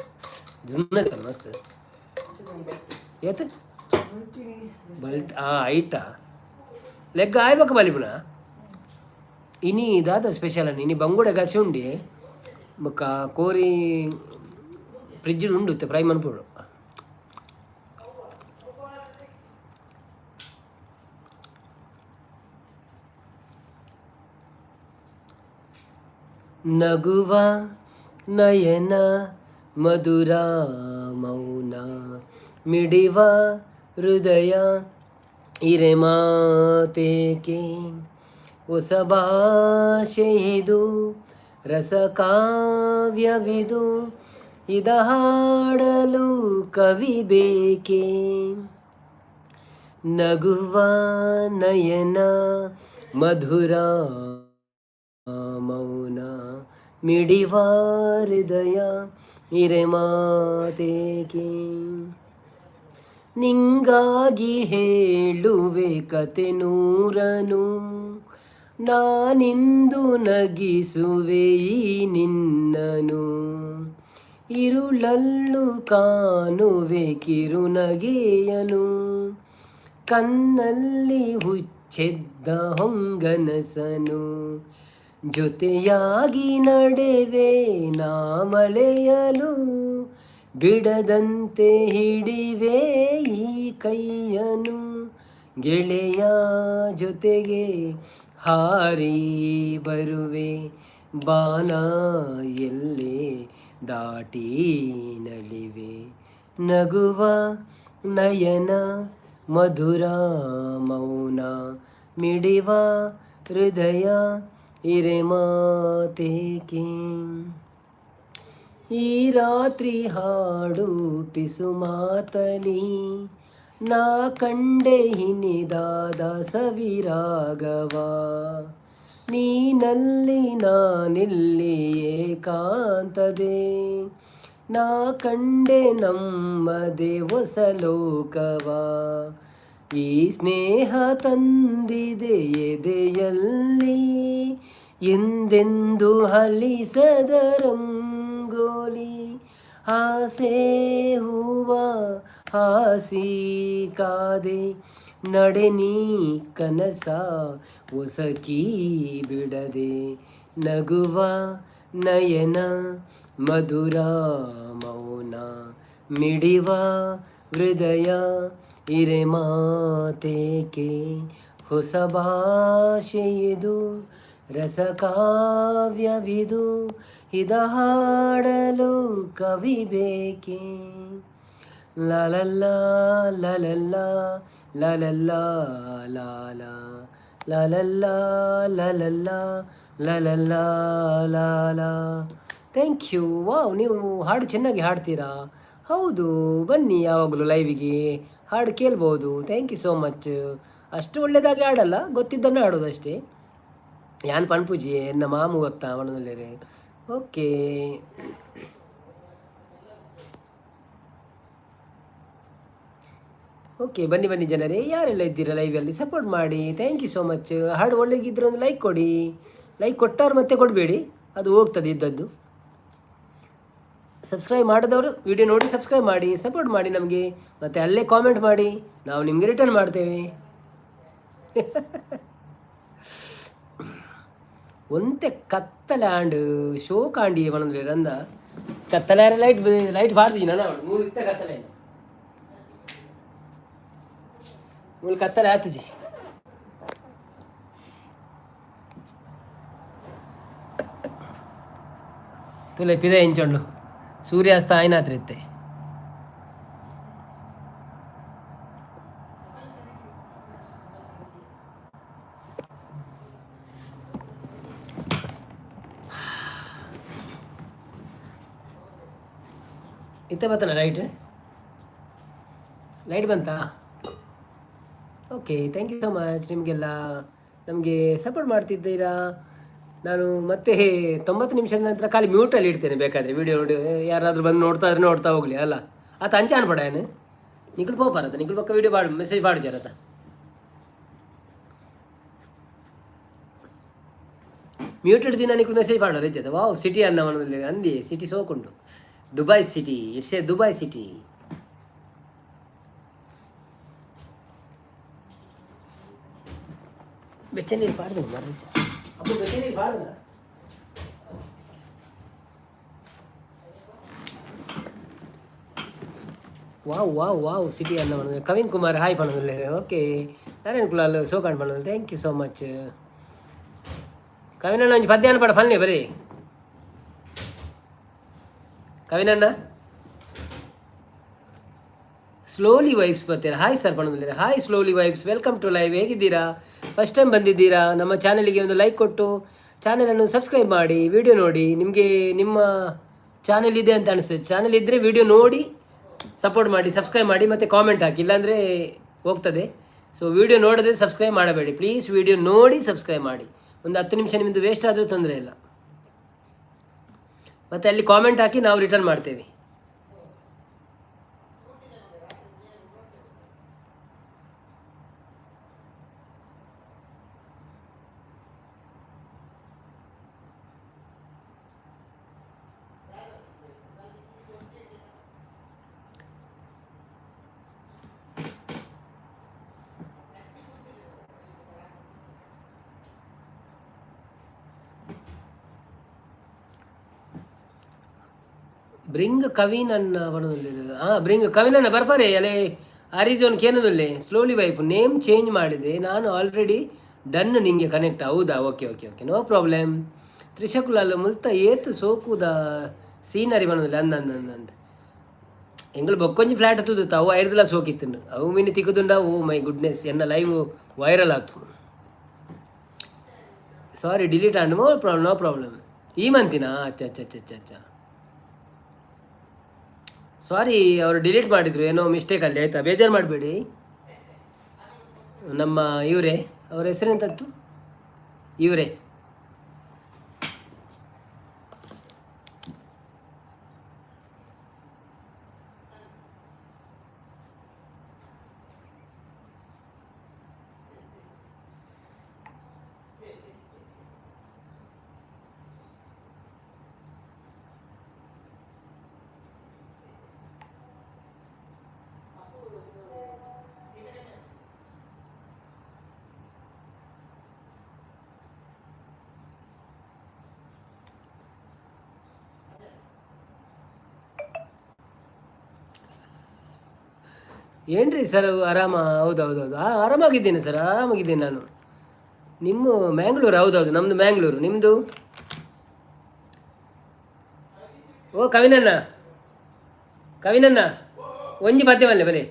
ಜುನ್ನೈತಲ್ಲ ಮಸ್ತ್ ಏತ್ ಬಲ್ಟ್ ಐಟ ಲೆಗ್ ಆಯ್ಬೇಕು ಬಲಿಪುನ ಇನಿ ದಾದ ಸ್ಪೆಷಲ್ అని ಇನಿ ಬಂಗುಡೆ ಗಸಿ ಉಂಡಿ ಬೊಕ್ಕ ಕೋರಿ ಫ್ರಿಡ್ಜ್ ಉಂಡು ಫ್ರೈ ಮನ್ಪುಡು. ನಗುವ ನಯನ ಮಧುರ ಮೌನ ಮಿಡಿವ ಹೃದಯ ಹಿರೆ ಮಾತೇಕೆ ಹೊಸ ಭಾಷೆ ಇದು ರಸ ಕಾವ್ಯವಿದು ಇದ ಹಾಡಲು ಕವಿ ಬೇಕೆ ನಗುವ ನಯನ ಮಧುರ ಮೌನ ಮಿಡಿವ ಹೃದಯ ಹಿರೆ ಮಾತೇಕೆ ನಿಂಗಾಗಿ ಹೇಳುವೆ ಕತೆ ನೂರನು ನಾನಿಂದು ನಗಿಸುವೆ ಈ ನಿನ್ನನು ഇരുളല്ലു ಕಾಣುವೆ ಕಿರುನಗೆಯನು ಕಣ್ಣಲ್ಲಿ ಹುಚ್ಚೆದ್ದ ಹೊಂಗನಸನು ಜೊತೆಯಾಗಿ ನಡೆವೆ ನಾ ಮಳೆಯಲು ಬಿಡದಂತೆ ಹಿಡಿವೆ ಈ ಕೈಯನು ಗೆಳೆಯ ಜೊತೆಗೆ ಹಾರಿ ಬರುವೆ ಬಾನ ಎಲ್ಲೇ ದಾಟಿ ನಲಿವೆ ನಗುವ ನಯನ ಮಧುರ ಮೌನ ಮಿಡಿವ ಹೃದಯ ಹಿರೆ ಮಾತೇಕೆ ಈ ರಾತ್ರಿ ಹಾಡು ಪಿಸು ಮಾತಲಿ ನಾ ಕಂಡೆ ಹಿನಿದಾದ ಸವಿರಾಗವ ನೀನಲ್ಲಿ ನಾನಿಲ್ಲಿ ಏಕಾಂತದೆ ನಾ ಕಂಡೆ ನಮ್ಮದೇ ಹೊಸ ಲೋಕವ ಈ ಸ್ನೇಹ ತಂದಿದೆ ಎದೆಯಲ್ಲಿ ಎಂದೆಂದು ಹಲಿಸದ ರಂಗೋಲಿ ಆಸೆ ಹೂವ ಹಾಸಿ ಕಾದೆ ನಡೆ ನೀ ಕನಸ ಒಸಕಿ ಬಿಡದೆ ನಗುವ ನಯನ ಮಧುರ ಮೌನ ಮಿಡಿವ ಹೃದಯ ಹಿರೆ ಮಾತೇಕೆ ಹೊಸ ಭಾಷೆಯಿದು ರಸಕಾವ್ಯವಿದು ಇದ ಹಾಡಲು ಕವಿ ಬೇಕೆ ಲಾಲಲ್ಲ ಲಲಲ್ಲ ಲಲಲ್ಲ ಲಾಲ ಲಲಲ್ಲ ಲಲಲ್ಲ ಲಲಲ್ಲ ಲಾಲ. Thank you. ವಾವ್, ನೀವು ಹಾಡು ಚೆನ್ನಾಗಿ ಹಾಡ್ತೀರಾ. ಹೌದು, ಬನ್ನಿ ಯಾವಾಗಲೂ ಲೈವಿಗೆ, ಹಾಡು ಕೇಳ್ಬೋದು. Thank you so much. ಅಷ್ಟು ಒಳ್ಳೆಯದಾಗಿ ಹಾಡಲ್ಲ, ಗೊತ್ತಿದ್ದನ್ನು ಹಾಡೋದು ಅಷ್ಟೇ. ಯಾನ್ ಪಣ್ಪೂಜಿ ಎನ್ನ ಮಾಮು ಗೊತ್ತಾ ಅವನಲ್ಲೇ. ಓಕೆ, ಓಕೆ, ಬನ್ನಿ ಬನ್ನಿ ಜನರೇ, ಯಾರೆಲ್ಲ ಇದ್ದೀರಾ ಲೈವಲ್ಲಿ ಸಪೋರ್ಟ್ ಮಾಡಿ. Thank you so much. ಹಾಡು ಒಳ್ಳೆಗಿದ್ರೆ ಒಂದು ಲೈಕ್ ಕೊಡಿ. ಲೈಕ್ ಕೊಟ್ಟಾರು ಮತ್ತೆ ಕೊಡಬೇಡಿ, ಅದು ಹೋಗ್ತದೆ ಇದ್ದದ್ದು. ಸಬ್ಸ್ಕ್ರೈಬ್ ಮಾಡಿದವರು ವಿಡಿಯೋ ನೋಡಿ ಸಬ್ಸ್ಕ್ರೈಬ್ ಮಾಡಿ, ಸಪೋರ್ಟ್ ಮಾಡಿ ನಮಗೆ. ಮತ್ತು ಅಲ್ಲೇ ಕಾಮೆಂಟ್ ಮಾಡಿ, ನಾವು ನಿಮಗೆ ರಿಟರ್ನ್ ಮಾಡ್ತೇವೆ. ಒಂತೆ ಕತ್ತಲೆ ಆಂಡ್ ಶೋ ಕಾಂಡಿ ಮನಂದ್ರೆ ರಂದ ಕತ್ತಲೆ ಲೈಟ್ ಲೈಟ್ ಬಾರ್ದಿ ನಾನು ಮೂರು ಇತ್ತ ಕತ್ತಲೆ ಮೂರು ಕತ್ತಲೆ ಆತಜಿ ತುಲೆ ಪಿದೆ ಇಂಚೊಂಡು ಸೂರ್ಯಾಸ್ತ ಆಯ್ನಾತ್ರ ಇತ್ತೆ. ಇತ್ತೆ ಬರ್ತನ ಲೈಟ್ ಬಂತಾ? Okay, thank you so much ನಿಮಗೆಲ್ಲ. ನಮಗೆ ಸಪೋರ್ಟ್ ಮಾಡ್ತಿದ್ದೀರಾ. ನಾನು ಮತ್ತೆ 90 ನಿಮಿಷದ ನಂತರ ಖಾಲಿ ಮ್ಯೂಟಲ್ಲಿ ಇಡ್ತೇನೆ, ಬೇಕಾದರೆ ವಿಡಿಯೋ ನೋಡಿ ಯಾರಾದರೂ ಬಂದು ನೋಡ್ತಾ ಹೋಗಲಿ ಅಲ್ಲ. ಆತ ಅಂಚಾನ್ ಪಡಾಯನು ನಿಖಿಲ್ ಪೋಪಾರತ ನಿಖಿಲ್ ಪಕ್ಕ ವಿಡಿಯೋ ಬಾಡು ಮೆಸೇಜ್ ಬಾಡು ಜರತ ಮ್ಯೂಟೆಡ್ ದಿನ ನಿಖಿಲ್ ಮೆಸೇಜ್ ಬಾಡು ರೆಜ್ಜದ. ವಾವ್, ಸಿಟಿ ಅನ್ನವನದಲ್ಲಿ ಅಂದಿ ಸಿಟಿ ಸೋಕುಂಡು. Dubai city, it's a Dubai city. ಬೆಚ್ಚ ನೀರು ಪಾಡ್ದು ಮರಜ ಅಪ್ಪು, ಬೆಚ್ಚ ನೀರು ಪಾಡ್ದ. ವಾವ್ ಸಿಟಿ ಅನ್ನ ಕವಿನ್ ಕುಮಾರ್ ಹಾಯ್ ಪಣದಲ್ಲಿ. ಓಕೆ, ನಾರಾಯಣ್ ಕುಲಾಲ್ ಸೋಕಾಣ್ ಪಣದಲ್ಲಿ. Thank you so much. ಕವಿನಣ್ಣ ಒಂಜಿ ಪದ್ಯಾನ ಪಡ ಫನ್ನೆ ಬರೀ ಕವಿನನ್ನ ಸ್ಲೋಲಿ ವೈಬ್ಸ್ ಬರ್ತೀರಾ. ಹಾಯ್ ಸರ್ ಪಣದಲ್ಲಿ hi slowly vibes, welcome to live. ಹೇಗಿದ್ದೀರಾ? ಫಸ್ಟ್ ಟೈಮ್ ಬಂದಿದ್ದೀರಾ? ನಮ್ಮ ಚಾನಲಿಗೆ ಒಂದು ಲೈಕ್ ಕೊಟ್ಟು ಚಾನಲನ್ನು ಸಬ್ಸ್ಕ್ರೈಬ್ ಮಾಡಿ, ವಿಡಿಯೋ ನೋಡಿ. ನಿಮಗೆ ನಿಮ್ಮ ಚಾನಲ್ ಇದೆ ಅಂತ ಅನಿಸ್ತದೆ. ಚಾನಲ್ ಇದ್ದರೆ ವಿಡಿಯೋ ನೋಡಿ ಸಪೋರ್ಟ್ ಮಾಡಿ, ಸಬ್ಸ್ಕ್ರೈಬ್ ಮಾಡಿ, ಮತ್ತು ಕಾಮೆಂಟ್ ಹಾಕಿ, ಇಲ್ಲಾಂದರೆ ಹೋಗ್ತದೆ. ಸೊ ವಿಡಿಯೋ ನೋಡದೆ ಸಬ್ಸ್ಕ್ರೈಬ್ ಮಾಡಬೇಡಿ ಪ್ಲೀಸ್, ವಿಡಿಯೋ ನೋಡಿ ಸಬ್ಸ್ಕ್ರೈಬ್ ಮಾಡಿ. ಒಂದು 10 ನಿಮಿಷ ನಿಮ್ಮದು ವೇಸ್ಟ್ ಆದರೂ ತೊಂದರೆ ಇಲ್ಲ. ಮತ್ತು ಅಲ್ಲಿ ಕಾಮೆಂಟ್ ಹಾಕಿ ನಾವು ರಿಟರ್ನ್ ಮಾಡ್ತೇವೆ. ಬ್ರಿಂಗ್ ಕವಿನನ್ನ ಬರೋದಿಲ್ಲ. ಬ್ರಿಂಗ್ ಕವಿನನ್ನ ಬರ್ಪಾರೆ ಅಲೆ ಆರಿಜೋನ್ ಕೇನದಲ್ಲೇ ಸ್ಲೋಲಿ ವೈಫ್ ನೇಮ್ ಚೇಂಜ್ ಮಾಡಿದೆ ನಾನು ಆಲ್ರೆಡಿ ಡನ್ ನಿಂಗೆ ಕನೆಕ್ಟ್. ಹೌದಾ? Okay okay okay, no problem. ತ್ರಿಶಕುಲಲ್ಲ ಮುಲ್ತ ಏತ್ ಸೋಕುದ ಸೀನರಿ ಬರೋದಿಲ್ಲ ಅಂದಂದಂದ ಎಂಗಳು ಬೊಕ್ಕೊಂಜಿ ಫ್ಲಾಟ್ ಹತ್ತುದು ಅವು 5 ಸೋಕಿತ್ತು ಅವು ಮೀನು ತಿಕ್ಕುದುಂಡ. ಓ ಮೈ ಗುಡ್ನೆಸ್, ಎನ್ನ ಲೈವ್ ವೈರಲ್ ಆಯ್ತು. ಸಾರಿ ಡಿಲೀಟ್ ಆಂಡ್ ನೋ ಪ್ರಾಬ್ಲಮ್. ಈ ಮಂತಿನ ಅಚ್ಚ ಅಚ್ಚ ಅಚ್ಚ ಅಚ್ಚ ಅಚ್ಚ ಸಾರಿ, ಅವರು ಡಿಲೀಟ್ ಮಾಡಿದರು ಏನೋ ಮಿಸ್ಟೇಕ್ ಅಲ್ಲಿ, ಆಯಿತಾ? ಬೇಜಾರು ಮಾಡಬೇಡಿ. ನಮ್ಮ ಇವರೇ, ಅವರ ಹೆಸರೆಂತದ್ದು? ಇವರೇ ಏನ್ರಿ ಸರ್ ಆರಾಮ? ಹೌದೌದೌದು, ಆರಾಮಾಗಿದ್ದೀನಿ ಸರ್, ಆರಾಮಾಗಿದ್ದೀನಿ ನಾನು. ನಿಮ್ಮ ಮ್ಯಾಂಗ್ಳೂರು? ಹೌದೌದು, ನಮ್ಮದು ಮ್ಯಾಂಗ್ಳೂರು. ನಿಮ್ಮದು? ಓ ಕವಿನನ್ನ, ಕವಿನನ್ನ ಒಂಜಿ ಪದ್ಯವಲ್ಲೇ ಬರೀ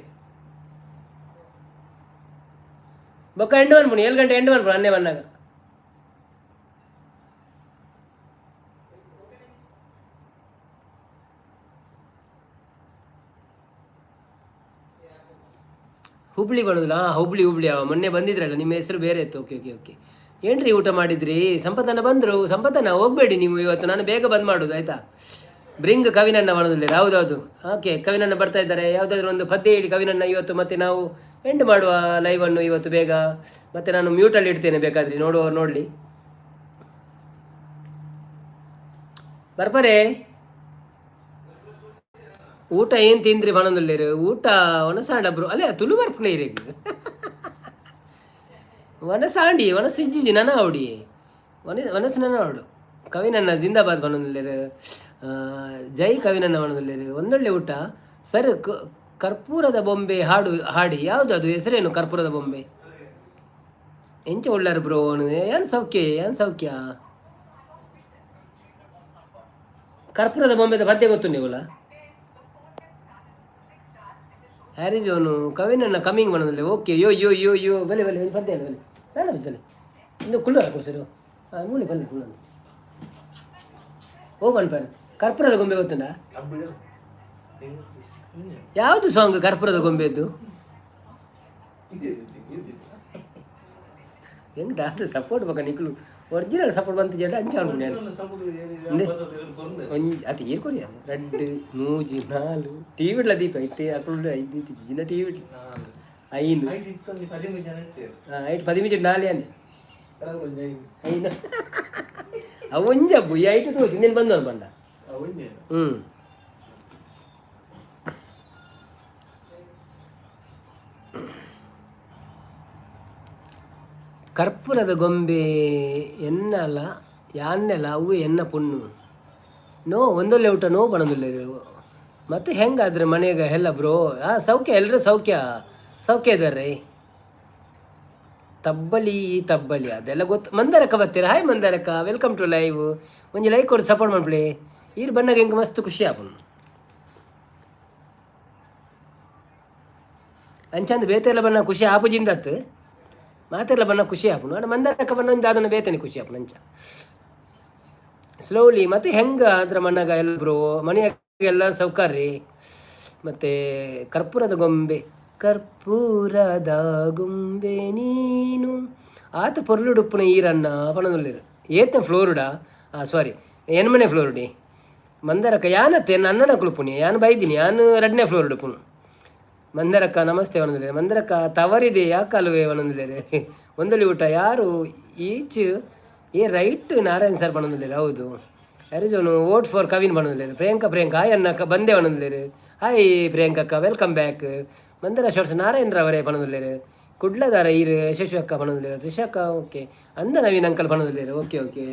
ಬೊಕ್ಕ ಎಂಡು ಅನ್ಪುಣಿ 7 ಗಂಟೆ ಎಂಡು ಅನ್ಪುಣ ಅನ್ನೆ ಬಂದಾಗ. ಹುಬ್ಳಿ ಬರೋದಿಲ್ಲ? ಹುಬ್ಳಿ ಮೊನ್ನೆ ಬಂದಿದ್ರಲ್ಲ, ನಿಮ್ಮ ಹೆಸರು ಬೇರೆ ಇತ್ತು. Okay okay okay. ಏನ್ರಿ ಊಟ ಮಾಡಿದ್ರಿ? ಸಂಪತ್ತನ ಬಂದರು. ಸಂಪತ್ತನ ಹೋಗಬೇಡಿ ನೀವು ಇವತ್ತು, ನಾನು ಬೇಗ ಬಂದ್ ಮಾಡೋದು ಆಯಿತಾ? ಬ್ರಿಂಗ್ ಕವಿನನ್ನ ಮಾಡೋದಿಲ್ಲ. ಹೌದೌದು, ಓಕೆ. ಕವಿನನ್ನ ಬರ್ತಾ ಇದ್ದಾರೆ. ಯಾವುದಾದ್ರೂ ಒಂದು ಪದ್ಯ ಹೇಳಿ ಕವಿನನ್ನ ಇವತ್ತು, ಮತ್ತೆ ನಾವು ಎಂಡ್ ಮಾಡುವ ಲೈವನ್ನು ಇವತ್ತು ಬೇಗ. ಮತ್ತೆ ನಾನು ಮ್ಯೂಟಲ್ಲಿ ಇಡ್ತೇನೆ, ಬೇಕಾದ್ರೆ ನೋಡುವವ್ರು ನೋಡಲಿ. ಬರ್ಬರೇ ಊಟ ಏನು ತಿಂದ್ರಿ ಬಣದಲ್ಲಿರು? ಊಟ ಒಣಸಾಂಡ ಬ್ರೋ ಅಲ್ಲೇ ತುಳು ಬರ್ಪುಣ ಇರೇಗ ಒಣಸಾಂಡಿ ಒಣಸಿಜ್ಜಿ ನನ್ನ ಅವಡಿ ಒನಸು ನನ್ನ ಅವಡು. ಕವಿನನ್ನ ಜಿಂದಾಬಾದ್ ಬಣದಲ್ಲಿರು, ಜೈ ಕವಿನನ್ನ ಬಣದಲ್ಲಿರು. ಒಂದೊಳ್ಳೆ ಊಟ ಸರ್. ಕರ್ಪೂರದ ಬೊಂಬೆ ಹಾಡು ಹಾಡಿ. ಯಾವುದದು ಹೆಸರೇನು? ಕರ್ಪೂರದ ಬೊಂಬೆ ಎಂಚ ಒಳ್ಳಾರು ಬ್ರೋ. ಏನು ಸೌಖ್ಯ ಕರ್ಪೂರದ ಬೊಂಬೆದ ಪದ್ಯ ಗೊತ್ತು ನೀವುಲ? ಹ್ಯಾರಿಜೋನು ಕವಿನನ್ನ ಕಮ್ಮಿಂಗ್ ಮಾಡೋದಿಲ್ಲ. ಓಕೆ. ಯೋ ಬಲೆ ಪದ್ಯ ಅಲ್ಲ, ಬಲೆ ನಾನು ಬಲೆ ಇನ್ನು ಕುಳ್ಳು ಕೊಡ್ಸರು ಮೂಲೆ ಬಲ್ಲೆ ಕುಳ್ಳು ಹೋಗೋಣ ಬರ. ಕರ್ಪೂರದ ಗೊಂಬೆ ಗೊತ್ತುಂಡ? ಯಾವುದು ಸಾಂಗ್ ಕರ್ಪೂರದ ಗೊಂಬೆದ್ದು? ಹೆಂಗ್ ದಾದ ಸಪೋರ್ಟ್ ಬೇಕಾ ನಿಕ್ಲು? ಒರಿಜಿನಲ್ ಸಪೋರ್ಟ್ ಬಂತು ಜಡ ಅಂಚಾಳು ಅದು ಏರ್ ಕೊರಿಯ 2 3 4 ಟಿವಿಡ್ಲ ದೀಪ ಐತೆ ಅಕ್ಕಳು 5 ಇತ್ತು ಜಿನ ಟಿವಿಡ್ಲ 5 ಐಟ್ 10 4 ಅನೆ ಅವೊಂಜಬ್ಬು ಈ ಐಟು ತೋಚು ನೀನು ಬಂದವನು ಬಂಡ. ಕರ್ಪೂರದ ಗೊಂಬೆ ಎನ್ನಲ್ಲ ಯಾನ್ನೆಲ್ಲ ಅವು ಎನ್ನ ಪುಣ್ಣು ನೋ ಒಂದೊಳ್ಳೆ ಊಟ ನೋ ಬಣದಿಲ್ಲ. ಮತ್ತೆ ಹೆಂಗಾದ್ರೆ ಮನೆಗೆ ಎಲ್ಲ ಬ್ರೋ? ಸೌಖ್ಯ, ಎಲ್ಲರೂ ಸೌಖ್ಯ ಇದ್ದಾರೆ. ತಬ್ಬಲಿ ಅದೆಲ್ಲ ಗೊತ್ತು. ಮಂದಾರಕ್ಕ ಬರ್ತೀರಾ? ಹಾಯ್ ಮಂದಾರಕ್ಕ, ವೆಲ್ಕಮ್ ಟು ಲೈವ್. ಒಂಜಿ ಲೈಕ್ ಕೊಟ್ಟು ಸಪೋರ್ಟ್ ಮಾಡ್ಬಿಡಿ. ಈರು ಬಣ್ಣಗೆ ಹೆಂಗೆ ಮಸ್ತ್ ಖುಷಿ ಆಪನು. ಅಂಚಂದ ಬೇತೆಲ್ಲ ಬಣ್ಣ ಖುಷಿ ಆಪುಜಿಂದತ್ತು ಮಾತೆಲ್ಲ ಬಣ್ಣ ಖುಷಿ ಆಪುನು ಅಡ ಮಂದಾರಕ್ಕ ಬಣ್ಣ ಒಂದು ಅದನ್ನು ಬೇತನೆ ಖುಷಿ ಆಪುನು ಅಂಚ ಸ್ಲೋಲಿ ಮತ್ತು ಹೆಂಗೆ ಅದ್ರ ಮಣ್ಣಾಗ ಎಲ್ಲರು ಮನೆಯಾಗೆಲ್ಲ ಸೌಕರ್ಯ ಮತ್ತು ಕರ್ಪೂರದ ಗೊಂಬೆ ಕರ್ಪೂರದ ಗೊಂಬೆ ನೀನು ಆತ ಪೊರ್ಲುಡುಪ್ಪುನ ಈರನ್ನ ಪಣದುಲ್ಲಿರು ಏತ್ನ ಫ್ಲೋರಿಡಾ ಸಾರಿ ಎನ್ಮನೆ ಫ್ಲೋರಿಡಿ ಮಂದರಕ್ಕ ಯಾನತ್ತೆ ನನ್ನನ ಕುಳುಪುನಿ ಯಾನು ಬೈದಿನಿ ಯಾನು 2ನೇ ಫ್ಲೋರ್ ಉಡುಪುನು ಮಂದರಕ್ಕ ನಮಸ್ತೆ ಒಣದಿದ್ದಾರೆ ಮಂದರಕ್ಕ ತವರಿದೆ ಯಾಕಲ್ವೇ ಒಣದಿದ್ದಾರೆ ಒಂದಲ್ಲಿ ಊಟ ಯಾರು ಈಚ್ ರೈಟ್ ನಾರಾಯಣ್ ಸರ್ ಬಣ್ಣದಿದ್ದಾರೆ ಹೌದು ಯಾರಿಜೋನು ವೋಟ್ ಫಾರ್ ಕವಿನ್ ಬಣ್ಣದಿದ್ದಾರೆ ಪ್ರಿಯಾಂಕಾ ಹಾಯ್ ಅನ್ನಕ್ಕ ಬಂದೆ ಬಣ್ಣದಿದ್ದಾರೆ ಹಾಯ್ ಪ್ರಿಯಾಂಕಕ್ಕ welcome back Mandara shorts Narayan ರವರೇ ಬಣ್ಣದಿದ್ದಾರೆ ಕುಡ್ಲದಾರ ಈರು ಯಶಸ್ವಿ ಅಕ್ಕ ಬಣ್ಣದಿದ್ದಾರೆ ತ್ರಿಷಕ್ಕ ಓಕೆ ಅಂದ ನವೀನ್ ಅಂಕಲ್ ಬಣ್ಣದಿದ್ದಾರೆ ಓಕೆ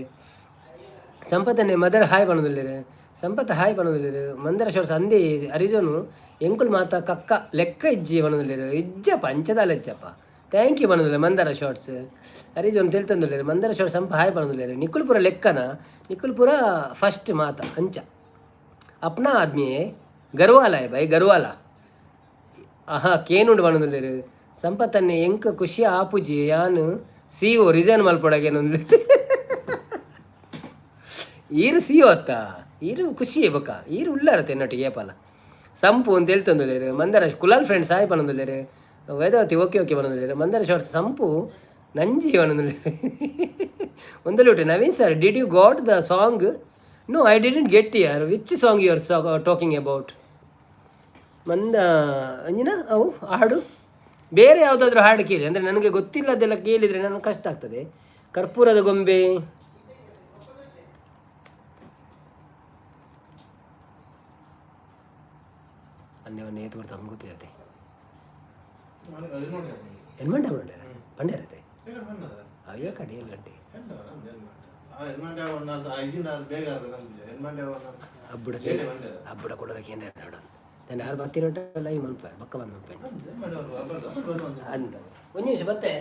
ಸಂಪತ್ತನ್ನೇ ಮದರ್ ಹಾಯ್ ಬಣ್ಣದಿದ್ದಾರೆ ಸಂಪತ್ ಹಾಯ್ ಬಣ್ಣದಿದ್ದಾರೆ ಮಂದರ ಶಾರ್ಟ್ಸ್ ಅಂದೇ ಅರಿಜೋನು ಎಂಕುಲ್ ಮಾತ ಕಕ್ಕ ಲೆಕ್ಕ ಇಜ್ಜಿ ಬಣ್ಣದಿದ್ದಾರೆ ಇಜ್ಜಪ್ಪ ಅಂಚದಾಲ ಇಜ್ಜಪ್ಪ ಥ್ಯಾಂಕ್ ಯು ಬಣ್ಣದಿಲ್ಲ ಮಂದಾರ ಶಾರ್ಟ್ಸ್ ಅರಿಜೋನು ತಿಳ್ತಂದಿಲ್ಲ ಮಂದಾರ ಶಾರ್ಟ್ಸ್ ಸಂಪ ಹಾಯ್ ಬಣ್ಣದಿಲ್ಲ ನಿಕುಲ್ಪುರ ಲೆಕ್ಕನ ನಿಕುಲ್ಪುರ ಫಸ್ಟ್ ಮಾತ ಅಂಚ ಅಪ್ನಾ ಆದ್ಮಿ ಗರ್ವಾಲ ಬೈ ಗರ್ವಾಲ ಕೇನುಂಡು ಬಣ್ಣದಿಲ್ಲ ಸಂಪತ್ತನ್ನೇ ಎಂಕ ಖುಷಿ ಆಪುಜಿ ಯಾನು CO ರಿಸೈನ್ ಮಲ್ಪೊಡಗೇನೊಂದು ಈರು CO ಅತ್ತ ಈರು ಖುಷಿ ಬಕ್ಕ ಈರು ಉಳ್ಳಾರತ್ತೆ ನೊಟ್ಟಿಗೆ ಏಪಲ್ಲ ಸಂಪು ಅಂತ ಹೇಳ್ತಂದಿಲ್ಲ ಮಂದಾರ ಕುಲಾಲ್ ಫ್ರೆಂಡ್ಸ್ ಹಾಯ್ ಬಣ್ಣದಿಲ್ಲ ವೇದಾವತಿ ಓಕೆ ಬಣ್ಣದಿಲ್ಲ ಮಂದಾರ ಶಾರ್ಟ್ಸ್ ಸಂಪು ನಂಜಿ ಬಣ್ಣದಿಲ್ಲ ಒಂದಲ್ಲಿ ಊಟ Naveen sir did you got the song no I didn't get your which song you are talking about ಅಂಜಿನ ಅವು ಹಾಡು ಬೇರೆ ಯಾವುದಾದ್ರೂ ಹಾಡು ಕೇಳಿ ಅಂದರೆ ನನಗೆ ಗೊತ್ತಿಲ್ಲದೆಲ್ಲ ಕೇಳಿದರೆ ನನಗೆ ಕಷ್ಟ ಆಗ್ತದೆ ಕರ್ಪೂರದ ಗೊಂಬೆ ಅನ್ನವನ್ನೇ ತೋರ್ತಾ ಗೊತ್ತಿರತ್ತೆ ಎನ್ಮಂಟ ಪಂಡೇರತ್ತೆ ಅಯ್ಯೋ ಕಡೆ 7 ಗಂಟೆ ಹಬ್ಬಡ ಕೊಡೋದಕ್ಕೆ ಏನು ನೋಡೋದು ನಾನು ಯಾರು ಬರ್ತೀನೋಟ ಲೈವ್ ಮನ್ಪ ಬಕ್ಕ ಬಂದು ಅಂದ ಒಂದು ನಿಮಿಷ ಮತ್ತೆ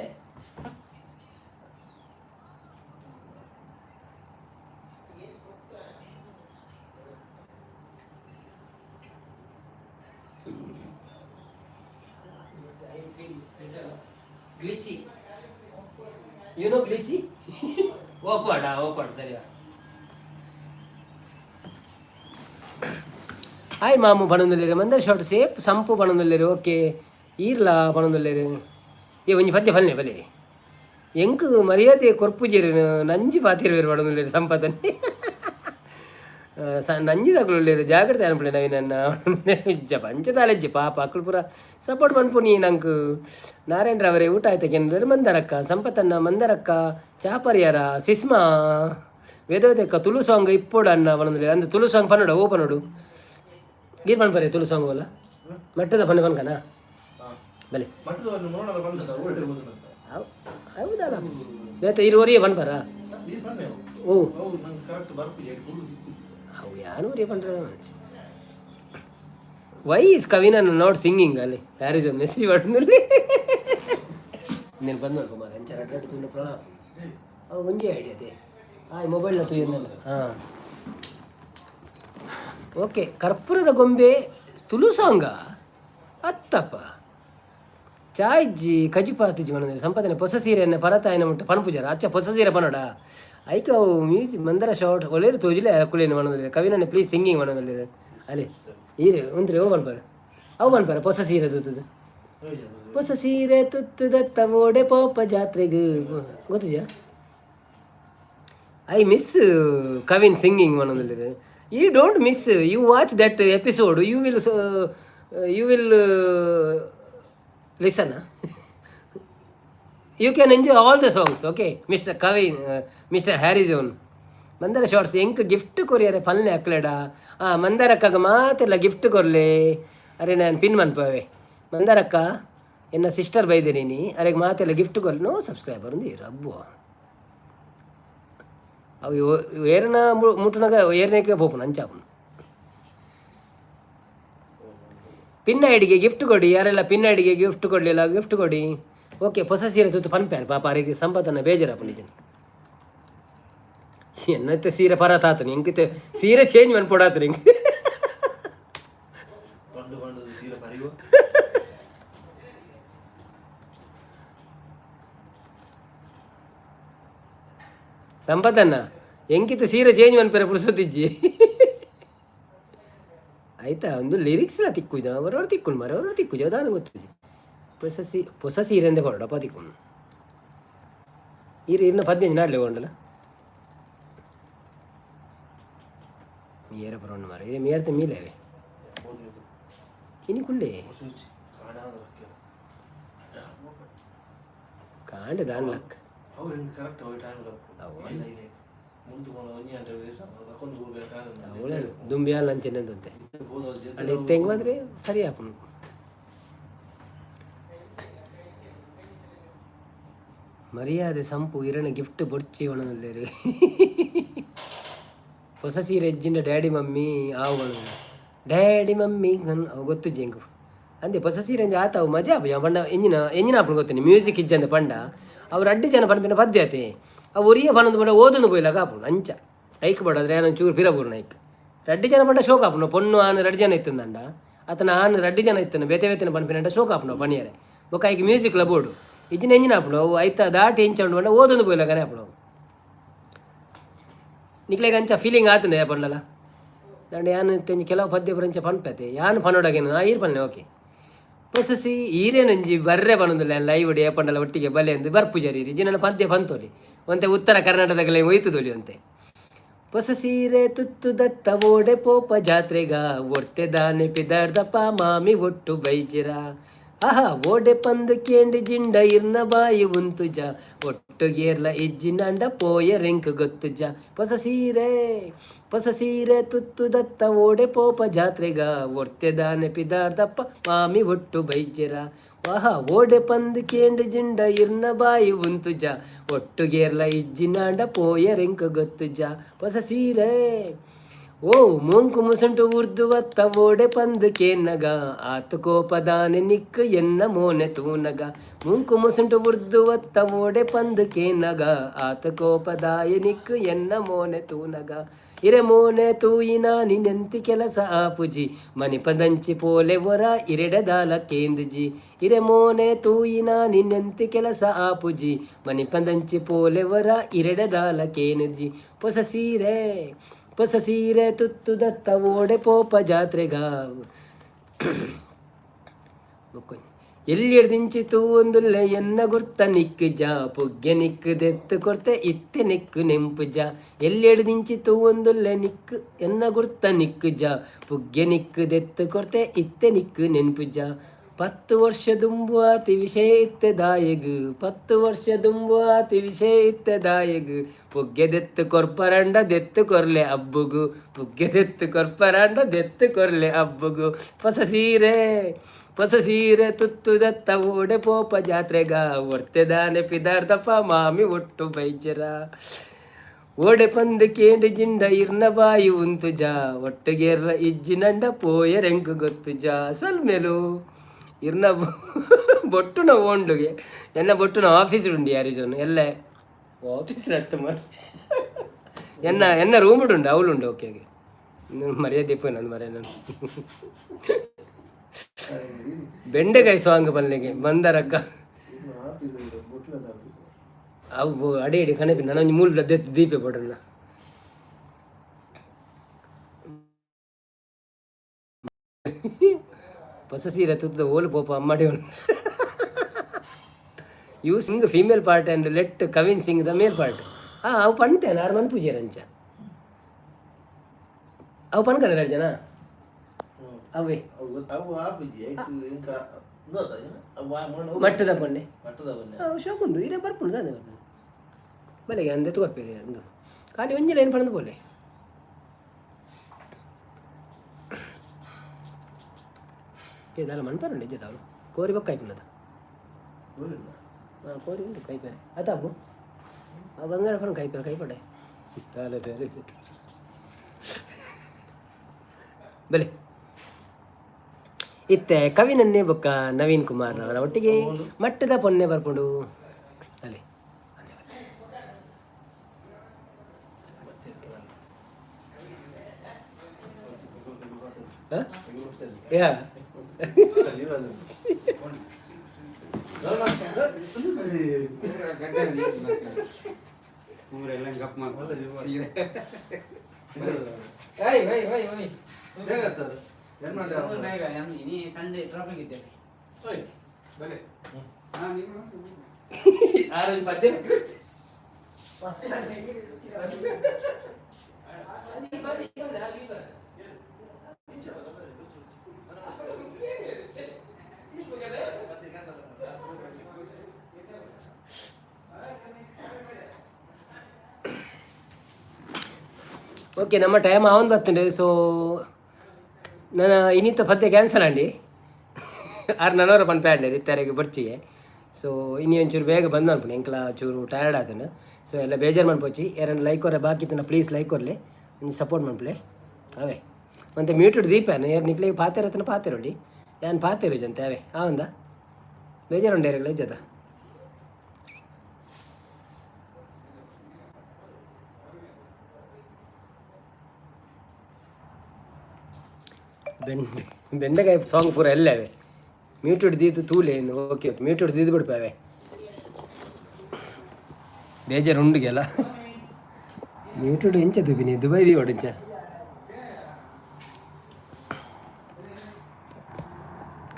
ಗ್ಲಿಚಿ ಯು ನೋ ಗ್ಲಿಚಿ ಓಕ್ವರ್ಡ್ ಸರಿ ಹಾಯ್ ಮಾಮು ಬಣ್ಣದಲ್ಲಿರಿ ಮಂದರ್ ಶಾರ್ಟ್ ಸೇಪ್ ಸಂಪು ಬಣ್ಣದಲ್ಲಿರಿ ಓಕೆ ಈರ್ಲಾ ಬಣ್ಣದಲ್ಲಿರಿ ಒಂಜಿ ಪದ್ಯ ಫಲ್ನೆ ಬಲೆ ಎಂಕ್ ಮರ್ಯಾದೆ ಕೊರ್ಪುಜೇರಿ ನಂಜಿ ಪಾತಿರ್ವೇರು ಬಣ್ಣದಲ್ಲಿರಿ ಸಂಪತ್ತನ್ನೇ ನಂಜಿ ತಗೊಳ್ಳಿರಿ ಜಾಗ್ರತೆ ಅನ್ಪಡೆ ನವೀನನ್ನ ಇಜ್ಜ ಪಂಚದಾಲಜ್ಜಿ ಪಾಪ ಅಕ್ಕಳು ಪೂರ ಸಪೋರ್ಟ್ ಮನ್ಪುನಿ ನಂಗೆ ನಾರಾಯಣ ರವರೇ ಊಟ ಆಯ್ತಕ್ಕೆ ಮಂದರಕ್ಕ ಸಂಪತ್ತನ್ನ ಮಂದರಕ್ಕ ಚಾಪರ್ಯಾರ ಸಿಸ್ಮಾ ವೇದವತೆಕ್ಕ ತುಳು ಸಾಂಗ್ ಇಪ್ಪೋಡು ಅನ್ನ ಬಣ್ಣದಲ್ಲಿ ಅಂದ್ರೆ ತುಳು ಸಾಂಗ್ ಪನ್ನೋಡು ಓ ಪನ್ನೋಡು ಗೀರ್ ಪನ್ಪರೆ ತುಳು ಸಾಂಗ್ ಅಲ್ಲ ಮಟ್ಟದ ಪನ್ಕನ ಬಲೆ ಹೌದಲ್ಲ ಬೇತ ಇರುವರಿಯೇ ಪನ್ಪರ ಓ ಅವು ಯಾನೂರೇ ಪನ್ರ ವೈ ಇಸ್ ಕವಿನನ್ನು ನಾಟ್ ಸಿಂಗಿಂಗ್ ಅಲ್ಲಿ ಯಾರಿಸ್ ಮೆಸ್ಸಿ ಬಣ್ಣದಲ್ಲಿ ನೀನು ಬಂದು ಕುಮಾರ್ ಅಂಚಾರ ಅಡ್ಡಾಡಿ ತುಂಡು ಪ್ರಣ ಅವು ಒಂಜೇ ಐಡಿಯಾ ಅದೇ ಮೊಬೈಲ್ನ ತುಯ್ಯಲ್ಲ ಹಾಂ ಓಕೆ ಕರ್ಪೂರದ ಗೊಂಬೆ ತುಳು ಸಾಂಗ ಅತ್ತಪ್ಪ ಚಾಯ್ಜಿ ಕಜಿಪಾತಿಜಿ ಮನದಲ್ಲಿ ಸಂಪಾದನೆ ಹೊಸ ಸೀರೆಯನ್ನು ಪರತಾಯನ ಮುಟ್ಟ ಪನ್ಪುಜಾರ ಅಚ್ಚ ಹೊಸ ಸೀರೆ ಪನ್ನೋಡ ಐಕ ಅವು ಮ್ಯೂಸಿಕ್ ಮಂದರ ಶಾರ್ಟ್ ಒಳ್ಳೆಯದು ತೋಜಿಲೆ ಕುಳಿಯನ್ನು ಮನದಲ್ಲಿ ಕವಿನನ್ನೇ ಪ್ಲೀಸ್ ಸಿಂಗಿಂಗ್ ಮನದಲ್ಲಿ ಅಲ್ಲಿ ಈರೆ ಒಂದ್ರಿ ಅವು ಬನ್ಪಾರ ಹೊಸ ಸೀರೆ ತುತ್ತದು ಹೊಸ ಸೀರೆ ತುತ್ತದತ್ತ ಓಡೆ ಪಾಪ ಜಾತ್ರೆಗೆ ಗೊತ್ತಿಜ ಐ ಮಿಸ್ ಕವಿನ್ ಸಿಂಗಿಂಗ್ ಮನದಲ್ಲಿ you don't miss you watch that episode you will listen you can enjoy all the songs okay mister Kavin mister Harizon Mandara shorts ಎಂಕ್ ಗಿಫ್ಟ್ ಕೊರಿಯರೆ ಪಲ್ಲೆ ಅಕ್ಲೆಡ ಮಂದಾರಕ್ಕಾಗ ಮಾತೆಲ್ಲ ಗಿಫ್ಟ್ ಕೊರ್ಲೆ ಅರೆ ನಾನು ಪಿನ್ ಮನ್ಪವೆ ಮಂದಾರಕ್ಕ ಎನ್ನ ಸಿಸ್ಟರ್ ಬೈದೇನಿ ಅರೆಗೆ ಮಾತೆಲ್ಲ ಗಿಫ್ಟ್ ಕೊರ್ಲೆ ನೋ ಸಬ್ಸ್ಕ್ರೈಬರ್ ಒಂದು ರಬ್ಬು ಅವು ಏರನ ಮುಟ್ಟನಾಗ ಏರನೇಕೆ ಪೋಪುನು ಅಂಚಾಪುನು ಪಿನ್ ಐಡಿಗೆ ಗಿಫ್ಟ್ ಕೊಡಿ ಯಾರೆಲ್ಲ ಪಿನ್ ಐಡಿಗೆ ಗಿಫ್ಟ್ ಕೊಡಲಿಲ್ಲ ಗಿಫ್ಟ್ ಕೊಡಿ ಓಕೆ ಹೊಸ ಸೀರೆ ತುತ್ತು ಪನ್ಪ್ಯಾರ ಪಾಪ ಅವರಿಗೆ ಸಂಪತ್ತನ್ನು ಬೇಜಾರಪ್ಪ ನಿಜ ಎನ್ನತ್ತೆ ಸೀರೆ ಪರತಾತನು ಹೆಂಗೆ ಸೀರೆ ಚೇಂಜ್ ಮಾಡ್ಕೊಡಾತ ಹಿಂಗೆ ಸಂಪತ್ತನ್ನ ಎಂಕಿತ ಸೀರೆ ಚೇಂಜ್ ಮನ್ಪೇರೆ ಪುಡ್ಸೋತಿಜ್ಜಿ ಆಯ್ತಾ ಒಂದು ಲಿರಿಕ್ಸ್ ಎಲ್ಲ ತಿಕ್ಕುಜ ಅವರವ್ರು ತಿಕ್ಕೊಂಡು ಮರ ಅವ್ರವ್ರು ತಿಕ್ಕುಜ ಅದಾನು ಗೊತ್ತಿಜ್ಜಿ ಹೊಸ ಸೀರೆಂದೆ ಹೊರಡಪ್ಪ ತಿಕ್ಕೊಂಡು ಇನ್ನ 15 ನಾಡ್ಲೆ ಹೋಗಂಡಲ್ಲ ಮೀರ ಬರೋಣ ಮಾರ ಇದು ಮೇರ್ತೆ ಮೀಲೇವೆ ಇನಿಕುಂಡೆ ಕಾಂಡೆ ದಾನ್ ಲಕ್ ದುಂಬಿ ಹಾಲು ಲಂಚೆನಂತೆ ಅಲ್ಲಿ ತೆಂಗ್ ಬಂದ್ರೆ ಸರಿ ಹಾಕೊಂಡು ಮರ್ಯಾದೆ ಸಂಪು ಇರಣ ಗಿಫ್ಟ್ ಬೊಡ್ಚಿ ಒಣಲ್ಲೇ ಹೊಸ ಸೀರೆ ಎಜ್ಜಿನ ಡ್ಯಾಡಿ ಮಮ್ಮಿ ಆವುಗಳು ಡ್ಯಾಡಿ ಮಮ್ಮಿ ಅವು ಗೊತ್ತು ಜಂಗು ಅಂದೆ ಹೊಸ ಸೀರೆ ಆತಾವು ಮಜಾ ಪಂಡ ಎಂಜಿನ ಆಪಣ ಗೊತ್ತೇನೆ ಮ್ಯೂಸಿಕ್ ಇಜ್ಜಂದೆ ಪಂಡ ಅವ್ರು ಅಡ್ಡಿ ಜನ ಪಂಪಿನ ಪದ್ಯತೆ ಅವು ಒರಿಯ ಪನೊಂದು ಪಂಡ ಓದೊಂದು ಪೋಯ್ಲ ಕಾಪುಣ ಅಂಚ ಐಕ್ ಪಡೋದ್ರೆ ನಾನು ಚೂರು ಪಿರಪೂರ್ಣ ಐಕ್ ರಡ್ಡಿ ಜನ ಪಂಡ ಶೋಕ್ ಆಪುಣ ಪೊಣ್ಣು ಆನು ರಡ್ಡಿ ಜನ ಇತ್ತಂದಂಡ ಆತನ ಆನು ರಡ್ಡಿ ಜನ ಇತ್ತನ ಬೇತೆ ಬೇತನ ಪಂಪಿನಂಡ ಶೋಕ್ ಆಪುಣ ಪಣಿಯರೆ ಬೊಕ್ಕ ಐಕ್ ಮ್ಯೂಸಿಕ್ಲ ಬೋರ್ಡು ಇಜ್ಜಿನ ಎಂಜಿನ ಆಪುಣ ಅವು ಆಯ್ತಾ ದಾಟಿ ಎಂಚಂಡು ಪಂಡ ಓದೊಂದು ಪೋಯ್ಲ ಕನೆ ಆಪುಣ ನಿಕ್ಲೆಗೆ ಅಂಚ ಫೀಲಿಂಗ್ ಆತಂದೆ ಪಂಡಲ ದಂಡ ಯಾನು ತೆಂಜಿ ಕೆಲವು ಪದ್ಯ ಪರಂಚ ಪನ್ಪತೆ ಯಾನು ಪನೋಡಗೇನು ಈರು ಪನ್ನೆ ಓಕೆ ಹೊಸಸಿ ಈರೇನಂಜಿ ಬರ್ರೆ ಪನೊಂದಿಲ್ಲ ಲೈವ್ ಡೇ ಪಂಡಲ ಒಟ್ಟಿಗೆ ಬಲೆ ಅಂದು ಬರ್ಪುಜರಿ ಜಿನ ಪದ್ಯ ಪಂತೋಲಿ ಒಂತೆ ಉತ್ತರ ಕರ್ನಾಟಕದಲ್ಲಿ ಒಯ್ತುದೋಲಿ ಅಂತೆ ಹೊಸ ಸೀರೆ ತುತ್ತು ದತ್ತ ಓಡೆ ಪೋಪ ಜಾತ್ರೆಗ ಒಟ್ಟೆ ದಾನೆ ಪಿದಾರ್ದಪ್ಪ ಮಾಮಿ ಒಟ್ಟು ಬೈಜಿರ ಆಹಾ ಓಡೆ ಪಂದು ಕೇಂಡಿ ಜಿಂಡ ಇರ್ನ ಬಾಯಿ ಉಂತುಜ ಒಟ್ಟುಗೇರ್ಲ ಇಜ್ಜಿನಂಡ ಪೋಯ ರೆಂಕ್ ಗೊತ್ತುಜ ಹೊಸ ಸೀರೆ ತುತ್ತು ದತ್ತ ಓಡೆ ಪೋಪ ಜಾತ್ರೆಗ ಒಟ್ಟೆ ದಾನೆ ಪಿದಾರ್ದಪ್ಪ ಮಾಮಿ ಒಟ್ಟು ಬೈಜಿರ ಆಹಾ ಓಡೆ ಪಂದು ಕೇಂಡಿ ಜಿಂಡ ಇರ್ನ ಬಾಯಿ ಉಂತುಜ ಒಟ್ಟುಗೇರ್ಲ ಇಜ್ಜಿನಂಡ ಪೋಯ ರೆಂಕ್ ಗೊತ್ತುಜ ಹೊಸ ಸೀರೆ ಓ ಮೂಂಕು ಮುಸುಂಟು ಉರ್ದುವತ್ತ ಓಡೆ ಪಂದು ಕೇನ್ನಗ ಆತು ಕೋಪದಾನೆ ನಿಕ್ಕು ಎನ್ನ ಮೋನೆ ತೂನಗ ಮೂಂಕು ಮುಸುಂಟು ಉರ್ದುವತ್ತ ಓಡೆ ಪಂದು ಕೇನ್ನಗ ಆತು ಕೋಪದಾಯ ನಿಕ್ಕು ಎನ್ನ ಮೋನೆ ತೂನಗ ಇರೆ ಮೋನೆ ತೂಯಿನ ನಿನೆಂತಿ ಕೆಲಸ ಆಪುಜಿ ಮನಿ ಪದಂಚಿ ಪೋಲೆ ಒರ ಇರೆಡದಾಲ ಕೇಂದ್ರಜಿ ಇರೆ ಮೋನೆ ತೂಯಿನ ನಿನೆಂತಿ ಕೆಲಸ ಆಪುಜಿ ಮನಿ ಪದಂಚಿ ಪೋಲೆ ಒರ ಇರೆಡದಾಲ ಕೇಂದ್ರಜಿ ಹೊಸ ಸೀರೆ ತುತ್ತು ದತ್ತ ಓಡೆ ಪೋಪ ಜಾತ್ರೆಗ ಎಲ್ಲಿ ಎಡ್ದಿಂಚಿತು ಒಂದುಲ್ಲೆ ಎನ್ನ ಗುರ್ತ ನಿಕ್ಕು ಜಾ ಪುಗ್ಗೆ ನಿಕ್ಕು ದೆತ್ತು ಕೊರ್ತೆ ಇತ್ತೆ ನಿಕ್ಕು ನೆಂಪು ಜಾ ಎಲ್ಲಿ ಎಡ್ದಿಂಚಿತು ಒಂದುಲ್ಲೆ ನಿಕ್ಕು ಎನ್ನ ಗುರ್ತ ನಿಕ್ಕು ಜಾ ಪುಗ್ಗೆ ನಿಕ್ಕು ದೆತ್ತು ಕೊರ್ತೆ ಇತ್ತೆ ನಿಕ್ಕು ನೆಂಪು ಜಾ 10 ವರ್ಷ ದುಂಬುವಾತಿ ವಿಷಯ ಇತ್ತೆ ದಾಯಗು 10 ವರ್ಷ ದುಂಬುವಾತಿ ವಿಷಯ ಇತ್ತೆ ದಾಯಗು ಪುಗ್ಗೆ ದೆತ್ತು ಕೊರ್ಪರಂಡ ದೆತ್ತು ಕೊರ್ಲೆ ಅಬ್ಬುಗು ಪುಗ್ಗೆ ದೆತ್ತು ಕೊರ್ಪರಂಡ ದೆತ್ತು ಕೊರ್ಲೆ ಅಬ್ಬುಗು ಹೊಸ ಸೀರೆ ತುತ್ತು ದತ್ತ ಓಡೆ ಪೋಪ ಜಾತ್ರೆಗ ಒರ್ತೆ ದಾನೆ ಪಿದಾರ್ದಪ್ಪ ಮಾಮಿ ಒಟ್ಟು ಬೈಜರ ಓಡೆ ಪಂದು ಕೇಂಡಿ ಜಿಂಡ ಇರ್ನ ಬಾಯಿ ಉಂತುಜ ಒಟ್ಟುಗೇರ್ರ ಇಜ್ಜಿನಂಡ ಪೋಯ ರೆಂಕು ಗೊತ್ತುಜ ಸಲ್ಮೇಲು ಇರ್ನ ಬೊಟ್ಟುನ ಓಂಡುಗೆ ಎನ್ನ ಬೊಟ್ಟುನ ಆಫೀಸ್ ಉಂಡು ಯಾರಿಜೋನು ಎಲ್ಲ ಆಫೀಸ್ ರತ್ತ ಮರ ಎನ್ನ ರೂಮ್ ಉಂಡು ಅವಳುಂಡು ಓಕೆ ಮರ್ಯಾದೆ ನಂದು ಮರ ನಾನು ಬೆಂಡೆಕಾಯಿ ಸಾಂಗ್ ಬಲ್ಲಿಗೆ ಬಂದರಕ್ಕ ಅವು ಅಡಿ ಅಡಿ ಕಣಪಿ ನಾನು ಮೂಲದ ದೀಪೆ ಪಡಲ್ಲ ಹೊಸ ಸೀರೆ ತುತ್ತದ ಓಲು ಪೋಪ ಅಮ್ಮಡಿ you sing female part and let Kavin sing the male part ಅವು ಪಂಟೆ ನಾರ್ಮನ್ ಪೂಜೆ ರಂಚ ಅವು ಪನ್ಕನ 2 ಜನ ಅವೇ ಮಟ್ಟದ ಪಂಡೆ ಶೋಕುಂಡು ಇರೇ ಬರ್ಪುಂಡು ಅದೇ ಬಲೆಗೆ ಅಂದೆ ತಗೋರ್ಪೇರಿ ಅಂದು ಖಾಲಿ ಒಂಜಿಲ ಏನು ಪಣದು ಬೋಲೆ ಇದೆಲ್ಲ ಮಣ್ಪರುಂಡು ಇಜ್ಜದ ಅವಳು ಕೋರಿ ಬಕ್ಕ ಆಯ್ಪುನದ ಕೋರಿ ಉಂಟು ಕೈಪೇರೆ ಅದಾಗು ಆ ಬಂಗಾರ ಪಣ ಕೈಪಡೆ ತಾಲೆ ಬೇರೆ ಬಲೆ ಇತ್ತೆ ಕವಿನನ್ನೇ ಬೊಕ್ಕ ನವೀನ್ ಕುಮಾರ್ನವರ ಒಟ್ಟಿಗೆ ಮಟ್ಟದ ಪೊನ್ನೆ ಬರ್ಪುಂಡು ಅಲೆ ಯಾ ಊರೆಲ್ಲ ಗಪ್ ಮಾಡ್ತಾರೆ ಸಂಡೆ ಟ್ರಾಫಿಕ್ ಇದೆ ఓకే ನಮ್ಮ ಟೈಮ್ ಅವನು ಬರ್ತಂಡೆ ಸೊ ನನ್ನ ಇನ್ನಿತ್ತ ಪದ್ಯ ಕ್ಯಾನ್ಸಲ್ ಅಂಡಿ 6 ಪನ್ಪೇಂಡೆ ಇತ್ತಾರಿಗೆ ಬರ್ಚಿಗೆ ಸೊ ಇನ್ನಿ ಒಂಚೂರು ಬೇಗ ಬಂದು ಅನ್ಪಣೆ ಎಂಕ್ಲ ಚೂರು ಟಯರ್ಡ್ ಆತನು ಸೊ ಎಲ್ಲ ಬೇಜಾರು ಮನ್ಪೋಚಿ ಯಾರನ್ನ ಲೈಕ್ ಕೊರ್ರೆ ಬಾಕಿ ತನ ಪ್ಲೀಸ್ ಲೈಕ್ ಕೊರ್ಲೆ ಒಂದು ಸಪೋರ್ಟ್ ಮನ್ಪಲೆ ಅವೇ ಮತ್ತು ಮ್ಯೂಟೆಡ್ ದೀಪಾನು ಯಾರು ನಿಕ್ಲಿಗೆ ಪಾತಿರತನ ಪಾತಿರೋಡಿ ಯಾನು ಪಾತಿರೋ ಜಂತೆ ಅವೇ ಅವಂದ ಬೇಜಾರುಂಡೆ ಯಾರಿಗಳ ಇಜ್ಜದ ಬೆಂಡೆಕಾಯಿ ಸಾಂಗ್ ಪೂರ ಎಲ್ಲವೇ ಮ್ಯೂಟೆಡ್ ದೀದು ತೂಲೆ ಓಕೆ ಓಕೆ ಮ್ಯೂಟೆಡ್ ದೀದು ಬಿಡ್ಪಾವೆ ಬೇಜಾರು ಉಂಡಿಗೆಲ್ಲ ಮ್ಯೂಟೆಡ್ ಎಂಚ ದುಬಿನಿ ದುಬೈ ದಿ ಹೊಡಿಂಚ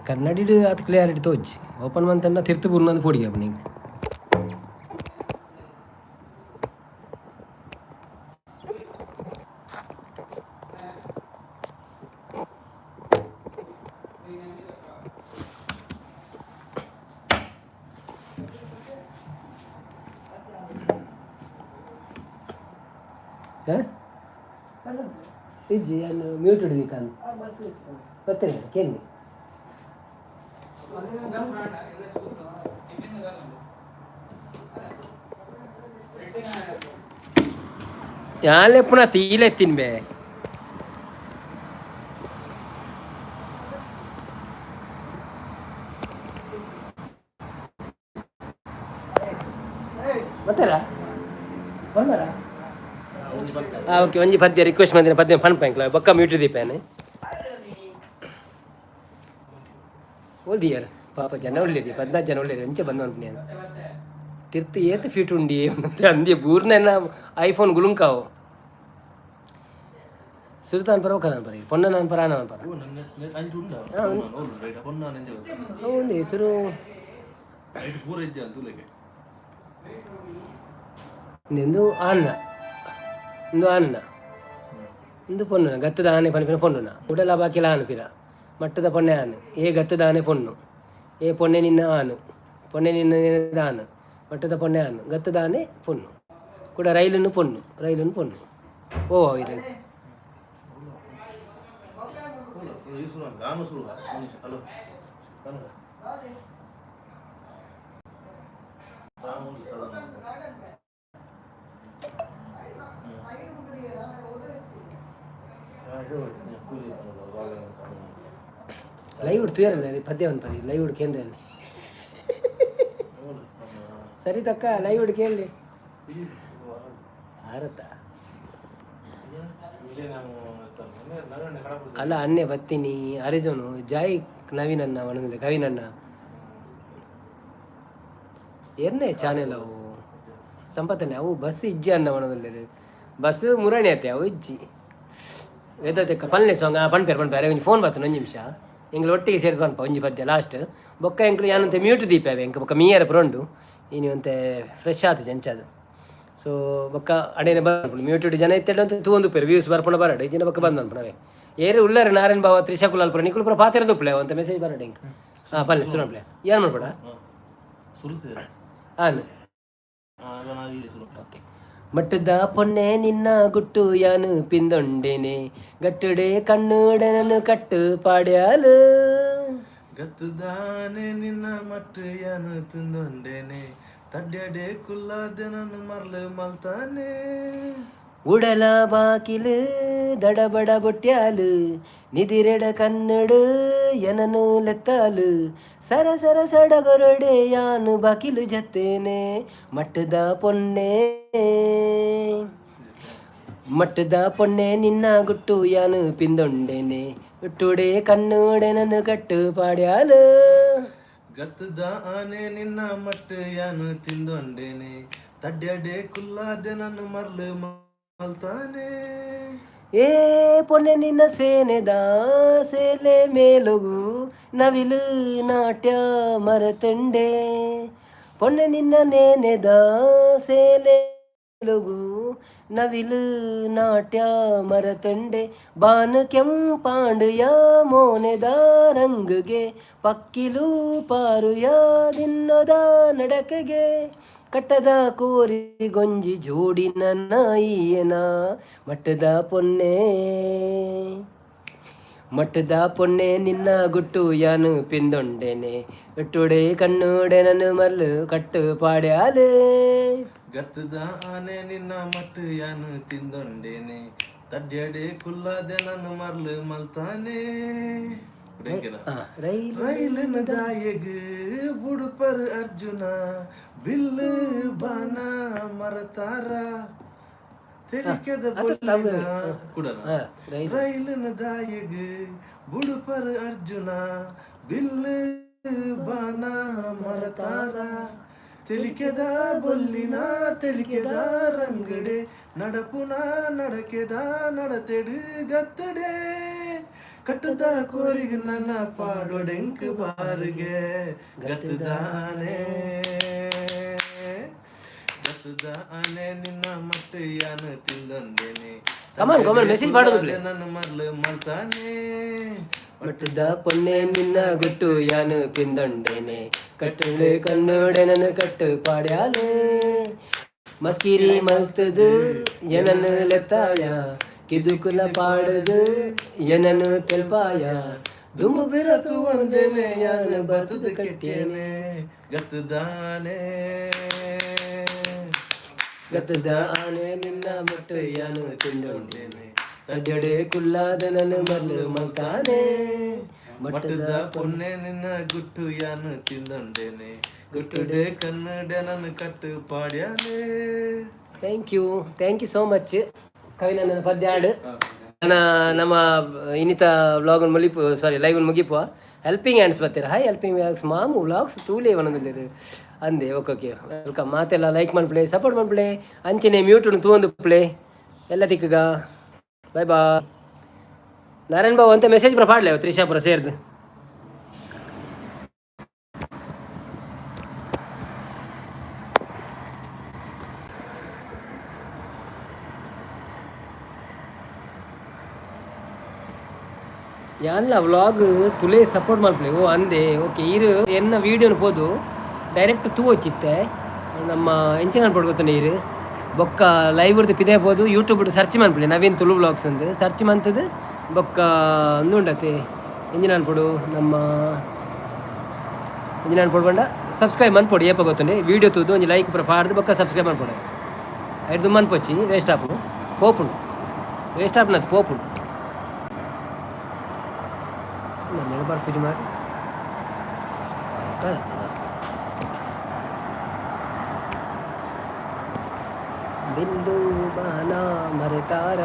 ಕನ್ನಡಿಡು ಅದು ಕ್ಲಿಯಾರಿಟಿ ತೋಜ್ ಓಪನ್ ಮಂತನ್ನ ತಿರ್ತು ಬುರ್ನಂದು ಪೋಡಿ ಅಪ್ಪ ನೀವು ಇಜ್ಜಿ ಅನ್ನು ಮ್ಯೂಟೆಡ್ ದಿ ಕಾನು ಗೊತ್ತಿಲ್ಲ ಕೇಳಿ ಯಾಲೆ ಪುನಃ ತೀಲೆ ತಿನ್ಬೆ ಮತ್ತಾರ ಬಂದಾರ ಓಕೆ ಒಂಜಿ ಪದ್ಯ ರಿಕ್ವೆಸ್ಟ್ ಮಾಡಿದ ಪದ್ಯ ಫನ್ ಪ್ಯಾಂಕ್ಲ ಬೊಕ್ಕ ಮ್ಯೂಟೆಡ್ ದೀಪೇನೆ ಓದಿಯಾರ ಪಾಪ ಜನ ಒಳ್ಳೆರಿ 14 ಜನ ಒಳ್ಳೆರಿ ಅಂಚೆ ಬಂದು ಅನ್ಪಣೆ ತಿರ್ತಿ ಏತ್ ಫೀಟ್ ಉಂಡಿ ಅಂದಿ ಬೂರ್ನ ಐಫೋನ್ ಗುಳುಂಕಾವು ಸುಲ್ತಾನ್ ಪರ ಒಕ್ಕದಾನ್ ಪರ ಪೊನ್ನ ನಾನು ಪರ ನಾನು ಪರ ಒಂದು ಹೆಸರು ನಿಂದು ಅಣ್ಣ ಒಂದು ಅನ್ನ ಒಂದು ಪೊಣ್ಣುನ ಗತ್ತದ ಆನೆ ಪನಿಪಿನ ಪೊಣ್ಣುನ ಉಡಲ ಬಾಕಿಲ ಆನಪಿರ ಮಟ್ಟದ ಪೊಣ್ಣೆ ಆನು ಏ ಗತ್ತದ ಆನೆ ಪೊಣ್ಣು ಏ ಪೊಣ್ಣೆ ನಿನ್ನ ಆನು ಪೊಣ್ಣೆ ನಿನ್ನ ಆನು ಮಟ್ಟದ ಪೊಣ್ಣೆ ಆನು ಗತ್ತದ ಆನೆ ಪೊಣ್ಣು ಕೂಡ ರೈಲನ್ನು ಪೊಣ್ಣು ಓ ಇರ ಲೈವ್ ಉಡ್ತೀರಲ್ಲ ರೀ ಪದ್ಯ ಒಂದು ಪದಿ ಲೈವ್ ಹುಡ್ಕೇನ್ರಿ ಅಲ್ಲಿ ಸರಿ ತಕ್ಕ ಲೈವ್ ಹುಡ್ಕೇನ್ರಿ ಭಾರತ ಅಲ್ಲ ಅನ್ನೆ ಬತ್ತೀನಿ ಅರಿಜೋನು ಜಾಯ್ ನವೀನನ್ನ ಒಣಗಿದೆ ಕವಿನನ್ನ ಎನ್ನೆ ಚಾನೆಲ್ ಅವು ಸಂಪತ್ತನೆ ಅವು ಬಸ್ ಇಜ್ಜಿ ಅನ್ನ ಒಣದಲ್ಲಿ ಬಸ್ ಮುರಾಣಿ ಆತೆ ಅವು ಇಜ್ಜಿ ವೇದತೆಕ್ಕ ಪಲ್ಲೆ ಸಾಂಗ್ ಪನ್ಪೇರೆ ಒಂಜಿ ಫೋನ್ ಬರ್ತದೆ ಒಂದು ನಿಮಿಷ ಎಂಗ್ಳು ಒಟ್ಟಿಗೆ ಸೇರಿದು ಪನ್ಪ ಒಂಜಿ ಪದ್ಯ ಲಾಸ್ಟ್ ಬೊಕ್ಕ ಎಂಕ್ಲು ಯಾನಂತೆ ಮ್ಯೂಟ್ ದೀಪಾವೆ ಎಂಕ ಬೊಕ್ಕ ಮೀಯರ ಪುರಂಡು ಇನಿ ಒಂತೆ ಫ್ರೆಶ್ ಆತು ಜಂಚದು ಸೊ ಬೊಕ್ಕ ಅಡೇನೆ ಬರ್ಪುಂಡು ಮ್ಯೂಟೆಡ್ ಜನ ಇತ್ತೆಡ್ ಅಂತ ತೂಂದು ಪೇರು ವ್ಯೂಸ್ ಬರ್ಪುಂಡ ಬರಡು ಇಜ್ಜಿನ ಬೊಕ್ಕ ಬಂದು ಅನ್ಪುಣವೆ ಏರು ಉಳ್ಳಾರೆ ನಾರಾಯಣ್ ಬಾವ ತ್ರಿಶಕುಲಾಲ್ ಪುರ ನಿಕ್ಕಳು ಪುರ ಪಾತಿರದು ಪ್ಲೇ ಅಂತ ಮೆಸೇಜ್ ಬರಡು ಎಂಕ ಹಾಂ ಪಲ್ಲೆ ಸುನ ಪ್ಲೇ ಏನು ಮಾಡ್ಬೇಡ ಹಾಂ ಓಕೆ ಮಟ್ಟದ ಪೊನ್ನೆ ನಿನ್ನ ಗುಟ್ಟು ಯಾನು ಪಿಂದೊಂಡೇನೆ ಗಟ್ಟುಡೆ ಕಣ್ಣುಡನನ್ನು ಕಟ್ಟು ಪಾಡ್ಯಾಲು ಗತ್ತದಾನೆ ನಿನ್ನ ಮಟ್ಟು ಯಾನು ತಿಂದೊಂಡೇನೆ ತಡ್ಯಡೆ ಕುಲ್ಲಾದೆನನ್ನು ಮರ್ಲು ಮಲ್ತಾನೆ ಉಡಲ ಬಾಕಿಲು ದಡಬಡ ಬೊಟ್ಯಾಲು ನಿದಿರೆಡ ಕನ್ನಡು ಎನನು ಲೆತ್ತಾಲು ಸರ ಸರ ಸಡಗೊರಡೆ ಯಾನು ಬಾಕಿಲು ಜತ್ತೇನೆ ಮಟ್ಟದ ಪೊನ್ನೆ ನಿನ್ನ ಗುಟ್ಟು ಯಾನು ಪಿಂದೊಂಡೇನೆ ಗುಟ್ಟುಡೆ ಕಣ್ಣುಡೆ ನನ್ನ ಕಟ್ಟು ಪಾಡ್ಯಾಲು ಗತ್ತದ ಆನೆ ನಿನ್ನ ಮಟ್ಟು ಯಾನು ತಿಂದೊಂಡೇನೆ ತಡ್ಯಡೆ ಕುಲ್ಲಾದೆ ನನ್ನ ಮರ್ಲು ಮಲ್ತಾನೆ. ಏ ಪೊನ್ನೆ ನಿನ್ನ ಸೇನೆದ ಸೇಲೆ ಮೇಲುಗು ನವಿಲು ನಾಟ್ಯ ಮರೆತಂಡೆ. ಪೊನ್ನೆ ನಿನ್ನ ನೇನೆದ ಸೇಲೆ ಮೇಲುಗು ನವಿಲು ನಾಟ್ಯ ಮರತಂಡೆ. ಬಾನು ಕೆಂಪಾಂಡುಯ ಮೋನೆದ ರಂಗುಗೆ ಪಕ್ಕಿಲು ಪಾರುಯ ದಿನ್ನೊದ ನಡಕೆಗೆ. ಕಟ್ಟದ ಕೋರಿ ಗೊಂಜಿ ಜೋಡಿ ನನ್ನ ಈಯನ ಮಟ್ಟದ ಪೊನ್ನೆ. ಮಟ್ಟದ ಪೊನ್ನೆ ನಿನ್ನ ಗುಟ್ಟು ಯಾನು ಪಿಂದೊಂಡೆನೆ. ಎಟ್ಟುಡೆ ಕಣ್ಣುಡೆ ನನ್ನ ಮಲ್ಲು ಕಟ್ಟು ಪಾಡ್ಯಾಲೆ. ಗತ್ತದ ಆನೆ ನಿನ್ನ ಮಟ್ಟು ಯಾನು ತಿಂದೊಂಡೇನೆ. ತಡ್ಯಡೆ ಕುಲ್ಲಾದೆ ನನ್ನ ಮರ್ಲು ಮಲ್ತಾನೆ. ರೈಲಿನ ದಾಯಗ್ ಬುಡುಪರ್ ಅರ್ಜುನ ಬಿಲ್ಲು ಬಾನ ಮರತಾರ. ತೆಲಿಕೆದ ಬೊಲ್ಲಿನ ಕುಡನ. ರೈಲಿನ ದಾಯಗ್ ಬುಡುಪರ್ ಅರ್ಜುನ ಬಿಲ್ಲು ಬಾನ ಮರತಾರ. ತೆಲಿಕೆದ ಬೊಲ್ಲಿನ ತೆಲಿಕೆದ ರಂಗಡೆ ನಡಪುನ ನಡಕೆದ ನಡತೆಡು ಗತ್ತಡೆ. ಕಟ್ಟದ ಕೋರಿಗ ನನ್ನ ಪಾಡೊಡೆಂಕ್ ಬಾರಿಗೆ ಗತ್ತದಾನೆ. ಗತ್ತದ ಆನೆ ನಿನ್ನ ಮಟ್ಟು ಯಾನು ತಿಂದೊಂದೇನೆ. ಮೆಸೇಜ್ ಮಾಡೋದು ನನ್ನ ಮರ್ಲು ಮಲ್ತಾನೆ. ಮಟ್ಟದ ಪೊನ್ನೆ ನಿನ್ನ ಗುಟ್ಟು ಯಾನು ಪಿಂದೊಂಡೇನೆ. ಕಟ್ಟುಡೆ ಕಣ್ಣುಡೆ ನನ್ನ ಕಟ್ಟು ಪಾಡ್ಯಾಲೆ. ಮಸ್ಕಿರಿ ಮಲ್ತದು ಏನನ್ನು ಲೆತ್ತಾಯ ಕಿದುಕುಲ ಪಾಡದು ಏನನ್ನು ತೆಲ್ಪಾಯ. ದುಂಬು ಬಿರತು ಒಂದೇನೆ ಯಾನು ಬರ್ತದ ಕಟ್ಟೇನೆ ಗತ್ತದಾನೆ. ಗತ್ತದ ಆನೆ ನಿನ್ನ ಮಟ್ಟು ಯಾನು ತಿಂದೊಂಡೇನೆ. ತಡ್ಯಡೆ ಕುಲ್ಲಾದ ನನ್ನ ಮರ್ಲು ಮಲ್ತಾನೆ. ಮಟ್ಟದ ಪೊನ್ನೆ ನಿನ್ನ ಗುಟ್ಟು ಯಾನು ತಿಂದೊಂಡೇನೆ. ಗುಟ್ಟುಡೆ ಕನ್ನಡೆ ನನ್ನ ಕಟ್ಟು ಪಾಡ್ಯಾಲೆ. Thank you so much. ಕವಿನ ನನ್ನ ಪದ್ಯ ಹಾಡು ನಮ್ಮ ಇನ್ನಿತ ವ್ಲಾಗನ್ನು ಲೈವ್ ಮುಗಿಪುವ. ಹೆಲ್ಪಿಂಗ್ ಹ್ಯಾಂಡ್ಸ್ ಬರ್ತೀರ. ಹಾಯ್ ಹೆಲ್ಪಿಂಗ್ ವ್ಲಾಗ್ಸ್ ಮಾಮು ವ್ಲಾಗ್ಸ್ ತೂಲೇ ಒಂದೊಂದಿರು ಅಂದೆ. Okay welcome. ಮಾತೆಲ್ಲ ಲೈಕ್ ಮಾಡ್ಪ್ಲೇ ಸಪೋರ್ಟ್ ಮಾಡ್ಪ್ಲೇ. ಅಂಚನೆ ಮ್ಯೂಟನ್ನು ತೂಂದು ಪ್ಲೇ ಎಲ್ಲ ತಿಕ್ಕಗ. ಬಾಯ್ ಬಾಯ್. ನಾರಾಯಣ್ ಬಾಬು ಅಂತ ಮೆಸೇಜ್ ಪುರ ಪಾಡ್ಲೆ ತ್ರಿಶಾಪುರ ಸೇರ್ದು. ಯಾನ್ಲ ವ್ಲಾಗ್ ತುಲೆ ಸಪೋರ್ಟ್ ಮಾಡ್ಪ್ಲೆ ಓ ಅಂದೆ. ಓಕೆ ಇರು ಎನ್ನ ವೀಡಿಯೋನ ಪೋದು ಡೈರೆಕ್ಟ್ ತೂ ವಚ್ಚಿತ್ತೆ ನಮ್ಮ ಎಂಚಿನ ಪಡ್ಕೊತಾನೆ ಇರು ಬೊಕ್ಕ ಲೈವ್ ಇರ್ದು ಪಿದೇ ಪೋದು ಯೂಟ್ಯೂಬ್ ಸರ್ಚ್ ಮಾಡ್ಪ್ಲೆ ನವೀನ್ ತುಳು ವ್ಲಾಗ್ಸ್ ಅಂದು ಸರ್ಚ್ ಮಂತದ್ದು ಬೊಕ್ಕ ಉಂಡತೆ ಎಂಜಿನ ಅನ್ಪಡು ನಮ್ಮ ಎಂಜಿನ ಅನ್ಪಡು ಬಂಡ ಸಬ್ಸ್ಕ್ರೈಬ್ ಮನ್ಪೊಡು ಏಪ ಗೊತ್ತುಂಡೆ ವೀಡಿಯೋ ತೂದು ಒಂಜಿ ಲೈಕ್ ಪುರ ಪಾಡ್ದು ಬೊಕ್ಕ ಸಬ್ಸ್ಕ್ರೈಬ್ ಮನ್ಪೊಡು. ಐದು ಮನ್ಪೊಚ್ಚಿ ವೇಸ್ಟ್ ಆಪು ಪೋಪುಂಡು ವೇಸ್ಟ್ ಆಪ್ನದು ಪೋಪುಂಡು. ಬರ್ಪುಜಿ ಮಾಡಿ ಮಸ್ತ್ ಬಿಂದು ಬಾನ ಮರೆತಾರ.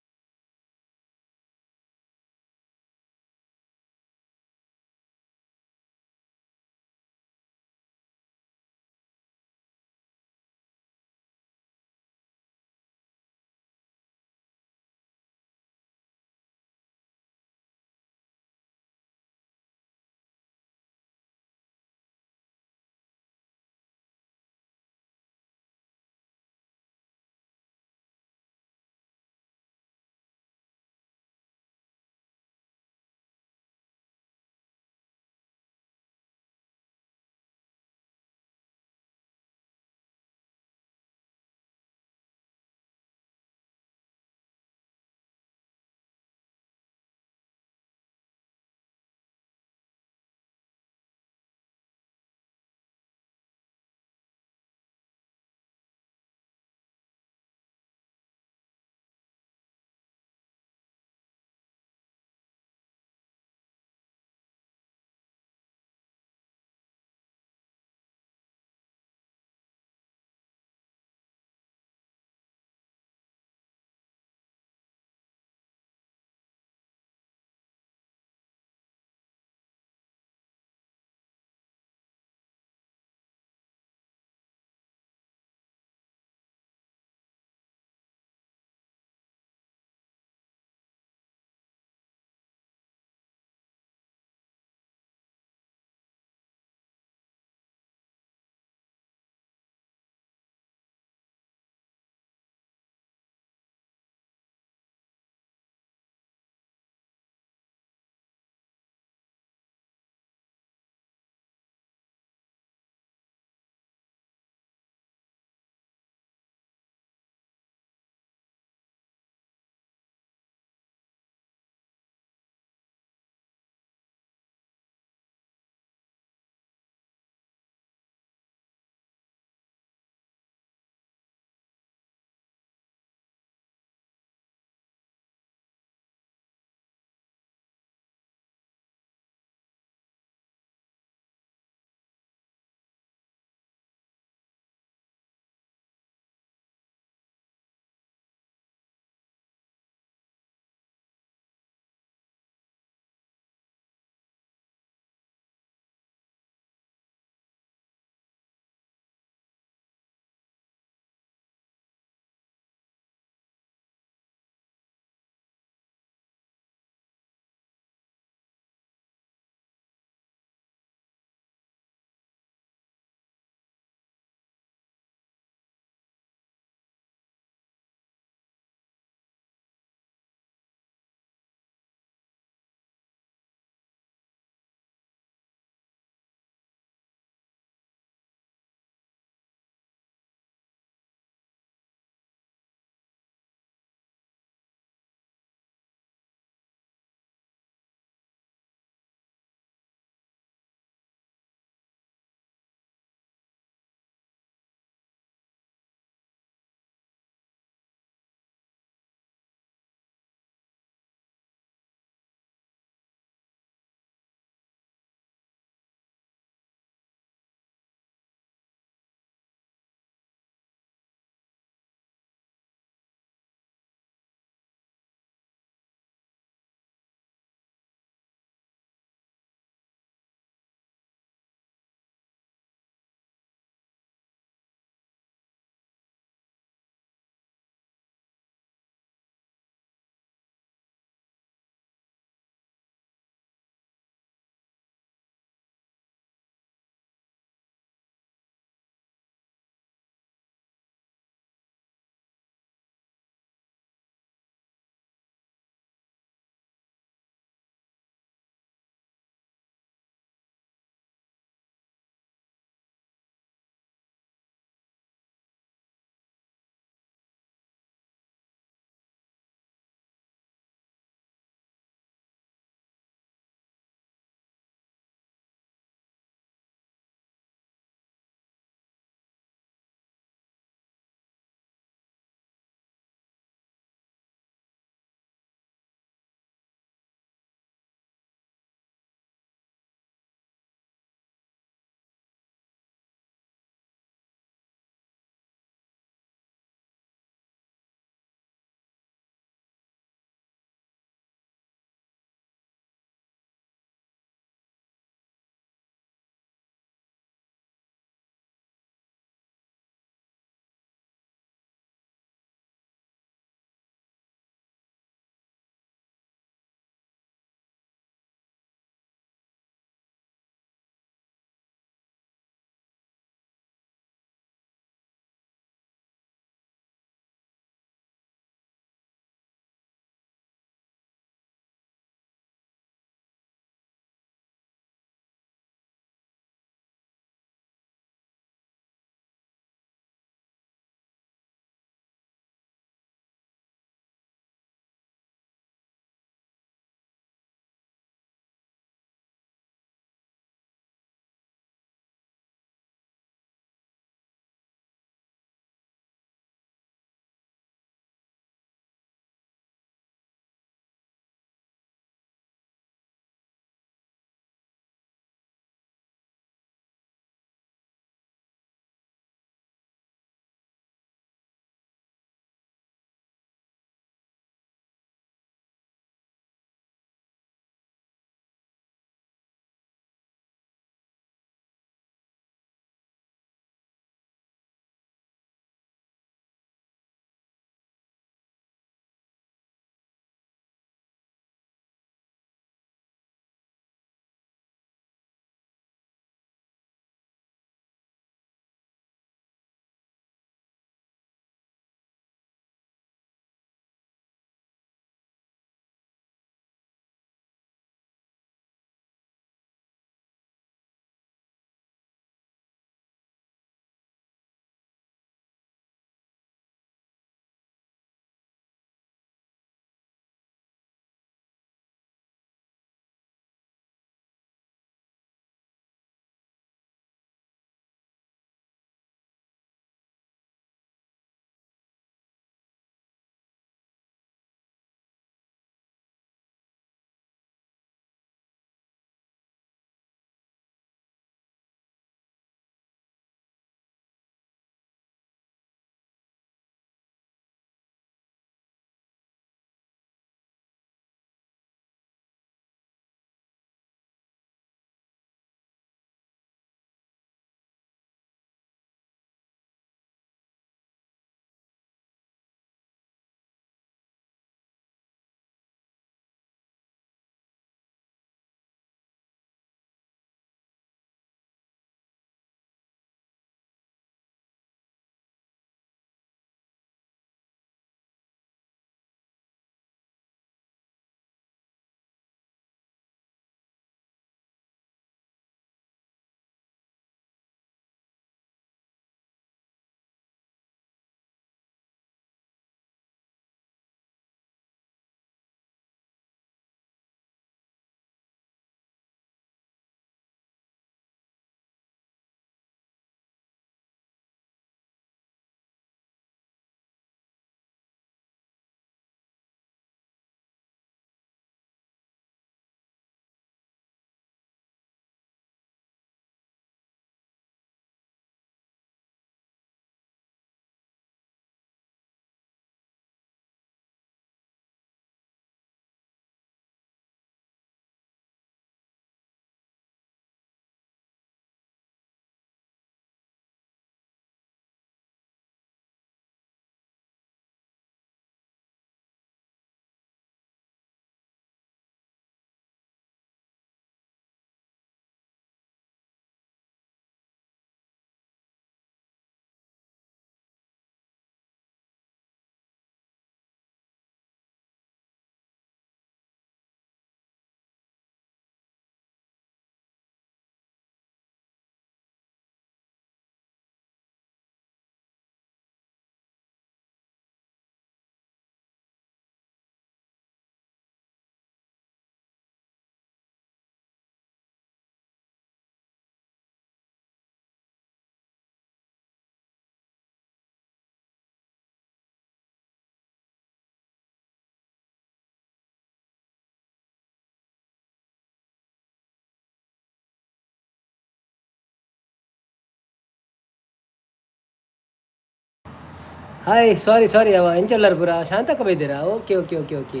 ಹಾಯ್ ಸಾರಿ ಸಾರಿ ಅವ ಎಂಚಲ್ಲರು ಪೂರ Shantakka ಬೈದ್ದೀರಾ okay okay okay okay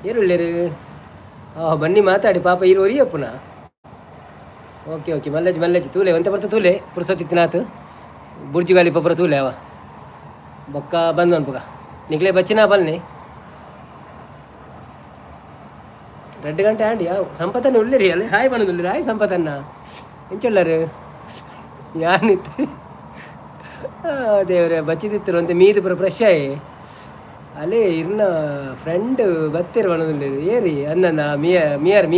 ಏರುಳ್ಳೇರು ಬನ್ನಿ ಮಾತಾಡಿ ಪಾಪ ಇರು ಒರಿಯಪ್ಪನ ಓಕೆ ಓಕೆ ಮಲ್ಲೇಜ್ ಮಲ್ಲೇಜ್ ತೂಲೆ ಒಂತೆ ಬರ್ತ ತೂಲೆ ಪುರ್ಸೊತ್ತಿತ್ನಾಥ್ ಬುರ್ಜಿ ಗಾಲಿ ಪಪ್ಪರ ತೂಲೆ ಅವ ಬೊಕ್ಕ ಬಂದು ಅನ್ಪಗ ನಿಕ್ಲೆ ಬಚ್ಚಿನ ಬನ್ನಿ 2 ಗಂಟೆ ಆಂಡಿ ಯಾವ ಸಂಪತ್ತನ್ನ ಉಳ್ಳಿರಿ ಅಲ್ಲೇ ಹಾಯ್ ಬಣ್ಣದುಳ್ಳಿರಿ ಹಾಯ್ ಸಂಪತ್ತನ್ನ ಎಂಚೊಲ್ಲರು ಯಾನಿತ್ತು ದೇವ್ರೆ ಬಚ್ಚಿದಿತ್ತರು ಅಂತ ಮೀದು ಪುರ ಫ್ರೆಶ್ ಆಯಿ ಅಲ್ಲೇ ಇನ್ನ ಫ್ರೆಂಡ್ ಬತ್ತಿರು ಬಣ್ಣದುಳ್ಳಿರಿ ಏರಿ ಅನ್ನಂದ ಮಿಯರ್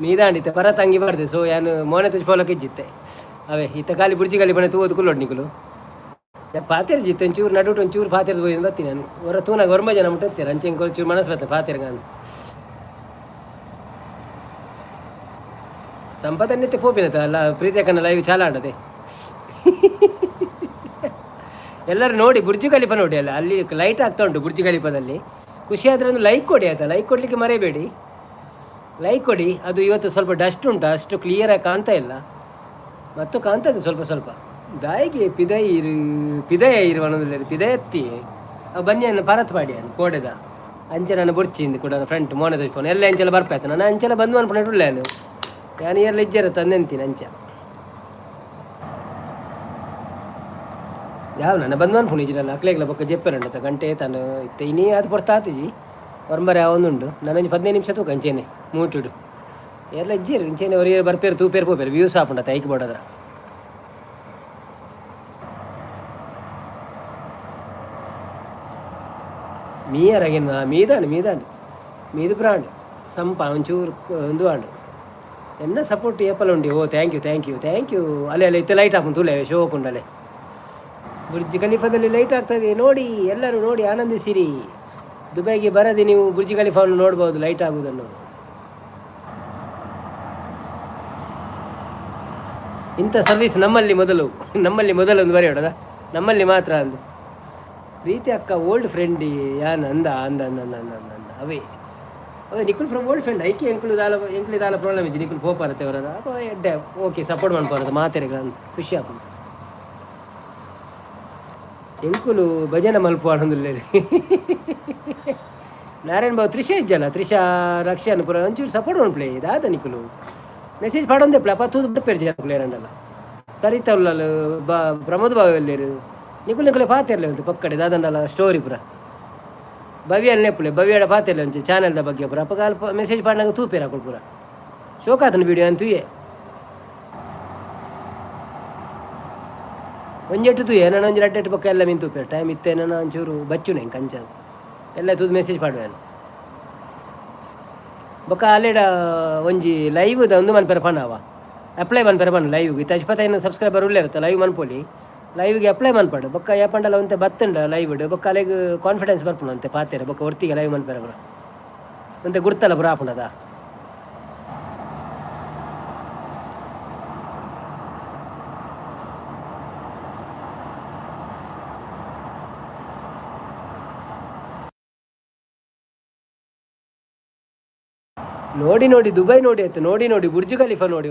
ಮೀದಾಂಡಿತ್ತೆ ಪರ ತಂಗಿ ಬಾರ್ದೆ ಸೊ ಯಾನು ಮೋನೆ ತುಜ್ ಪೋಲಕ್ಕೆ ಇಜ್ಜಿತ್ತೆ ಅವೇ ಇತ್ತ ಖಾಲಿ ಬುರ್ಜಿ ಖಾಲಿ ಬಣ್ಣ ತೂವದು ಕುಲ್ಲೋಡ್ ನಿಕುಲು ಪಾತೆರ್ ಜಿತ್ತೆ ಒಂಚೂರು ನಡುಟು ಒಂಚೂರು ಪಾತೆರ್ದು ಹೋಗಿ ಬರ್ತೀನಿ ನಾನು ಹೊರ ತೂನಾಗ ಹೊರಮ ಜನ ಮುಟ್ಟತ್ತೀರ ಅಂಚೆಂಗೆ ಒಂಚೂರು ಮನಸ್ಸು ಬರ್ತೇನೆ ಪಾತೆರ್ಗ ಅಂತ ಸಂಪತ್ತನ್ನಿತ್ತೆ ಪೋಪಿನತ್ತ ಅಲ್ಲ ಪ್ರೀತಿಯಕ್ಕನ ಲೈವ್ ಚಾಲ ಆಡದೆ ಎಲ್ಲರೂ ನೋಡಿ ಬುರ್ಜಿ ಖಲೀಫ ನೋಡಿ ಅಲ್ಲ ಅಲ್ಲಿ ಲೈಟ್ ಆಗ್ತಾ ಉಂಟು ಬುರ್ಜಿ ಖಲೀಫದಲ್ಲಿ ಖುಷಿ ಆದರೆ ಒಂದು ಲೈಕ್ ಕೊಡಿ ಆಯಿತಾ ಲೈಕ್ ಕೊಡಲಿಕ್ಕೆ ಮರೆಯಬೇಡಿ ಲೈಕ್ ಕೊಡಿ ಅದು ಇವತ್ತು ಸ್ವಲ್ಪ ಡಸ್ಟ್ ಉಂಟು ಅಷ್ಟು ಕ್ಲಿಯರಾಗಿ ಕಾಣ್ತಾ ಇಲ್ಲ ಮತ್ತು ಕಾಣ್ತದೆ ಸ್ವಲ್ಪ ಸ್ವಲ್ಪ ದಾಯಿಗೆ ಪಿದಯ ಇರುವನದಲ್ಲಿ ಪಿದಯತ್ತಿ ಅವು ಬನ್ನಿ ಅನ್ನ ಪರತ್ ಪಾಡಿ ಅನ್ನು ಕೋಡೆದ ಅಂಚೆ ನಾನು ಬುಡ್ಚಿಂದು ಕೂಡ ಫ್ರಂಟ್ ಮೋನೆ ತೋಚ್ಕೊಂಡು ಎಲ್ಲ ಅಂಚೆಲ್ಲ ಬರ್ಪಾಯ್ತು ನಾನು ಅಂಚೆಲ್ಲ ಬಂದು ಅನ್ಕೊಂಡ್ರೆ ನಾನು ಎಲ್ಲ ಇಜ್ಜರತ್ತ ಅಂದೆಂತೀನಿ ಅಂಚ ಯಾವ ನನ್ನ ಬಂದು ಅನ್ಕೊಂಡು ಇಜ್ರಲ್ಲ ಅಕ್ಲೆಗ್ಲ ಬೊಕ್ಕ ಜೆಪ್ಪೆರಂಡತ ಗಂಟೆ ತಾನು ಇತ್ತೆ ಇನ್ನೀ ಅದು ಪೊರ್ತಾತಿಜಿ ಹೊರಬರ ಒಂದುಂಡು ನಾನೊಂದು 15 ನಿಮಿಷ ತೂಕ ಅಂಚೆನೆ ಮೂಟುಡು ಎಲ್ಲ ಇಜ್ಜಿರು ಇಂಚೆನೆ ಅವ್ರಿಗೆ ಬರ್ಪೇರು ತೂಪೇರು ಪೋಪೇರು ವ್ಯೂಸ್ ಹಾಪುಂಡತ್ತ ಐಕ್ ಬೋಡದ್ರ ಮೀಯರಾಗೇನು ಮೀದಾಂಡು ಮೀದು ಬ್ರಾಂಡ್ ಸಂಪ ಒಂಚೂರು ಒಂದು ಆಂಡು ಎನ್ನ ಸಪೋರ್ಟ್ ಏಪಲ್ ಉಂಡಿ ಓ ಥ್ಯಾಂಕ್ ಯು ಅಲ್ಲೇ ಇತ್ತೆ ಲೈಟ್ ಹಾಕೊಂಡು ತುಳೆ ಶೋ ಹಾಕೊಂಡಲ್ಲೇ ಬುರ್ಜ್ ಖಲೀಫಾದಲ್ಲಿ ಲೈಟ್ ಆಗ್ತದೆ ನೋಡಿ ಎಲ್ಲರೂ ನೋಡಿ ಆನಂದಿಸಿರಿ ದುಬೈಗೆ ಬರದೆ ನೀವು ಬುರ್ಜ್ ಖಲೀಫಾವನ್ನು ನೋಡ್ಬೋದು ಲೈಟ್ ಆಗುವುದನ್ನು ಇಂಥ ಸರ್ವಿಸ್ ನಮ್ಮಲ್ಲಿ ಮೊದಲು ಒಂದು ಬರೆಯೋಡದ ನಮ್ಮಲ್ಲಿ ಮಾತ್ರ ಅಂದು ಪ್ರೀತಿ ಅಕ್ಕ ಓಲ್ಡ್ ಫ್ರೆಂಡ್ ಯಾನ್ ಅಂದ ಅವೇ ನಿಖುಲ್ ಫ್ರಮ್ ಓಲ್ಡ್ ಫ್ರೆಂಡ್ ಐಕೆ ಎಂಕ್ಲಿದಾಲ ಪ್ರಾಬ್ಲಮ್ ಇಜ್ಜಿ ನಿಖುಲ್ ಪೋಪಾರತ್ತೆ ಅವರದ ಎಡ್ಡೆ ಓಕೆ ಸಪೋರ್ಟ್ ಮಾಡ್ಪಾರದು ಮಾತೆರೆಗಳನ್ನು ಖುಷಿ ಆಗ್ತದೆ ಎಂಕುಲು ಭಜನೆ ಮಲ್ಪುವಂದಿಲ್ಲ ನಾರಾಯಣ್ ಬಾಬು ತ್ರಿಷಾ ಇಜ್ಜಲ್ಲ ತ್ರಿಷಾ ರಕ್ಷಾನ್ ಪುರ ಒಂಚೂರು ಸಪೋರ್ಟ್ ಮಾಡ್ಪ್ಲೇ ಇದಾದ ನಿಖುಲು ಮೆಸೇಜ್ ಪಾಡೊಂದೆ ಪತ್ತೂದು ಬಿಟ್ಟು ಪ್ಲೇಯರಂಡಲ್ಲ ಸರಿತಾ ಉಳ್ಳಲು ಪ್ರಮೋದ್ ಬಾಬು ಎಲ್ಲೇರು ನಿಖುಲ್ ಪಾತಿರ್ಲೆ ಒಂದು ಪಕ್ಕಡೆ ದಾದಂಡಲ್ಲ ಸ್ಟೋರಿ ಪುರ ಭವ್ಯಲ್ಲಿ ನೆಪ್ಪುಲೆ ಭವ್ಯಡ ಪಾತಿರ್ಲೆ ಒಂಚು ಚಾನೆಲ್ದ ಬಗ್ಗೆ ಪುರ ಅಪ್ಪ ಮೆಸೇಜ್ ಪಾಡಿನಾಗ ತೂಪೇರ ಹಾಕೊಳ್ ಪುರ ಶೋಕಾತನ ವಿಡಿಯೋ ಅಂತೂ ಒಂಜೆಟ್ಟು ತೂಯೆ ನಾನು ಒಂಜಿ ರಡ್ಡೆಟ್ಟು ಪಕ್ಕ ಎಲ್ಲ ಮೀನು ತೂಪೇರ ಟೈಮ್ ಇತ್ತೆ ನಾನು ಒಂಚೂರು ಬಚ್ಚು ನಂಗೆ ಕಂಚ ಎಲ್ಲ ತೂದು ಮೆಸೇಜ್ ಪಾಡುವೇನು ಬೊಕ್ಕ ಅಲ್ಲೆಡ ಒಂಜಿ ಲೈವ್ದ ಒಂದು ಮನ್ಪೆರ ಪಣವ ಅಪ್ಲೈ ಮನ್ಪೆರ ಪಣ ಲೈವ್ಗೆ ಇತ್ತು 25 ಸಬ್ಸ್ಕ್ರೈಬರ್ ಉಳ್ಳೇ ಇರುತ್ತೆ ಲೈವ್ ಮನ್ಪೊಲಿ ಲೈವ್ಗೆ ಅಪ್ಲೈ ಮನ್ಪಡು ಬೊಕ್ಕ ಯಾಪಂಡಲ್ಲ ಒಂತೆ ಬತ್ತಂಡ ಲೈವ್ ಬೊಕ್ಕ ಅಲ್ಲಿಗೆ ಕಾನ್ಫಿಡೆನ್ಸ್ ಬರ್ಪುಣ ಅಂತೆ ಪಾತೆರ ಬೊಕ್ಕ ಒರ್ತಿಗೆ ಲೈವ್ ಮನ್ಪೆರ ಬರ ಒಂತೆ ಗುರ್ತಲ್ಲ ಬುರ ಆಪುಣದ ನೋಡಿ ದುಬೈ ನೋಡಿ ಆಯ್ತು ನೋಡಿ ಬುರ್ಜ್ ಖಲೀಫಾ ನೋಡಿ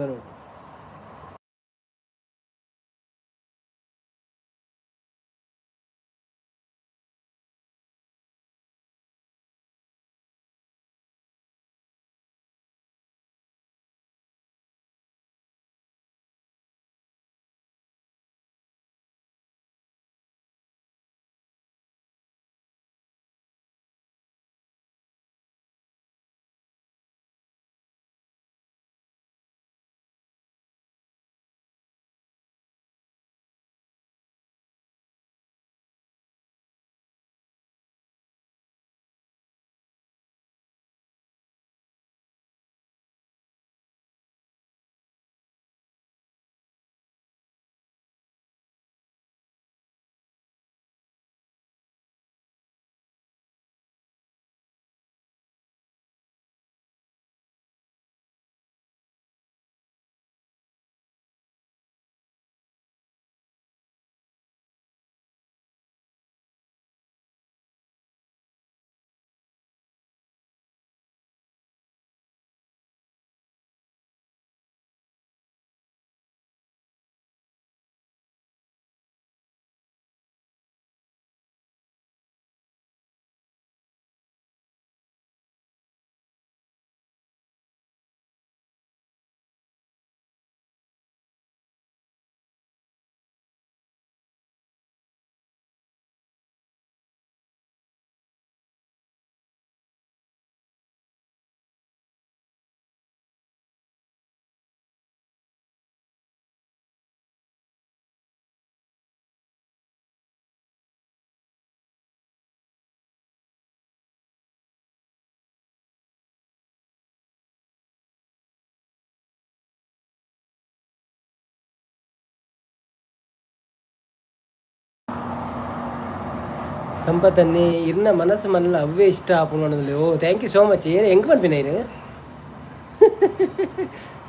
ಸಂಪತ್ತನ್ನೇ ಇರ್ನ ಮನಸ್ಸು ಮನಲ್ಲ ಅವೇ ಇಷ್ಟ ಆಪುಣದಲ್ಲಿ. ಓ ಥ್ಯಾಂಕ್ ಯು ಸೋ ಮಚ್. ಏನು ಹೆಂಗೆ ಪನ್ಪಿನ ಇರು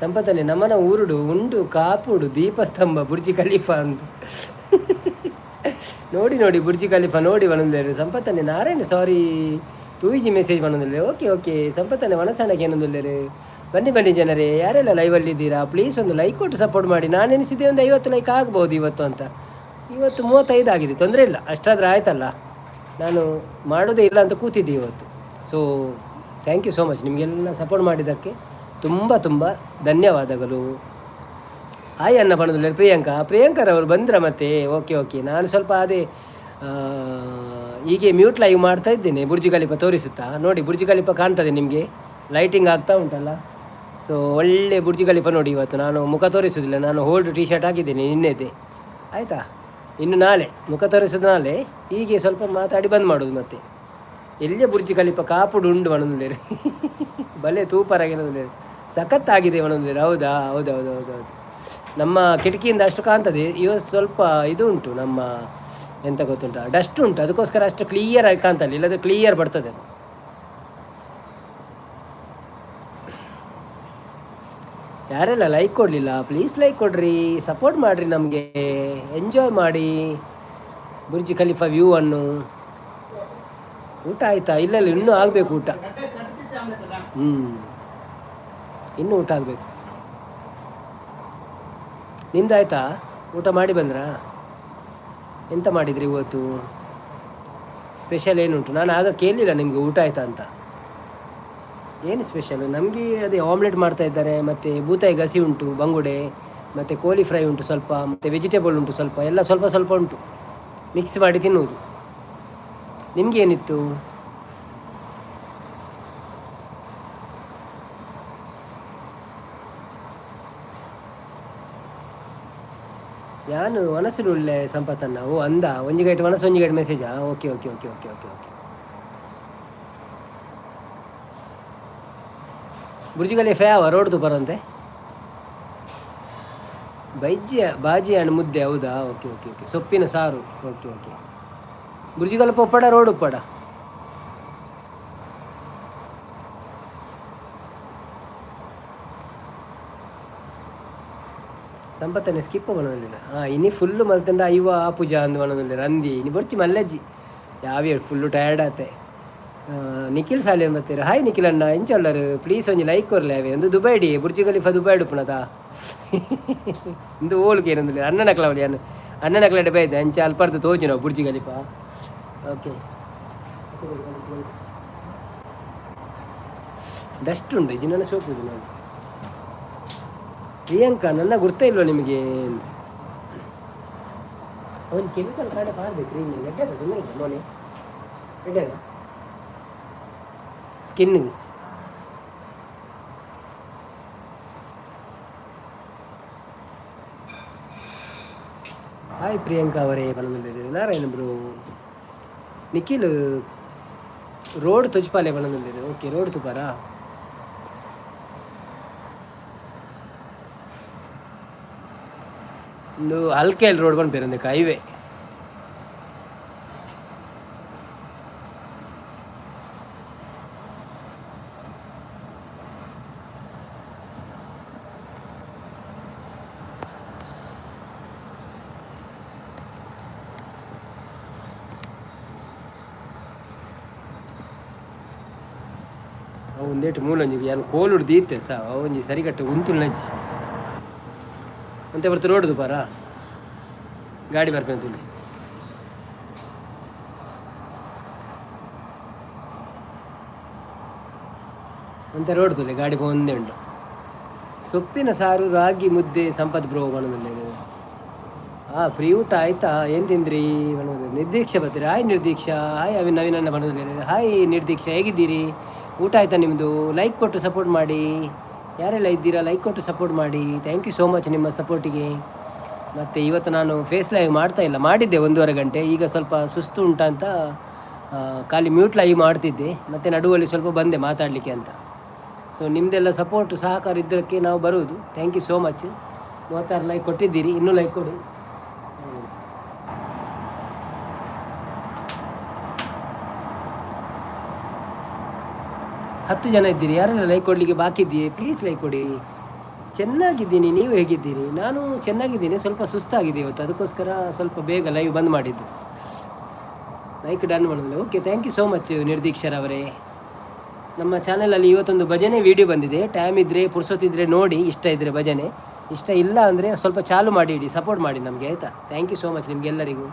ಸಂಪತ್ತನ್ನೇ ನಮ್ಮನ ಊರುಡು ಉಂಡು ಕಾಪುಡು ದೀಪಸ್ತಂಭ ಬುರ್ಜಿ ಖಲೀಫಾ ಅಂತ ನೋಡಿ ನೋಡಿ ಬುರ್ಜಿ ಖಲೀಫಾ ನೋಡಿ ಒಂದೊಂದು ಸಂಪತ್ತನ್ನೇ ನಾರಾಯಣ ಸಾರಿ ತೂಯಿಜಿ ಮೆಸೇಜ್ ಬಂದಿಲ್ಲ. ಓಕೆ ಓಕೆ ಸಂಪತ್ತನ್ನೇ ಮನಸ್ಸನ್ನಕ್ಕೆ ಏನೊಂದಿಲ್ಲ. ಬನ್ನಿ ಬನ್ನಿ ಜನರೇ, ಯಾರೆಲ್ಲ ಲೈವಲ್ಲಿ ಇದ್ದೀರಾ ಪ್ಲೀಸ್ ಒಂದು ಲೈಕ್ ಕೊಟ್ಟು ಸಪೋರ್ಟ್ ಮಾಡಿ. ನಾನು ಎನಿಸಿದ್ದೆ ಒಂದು 50 ಲೈಕ್ ಆಗ್ಬೋದು ಇವತ್ತು ಅಂತ. ಇವತ್ತು 35 ಆಗಿದೆ, ತೊಂದರೆ ಇಲ್ಲ, ಅಷ್ಟಾದರೆ ಆಯ್ತಲ್ಲ. ನಾನು ಮಾಡೋದೇ ಇಲ್ಲ ಅಂತ ಕೂತಿದ್ದೆ ಇವತ್ತು. So thank you so much, ನಿಮಗೆಲ್ಲ ಸಪೋರ್ಟ್ ಮಾಡಿದ್ದಕ್ಕೆ ತುಂಬ ತುಂಬ ಧನ್ಯವಾದಗಳು. ಹಾಯ್ ಅನ್ನ ಬಣ್ಣದಲ್ಲಿ ಪ್ರಿಯಾಂಕರವರು ಬಂದ್ರ ಮತ್ತೆ. ಓಕೆ ಓಕೆ, ನಾನು ಸ್ವಲ್ಪ ಅದೇ ಹೀಗೆ ಮ್ಯೂಟ್ ಲೈವ್ ಮಾಡ್ತಾ ಇದ್ದೇನೆ. ಬುರ್ಜಿ ಖಲೀಫಾ ತೋರಿಸುತ್ತಾ ನೋಡಿ, ಬುರ್ಜಿ ಖಲೀಫಾ ಕಾಣ್ತದೆ ನಿಮಗೆ, ಲೈಟಿಂಗ್ ಆಗ್ತಾ ಉಂಟಲ್ಲ. ಸೊ ಒಳ್ಳೆ ಬುರ್ಜಿ ಖಲೀಫಾ ನೋಡಿ. ಇವತ್ತು ನಾನು ಮುಖ ತೋರಿಸೋದಿಲ್ಲ, ನಾನು ಹೋಲ್ಡ್ ಟೀ ಶರ್ಟ್ ಹಾಕಿದ್ದೇನೆ ನಿನ್ನೆದೆ, ಆಯಿತಾ. ಇನ್ನು ನಾಳೆ ಮುಖ ತೋರಿಸೋದು ನಾಳೆ. ಹೀಗೆ ಸ್ವಲ್ಪ ಮಾತಾಡಿ ಬಂದ್ ಮಾಡೋದು ಮತ್ತೆ. ಎಲ್ಲಿಯೇ ಬುರ್ಜಿ ಖಲೀಫಾ ಕಾಪುಡು ಉಂಡು ಒಣಂದಿಲ್ಲ ಭಲೆ ತೂಪರಾಗಿರೋದಿಲ್ಲ, ಸಖತ್ತಾಗಿದೆ ಒಣಂದಿಲ್ಲ. ಹೌದಾ, ಹೌದೌದು. ನಮ್ಮ ಕಿಟಕಿಯಿಂದ ಅಷ್ಟು ಕಾಣ್ತದೆ. ಇವತ್ತು ಸ್ವಲ್ಪ ಇದು ಉಂಟು, ನಮ್ಮ ಎಂತ ಗೊತ್ತುಂಟ, ಡಸ್ಟ್ ಉಂಟು, ಅದಕ್ಕೋಸ್ಕರ ಅಷ್ಟು ಕ್ಲಿಯರ್ ಆಗಿ ಕಾಣ್ತಲ್ಲ, ಇಲ್ಲದ್ರೆ ಕ್ಲಿಯರ್ ಬರ್ತದೆ ಅದು. ಯಾರೆಲ್ಲ ಲೈಕ್ ಕೊಡಲಿಲ್ಲ ಪ್ಲೀಸ್ ಲೈಕ್ ಕೊಡ್ರಿ, ಸಪೋರ್ಟ್ ಮಾಡಿರಿ, ನಮಗೆ ಎಂಜಾಯ್ ಮಾಡಿ ಬುರ್ಜಿ ಖಲೀಫಾ ವ್ಯೂ ಅನ್ನು. ಊಟ ಆಯಿತಾ? ಇಲ್ಲ ಇನ್ನೂ ಆಗಬೇಕು ಊಟ. ಇನ್ನೂ ಊಟ ಆಗಬೇಕು. ನಿಮ್ದಾಯ್ತಾ? ಊಟ ಮಾಡಿ ಬಂದ್ರಾ? ಎಂತ ಮಾಡಿದ್ರಿ ಇವತ್ತು? ಸ್ಪೆಷಲ್ ಏನುಂಟು? ನಾನು ಆಗ ಕೇಳಲಿಲ್ಲ ನಿಮಗೆ ಊಟ ಆಯಿತಾ ಅಂತ. ಏನು ಸ್ಪೆಷಲ್? ನಮಗೆ ಅದೇ ಆಮ್ಲೆಟ್ ಮಾಡ್ತಾ ಇದ್ದಾರೆ, ಮತ್ತು ಬೂತಾಯಿ ಗಸಿ ಉಂಟು, ಬಂಗುಡೆ, ಮತ್ತು ಕೋಳಿ ಫ್ರೈ ಉಂಟು ಸ್ವಲ್ಪ, ಮತ್ತು ವೆಜಿಟೇಬಲ್ ಉಂಟು ಸ್ವಲ್ಪ, ಎಲ್ಲ ಸ್ವಲ್ಪ ಸ್ವಲ್ಪ ಉಂಟು, ಮಿಕ್ಸ್ ಮಾಡಿ ತಿನ್ನುವುದು. ನಿಮಗೇನಿತ್ತು? ಯಾನು ಮನಸ್ಸು ಒಳ್ಳೆ ಸಂಪತ್ತನ್ನ. ಓ ಅಂದ ಒಂಜಿಗೈಟ್ ಮನಸ್ಸು ಒಂಜಿಗೈಟ್ ಮೆಸೇಜಾ? Okay okay okay okay okay okay. Burj Khalifa ಯಾವ ರೋಡ್ದು ಬರಂತೆ? ಬಾಜಿ ಹಣ್ಣು ಮುದ್ದೆ, ಹೌದಾ? Okay okay okay. ಸೊಪ್ಪಿನ ಸಾರು, ಓಕೆ ಓಕೆ. ಬುರ್ಜಿ ಖಲೀಫಾ ಉಪ್ಪಡ, ರೋಡ್ ಉಪ್ಪಡ? ಸಂಪತ್ತನೆ ಸ್ಕಿಪ್ ಮಾಡೋದಿಲ್ಲ. ಇನಿ ಫುಲ್ಲು ಮಲ್ತಂಡ ಐವ ಆ ಪೂಜಾ ಅಂದು ಮಾಡೋದಿಲ್ಲ ಅಂದಿ ಇನಿ ಬರ್ಚಿ ಮಲ್ಲಜ್ಜಿ ಯಾವೇ ಫುಲ್ಲು ಟಯರ್ಡ್ ಆತೆ. ನಿಖಿಲ್ ಸಾಲಿ ಬರ್ತೀರ. ಹಾಯ್ ನಿಖಿಲ್ ಅಣ್ಣ, ಎಂಚಲ್ಲರು ಪ್ಲೀಸ್ ಒಂಜಿ ಲೈಕ್ ಕೊರ್ಲೆ ಅವೇ ಒಂದು ದುಬೈಡಿ ಬುರ್ಜಿ ಖಲೀಫಾ ದುಬೈ ಉಪ್ಪುನದ ಇಂದು ಓಲ್ಕೆ ಏನಂದಿಲ್ಲ ಅಣ್ಣನ ಕ್ಲವಳಿ ಅಣ್ಣನ ಕ್ಲಡೆ ಬೈದೆ ಅಂಚೆ ಅಲ್ಪರ್ದು ತೋಜಿ ನಾವು ಬುರ್ಜಿ ಖಲೀಫಾ. ಓಕೆ, ಡಸ್ಟ್ ಉಂಟು ಜಿನ್ನ ಸೋಪುದು. ನಾನು ಪ್ರಿಯಾಂಕಾ ನನ್ನ ಗುರ್ತ ಇಲ್ವ ನಿಮಗೆ? ಅವನು ಕೆಮಿಕಲ್ ಕಾಡೆ ಮಾಡಬೇಕು ಕ್ರೀಮ್ ಎಡ್ಡದ ತೊಂದರೆ ಇದೆ ಮೋನೆ ಎಡ್ಡದ ಸ್ಕಿನ್ನಿಗೆ. ಹಾಯ್ ಪ್ರಿಯಾಂಕಾ ಅವರೇ ಬಣ್ಣದಲ್ಲಿ ನಾರಾಯಣ ಬ್ರೋ. ನಿಖಿಲ್ ರೋಡ್ ತುಜ್ಪಾಲೆ ಬಣ್ಣದಲ್ಲಿ. ಓಕೆ, ರೋಡ್ ತುಪಾರಾ? ಒಂದು ಅಲ್ಕೇಲ್ ರೋಡ್ ಬಂದು ಬೇರೆ ಹೈವೇ. ಒಂದೇಟು ಮೂಲಂಜಿ ಏನು ಕೋಲುಡು ದೀತೆ ಸಹ ಒಂಜಿ ಸರಿಗಟ್ಟು ಉಂತುಲ್ ನಜ್ಜಿ ಅಂತ ಬರ್ತು ರೋಡ್ದು ಪಾರ ಗಾಡಿ ಬರ್ಪೇನೆ ತುಳಿ ಅಂತ ರೋಡ್ ತುಳಿ ಗಾಡಿ ಒಂದೇ ಉಂಟು. ಸೊಪ್ಪಿನ ಸಾರು ರಾಗಿ ಮುದ್ದೆ ಸಂಪತ್ ಬ್ರೋ ಬಣ್ಣದಲ್ಲಿ. ಫ್ರೀ ಊಟ ಆಯ್ತಾ? ಏನು ತಿಂದ್ರಿ ಬಣ್ಣದಲ್ಲಿ? ನಿರ್ದೀಕ್ಷಾ ಬರ್ತೀರಿ. ಹಾಯ್ ನಿರ್ದೀಕ್ಷಾ. ಹಾಯ್ ನವೀನನ್ನ ಬಣ್ಣದಲ್ಲಿ. ಹಾಯ್ ನಿರ್ದೀಕ್ಷಾ, ಹೇಗಿದ್ದೀರಿ? ಊಟ ಆಯಿತಾ ನಿಮ್ಮದು? ಲೈಕ್ ಕೊಟ್ಟು ಸಪೋರ್ಟ್ ಮಾಡಿ. ಯಾರೆಲ್ಲ ಇದ್ದೀರಾ ಲೈಕ್ ಕೊಟ್ಟು ಸಪೋರ್ಟ್ ಮಾಡಿ. ಥ್ಯಾಂಕ್ ಯು ಸೋ ಮಚ್ ನಿಮ್ಮ ಸಪೋರ್ಟಿಗೆ. ಮತ್ತು ಇವತ್ತು ನಾನು ಫೇಸ್ ಲೈವ್ ಮಾಡ್ತಾಯಿಲ್ಲ, ಮಾಡಿದ್ದೆ 1.5 ಗಂಟೆ. ಈಗ ಸ್ವಲ್ಪ ಸುಸ್ತು ಉಂಟಂತ ಖಾಲಿ ಮ್ಯೂಟ್ ಲೈವ್ ಮಾಡ್ತಿದ್ದೆ, ಮತ್ತು ನಡುವಲ್ಲಿ ಸ್ವಲ್ಪ ಬಂದೆ ಮಾತಾಡಲಿಕ್ಕೆ ಅಂತ. ಸೊ ನಿಮ್ಮದೆಲ್ಲ ಸಪೋರ್ಟ್ ಸಹಕಾರ ಇದ್ದಕ್ಕೆ ನಾವು ಬರುವುದು. Thank you so much. 36 like ಕೊಟ್ಟಿದ್ದೀರಿ, ಇನ್ನೂ ಲೈಕ್ ಕೊಡಿ. 10 ಜನ ಇದ್ದೀರಿ, ಯಾರೆಲ್ಲ ಲೈಕ್ ಕೊಡಲಿಕ್ಕೆ ಬಾಕಿ ಇದ್ದೀರಿ ಪ್ಲೀಸ್ ಲೈಕ್ ಕೊಡಿ. ಚೆನ್ನಾಗಿದ್ದೀನಿ, ನೀವು ಹೇಗಿದ್ದೀರಿ? ನಾನು ಚೆನ್ನಾಗಿದ್ದೀನಿ, ಸ್ವಲ್ಪ ಸುಸ್ತಾಗಿದೆ ಇವತ್ತು, ಅದಕ್ಕೋಸ್ಕರ ಸ್ವಲ್ಪ ಬೇಗ ಲೈವ್ ಬಂದ್ ಮಾಡಿದ್ದು. ಲೈಕ್ ಡನ್ ಮಾಡೋದಿಲ್ಲ. Okay, thank you so much ನಿರ್ದೀಕ್ಷರ್ ಅವರೇ. ನಮ್ಮ ಚಾನಲಲ್ಲಿ ಇವತ್ತೊಂದು ಭಜನೆ ವಿಡಿಯೋ ಬಂದಿದೆ, ಟೈಮ್ ಇದ್ದರೆ ಪುರ್ಸೊತ್ತಿದ್ರೆ ನೋಡಿ, ಇಷ್ಟ ಇದ್ದರೆ ಭಜನೆ, ಇಷ್ಟ ಇಲ್ಲ ಅಂದರೆ ಸ್ವಲ್ಪ ಚಾಲು ಮಾಡಿ ಇಡಿ, ಸಪೋರ್ಟ್ ಮಾಡಿ ನಮಗೆ ಆಯಿತಾ. ಥ್ಯಾಂಕ್ ಯು ಸೋ ಮಚ್ ನಿಮಗೆಲ್ಲರಿಗೂ.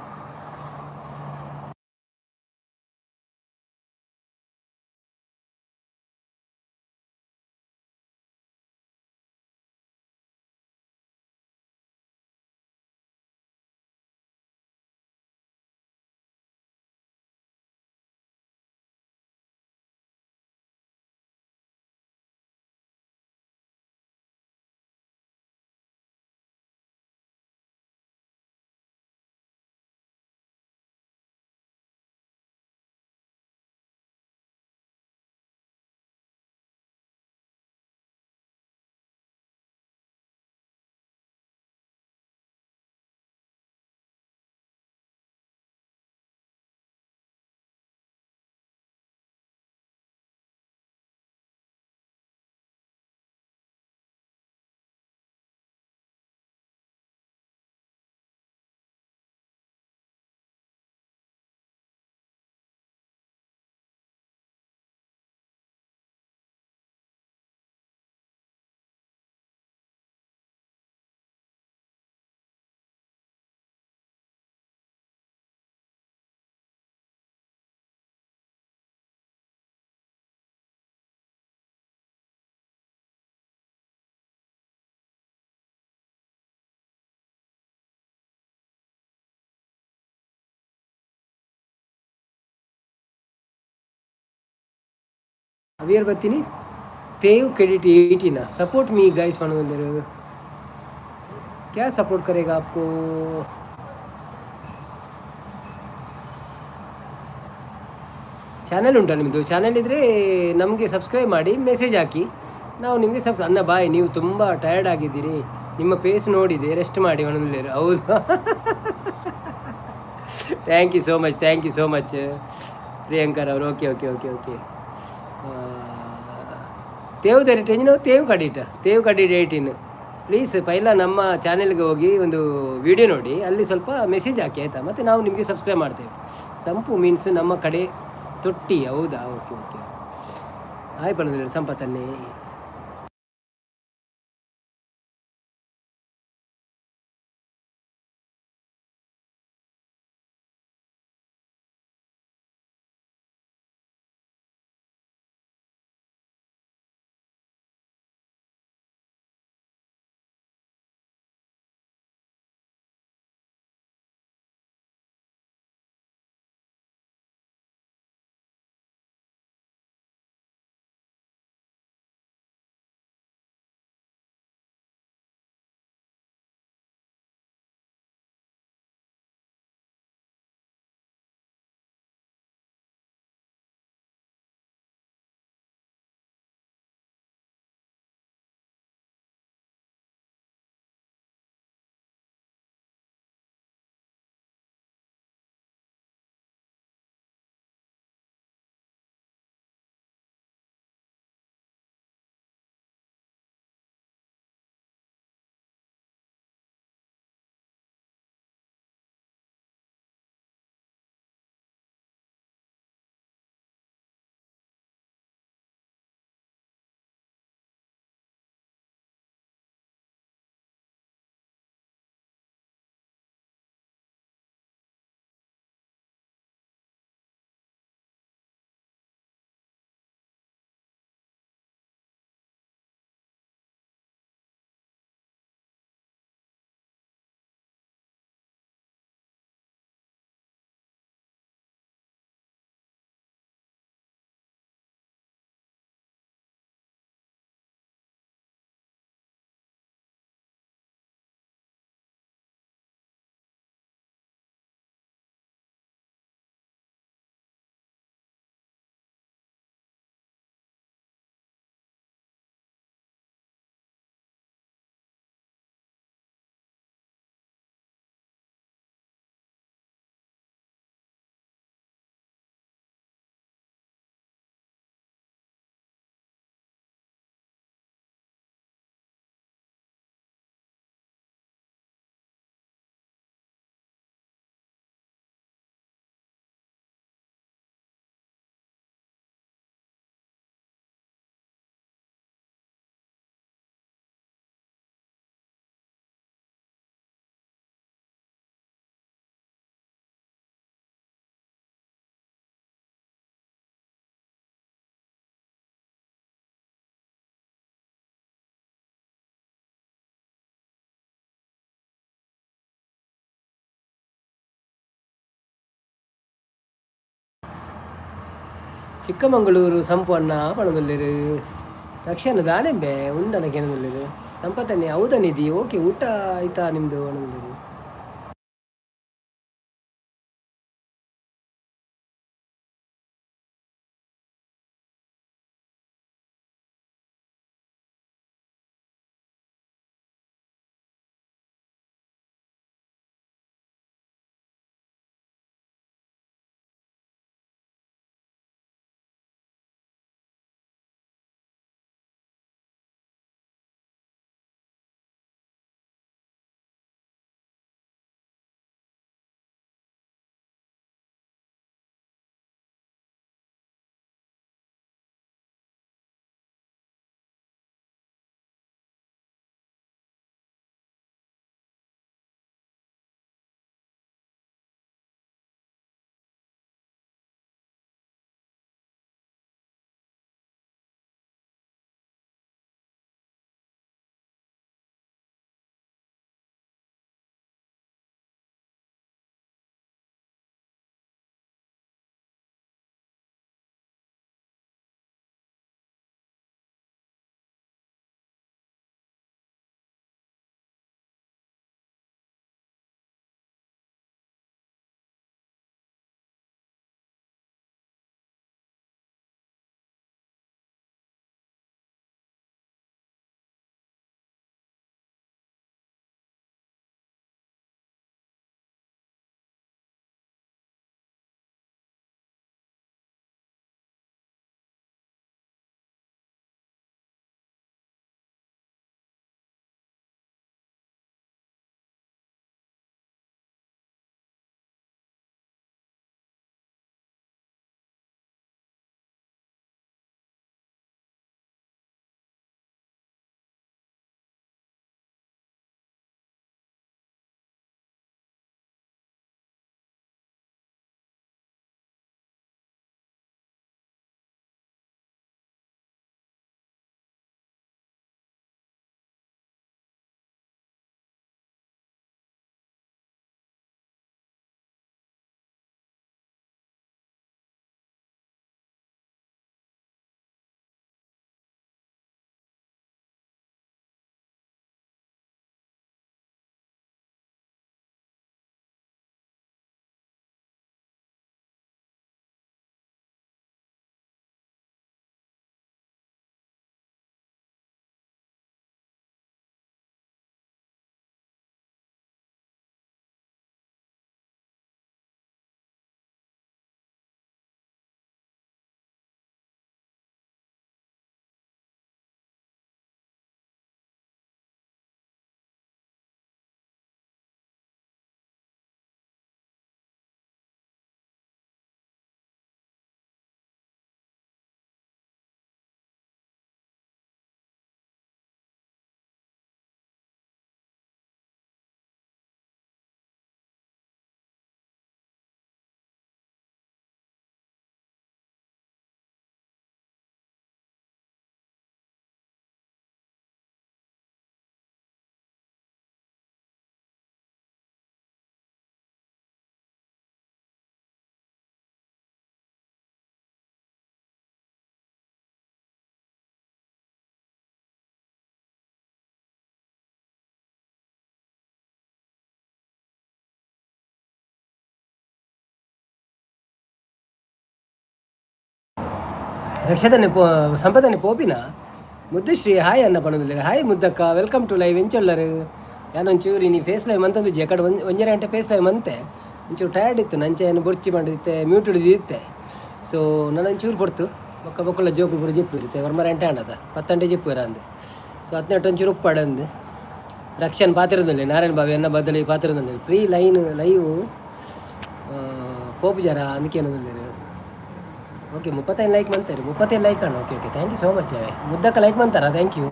अवियर बत्तीनी तेव क्रेडिट 18 सपोर्ट मी गाइस मनोरंजन क्या सपोर्ट करेगा आपको. ಚಾನಲ್ ಉಂಟಾ ನಿಮ್ಮದು? ಚಾನಲ್ ಇದ್ದರೆ ನಮಗೆ ಸಬ್ಸ್ಕ್ರೈಬ್ ಮಾಡಿ, ಮೆಸೇಜ್ ಹಾಕಿ, ನಾವು ನಿಮಗೆ ಅನ್ನ ಬಾಯ್, ನೀವು ತುಂಬ ಟಯರ್ಡ್ ಆಗಿದ್ದೀರಿ, ನಿಮ್ಮ ಪೇಸ್ ನೋಡಿದೆ, ರೆಸ್ಟ್ ಮಾಡಿ ಮನೋರಂಜನ್. ಹೌದು. Thank you so much, thank you so much ಪ್ರಿಯಾಂಕರ್ ಅವರು. ಓಕೆ ಓಕೆ ಓಕೆ ಓಕೆ ತೇವ್ ರೇಟೇಜ್ ನಾವು ತೇವ್ ಕಡಿಟ್ 18 ಪ್ಲೀಸ್ ಪೈಲ ನಮ್ಮ ಚಾನೆಲ್ಗೆ ಹೋಗಿ ಒಂದು ವಿಡಿಯೋ ನೋಡಿ, ಅಲ್ಲಿ ಸ್ವಲ್ಪ ಮೆಸೇಜ್ ಹಾಕಿ ಆಯಿತಾ, ಮತ್ತು ನಾವು ನಿಮಗೆ ಸಬ್ಸ್ಕ್ರೈಬ್ ಮಾಡ್ತೇವೆ. ಸಂಪು ಮೀನ್ಸ್ ನಮ್ಮ ಕಡೆ ತೊಟ್ಟಿ. ಹೌದಾ? ಓಕೆ ಓಕೆ ಆಯ್ತು ಬಂದಿಲ್ಲ ಸಂಪತ್ತನ್ನೇ. ಚಿಕ್ಕಮಂಗಳೂರು ಸಂಪನ್ನ ಪಣದಲ್ಲಿರು ರಕ್ಷಣ ದಾನೆಂಬೆ ಉಂಡನ ಕೆನದಲ್ಲಿರು ಸಂಪತ್ತನ್ನೇ ಹೌದನಿದಿ ಓಕೆ ಊಟ ಆಯ್ತಾ ನಿಮ್ಮದು ಅಣದಲ್ಲಿರು ರಕ್ಷತನೆ ಸಂಪದನೆ ಪೋಪಿನ ಮುದ್ದುಶ್ರೀ ಹಾಯ್ ಅನ್ನ ಪಣದಲ್ಲಿ ಹಾಯ್ ಮುದ್ದಕ್ಕ ವೆಲ್ಕಮ್ ಟು ಲೈವ್ ಎಂಚೊಲ್ಲರು ಯಾನೊಂಚೂರು ನೀ ಫೇಸ್ ಲೈವ್ ಮಂತಂದು ಜಕಡೆ ಒಂಜರ ಗಂಟೆ ಫೇಸ್ ಲೈವ್ ಮಂತೆ ಒಂಚೂರು ಟಯರ್ಡ್ ಇತ್ತು ನಂಚೆಯನ್ನು ಬೊರ್ಚಿ ಮಾಡಿತ್ತೆ ಮ್ಯೂಟ್ ಹಿಡಿದಿತ್ತೆ ಸೊ ನಾನು ಒಂಚೂರು ಕೊಡ್ತು ಬೊಕ್ಕ ಬೊಕ್ಕಲ್ಲ ಜೋಕು ಪೂರ ಜಿಪ್ಪು ಇರುತ್ತೆ ವರ್ಮರ ಎಂಟೆ ಆಂಡದ 10 ಗಂಟೆ ಜಿಪ್ಪು ಇರ ಅಂದು ಸೊ 18 ಒಂಚೂರು ಉಪ್ಪಾಡಂದು ರಕ್ಷನ್ ಪಾತಿರದಲ್ಲಿ ನಾರಾಯಣ ಬಾವಿ ಅನ್ನ ಬದಲಿ ಪಾತಿರದಲ್ಲಿ ಫ್ರೀ ಲೈವ್ ಪೋಪು ಜರ ಅದಕ್ಕೇನೋದಿಲ್ಲ ಓಕೆ 35 ಲೈಕ್ ಮಾಡ್ತಾರೆ 35 ಲೈಕ್ ಅಣ್ಣ okay okay thank you so much ಮುದ್ದಕ್ಕ ಲೈಕ್ ಮಾಡ್ತಾರಾ ಥ್ಯಾಂಕ್ ಯು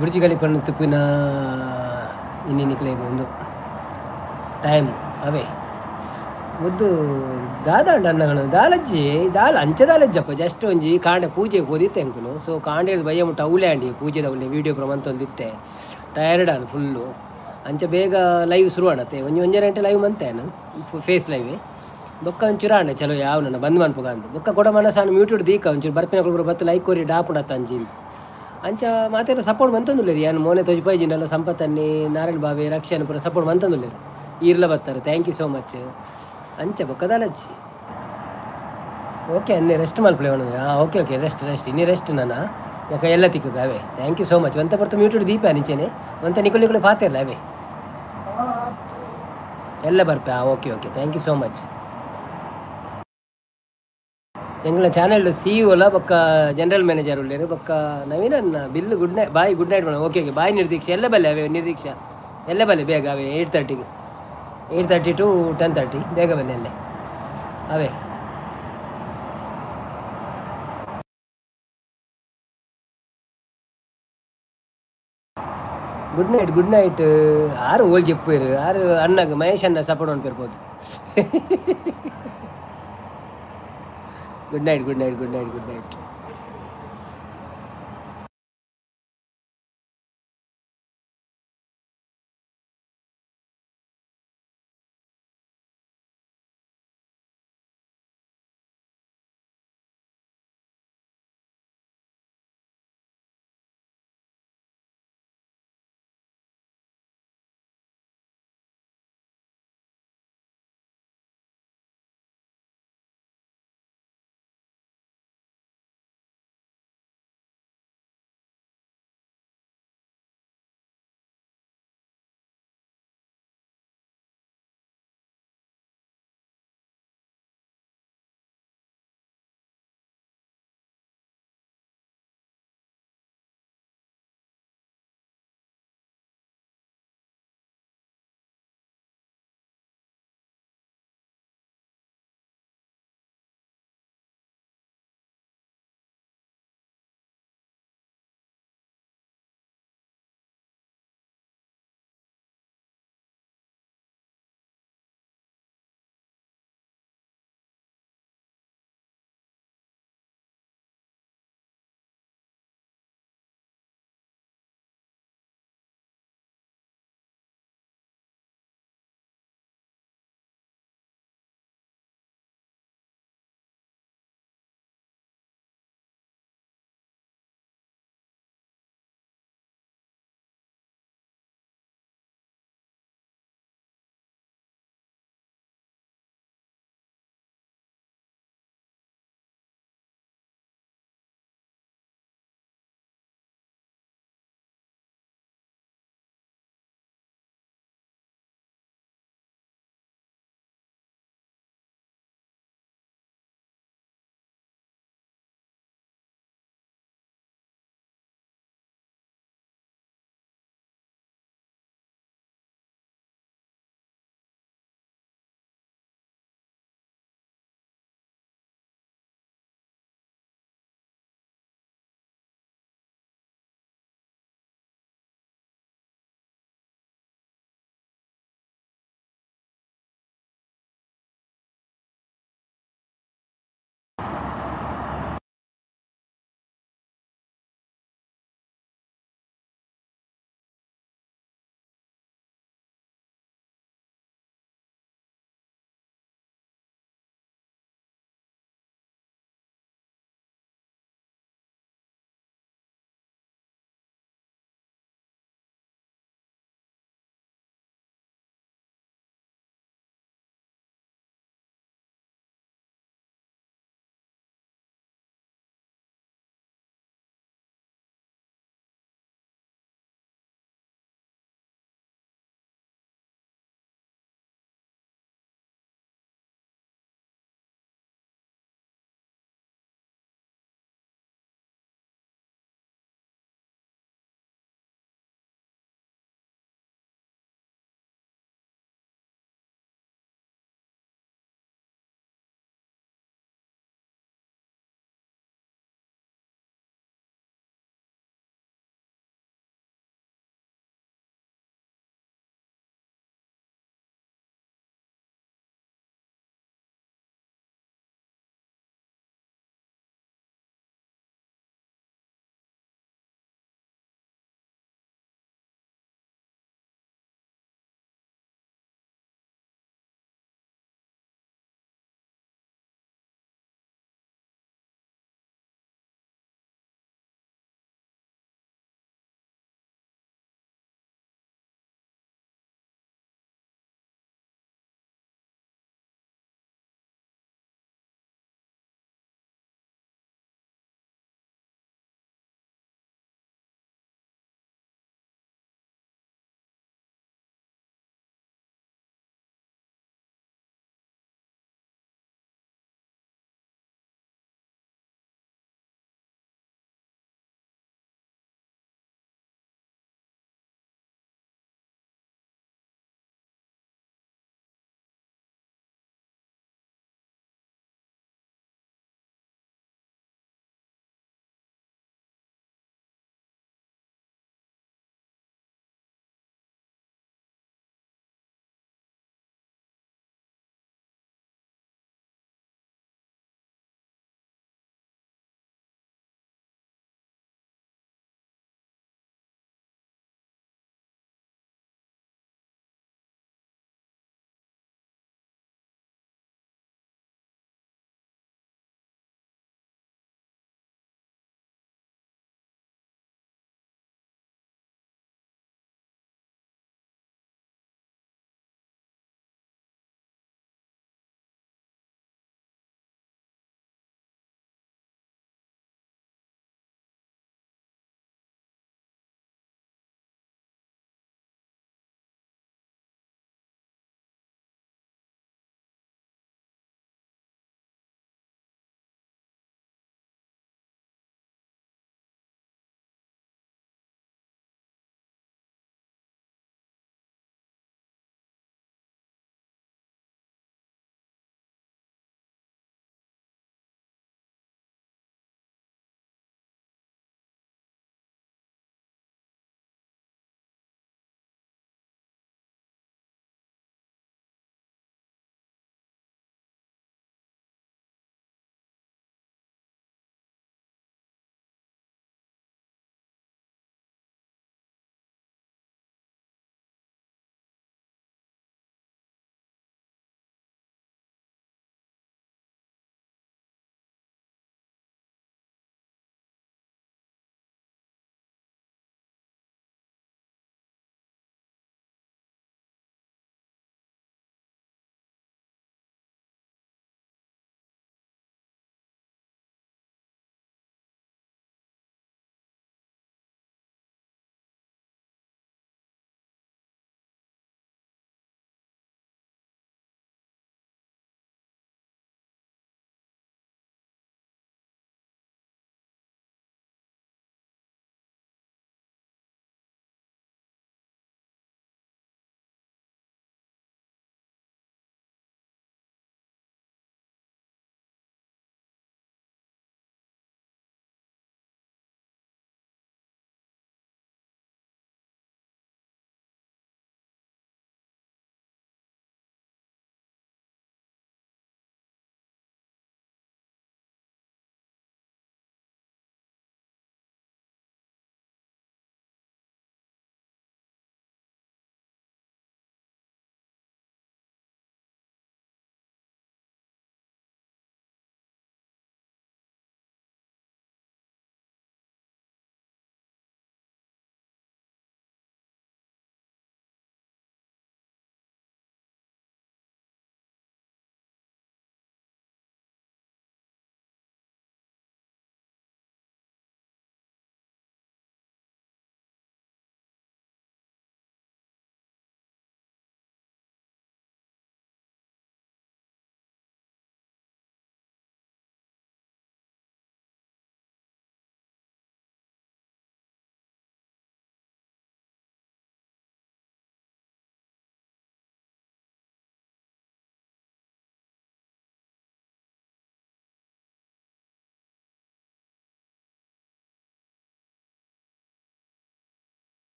ಬುರ್ಜಿಗಲಿ ಪಣ್ಣು ತುಪ್ಪಿನ ಇನ್ನೇನಿಕ್ಲೇದು ಒಂದು ಟೈಮ್ ಅವೇ ಮುದ್ದು ದಾದಾಂಡ ಅನ್ನಗಳು ದಾಲಜ್ಜಿ ಅಂಚೆ ದಾಲಜ್ಜಪ್ಪ ಜಸ್ಟ್ ಒಂಜಿ ಕಾಂಡೆ ಪೂಜೆಗೆ ಓದಿತ್ತೆ ಅಂಕುಲು ಸೊ ಕಾಂಡೆ ಭಯ ಮುಟ್ಟ ಅವಳೆ ಅಂಡಿ ಪೂಜೆದ ಅವಳೆ ವೀಡಿಯೋ ಪ್ರಮಂತ ಒಂದಿತ್ತೆ ಟಯರ್ಡ್ ಅನ್ನು ಫುಲ್ಲು ಅಂಚ ಬೇಗ ಲೈವ್ ಶುರು ಆಡತ್ತೆ ಒಂಜೊಂಜೆ ಗಂಟೆ ಲೈವ್ ಮಂತೇನು ಫೇಸ್ ಲೈವ್ ಬೊಕ್ಕ ಒಂಚೂರು ಆಂಡೆ ಚಲೋ ಯಾವ ನನ್ನ ಬಂದ್ ಮನ್ಪುಗ ಅಂತ ಬೊಕ್ಕ ಕೊಡ ಮನಸ್ಸಾನು ಮ್ಯೂಟ್ಯೂಡ್ ದೀಕ ಒಂಚೂರು ಬರ್ಪಿನ ಕೊಡ್ಬರು ಬತ್ತು ಲೈಕ್ ಕೊರಿ ಡಾಪುಣತ್ತ ಅಂಜಿ ಅಂಚ ಮಾತೆಲ್ಲ ಸಪೋರ್ಟ್ ಮಂತಂದುಲ್ಲೇರಿ ಏನು ಮೋನೆ ತೊಜ್ಪಾಯ್ಜಿನೆಲ್ಲ ಸಂಪತ್ತನ್ನಿ ನಾರಾಯಣ ಬಾವಿ ರಕ್ಷಣೆ ಪೂರ ಸಪೋರ್ಟ್ ಮಂತಂದುಲ್ಲೇರಿ ಈರ್ಲ ಬರ್ತಾರೆ ಥ್ಯಾಂಕ್ ಯು ಸೋ ಮಚ್ ಅಂಚ ಬೊಕ್ಕದಲಚ್ಚಿ ಓಕೆ ಅನ್ನಿ ರೆಸ್ಟ್ ಮಲ್ಪಲೆ ಹಾಂ ಓಕೆ ಓಕೆ ರೆಸ್ಟ್ ಇನ್ನಿ ರೆಸ್ಟ್ ನಾನು ఒక ಎಲ್ಲ ತಿಕ್ಕಗ ಅವೇ ಥ್ಯಾಂಕ್ ಯು ಸೋ ಮಚ್ ಒಂತ ಬರ್ತು ಮ್ಯೂಟೆಡ್ ದೀಪ ನಿಂಚೆನೆ ಒಂತ ನಿಕುಳಿ ಪಾತಿರಲ್ಲ ಅವೇ ಎಲ್ಲ ಬರ್ಪೆ ಹಾಂ okay okay thank you so much ಎಂಗಳ ಚಾನೆಲ್ CEO ಅಲ್ಲ ಬೊಕ್ಕ ಜನರಲ್ ಮ್ಯಾನೇಜರ್ ಉಳ್ಳೇರು ಬೊಕ್ಕ ನವೀನನ್ನ ಬಿಲ್ good night bye good night madam okay okay bye ನಿರ್ದೀಕ್ಷೆ ಎಲ್ಲ ಬಲ್ಲೆ ಅವೇ ನಿರ್ದೀಕ್ಷಾ ಎಲ್ಲ ಬಲ್ಲೆ ಬೇಗ ಅವೇ 8:30 8:30 to 10:30 ಬೇಗ ಬಲ್ಲೆ ಅಲ್ಲೇ ಅವೇ ಗುಡ್ ನೈಟ್ ಆರು ಓಲ್ చెప్పారు ಆರು ಅಣ್ಣಗೆ ಮಹೇಶ್ ಅನ್ನ ಸಪೋರ್ಟ್ ಅನ್ಪಿರ್ಬೋದು ಗುಡ್ ನೈಟ್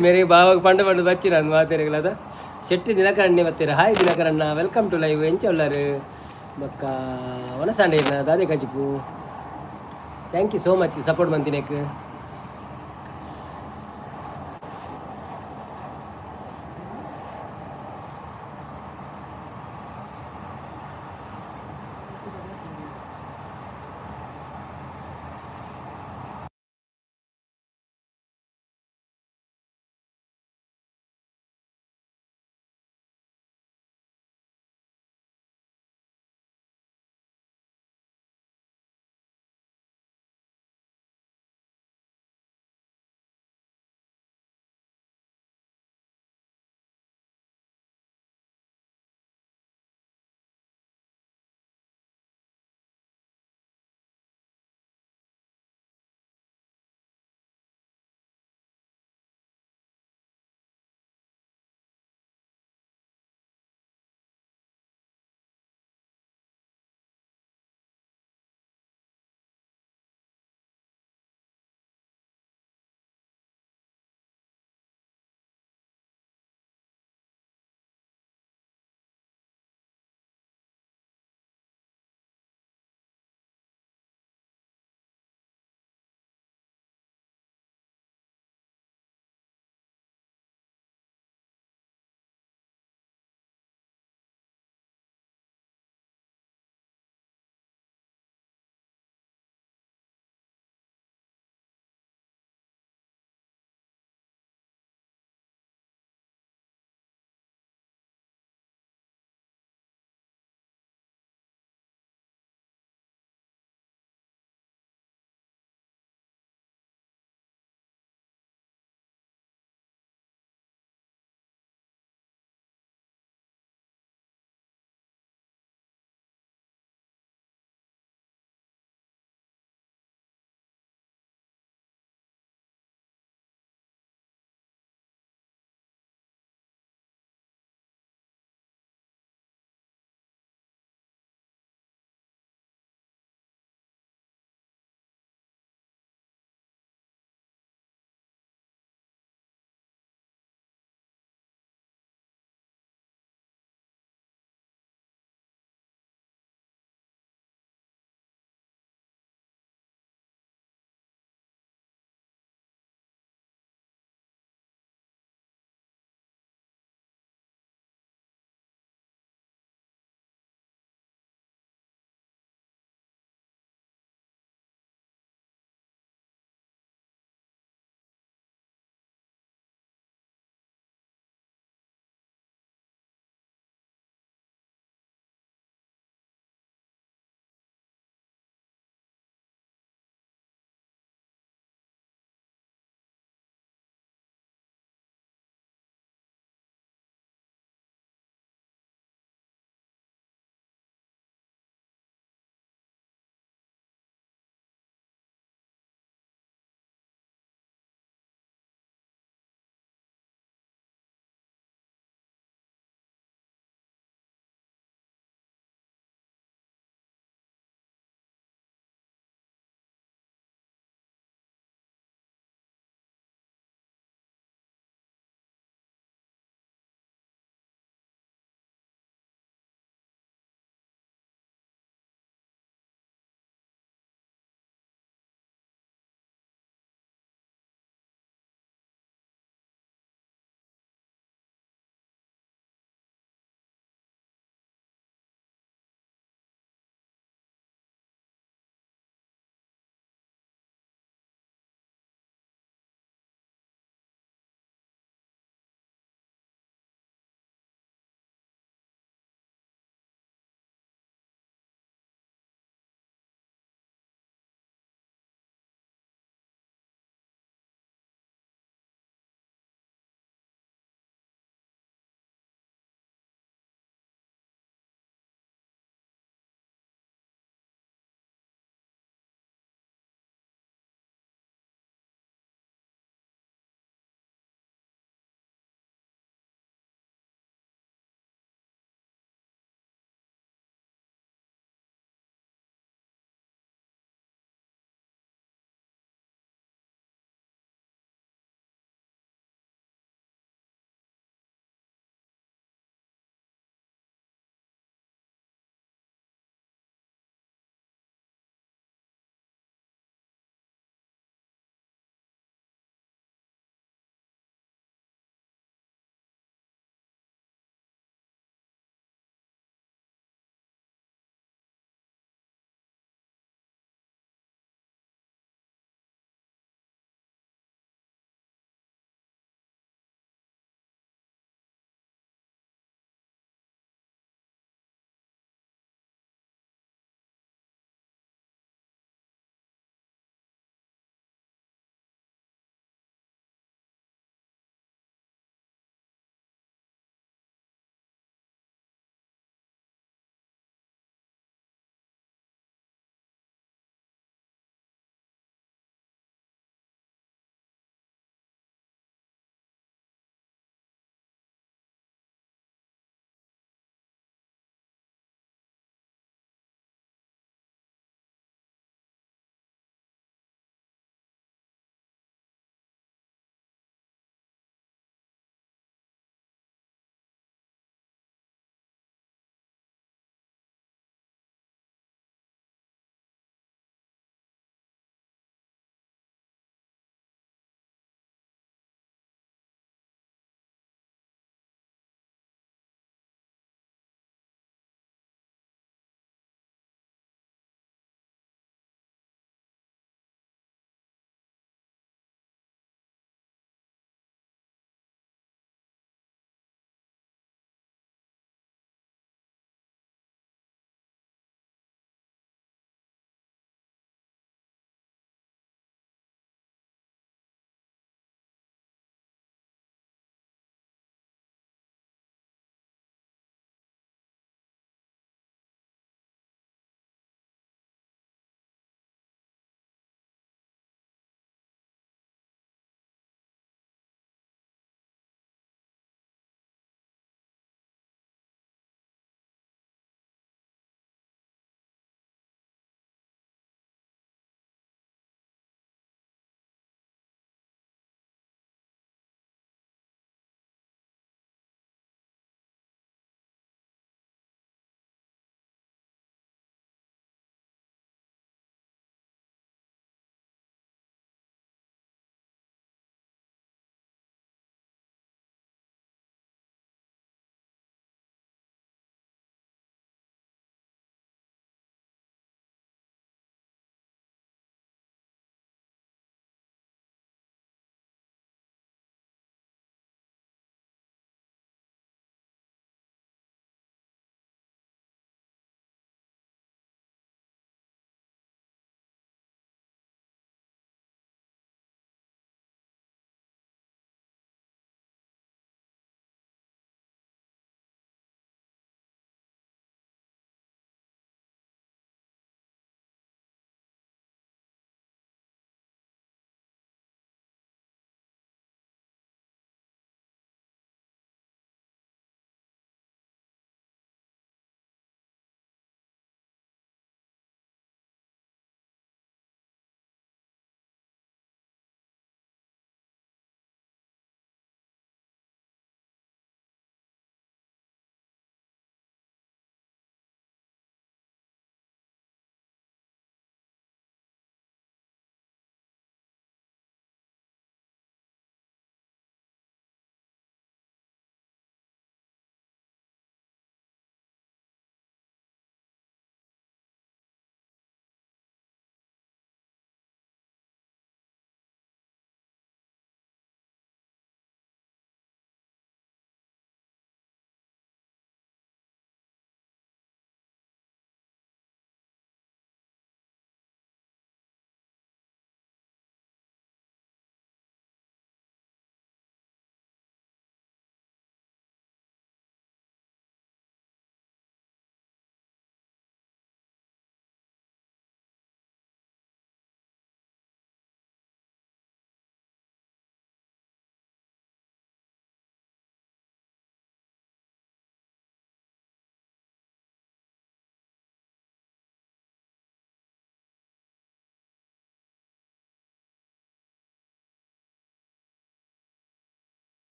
ಮೇರೆ ಬಾವಾಗ ಪಂಡ ಪಂಡ ಬಚ್ಚಿ ನಾನು ಮಾತಾಡಿಗಳದ ಶೆಟ್ಟಿ ದಿನಕರಣ್ಯ ಬರ್ತೀರ ಹಾಯ್ ದಿನಕರಣ್ಣ ವೆಲ್ಕಮ್ ಟು ಲೈವ್ ಎಂಚ ಉಳ್ಳಾರು ಬಕ್ಕ ಒನಸಾಂಡೆ ದಾದೆ ಕಜಿಪು thank you so much support ಮಂತಿನೇಕ್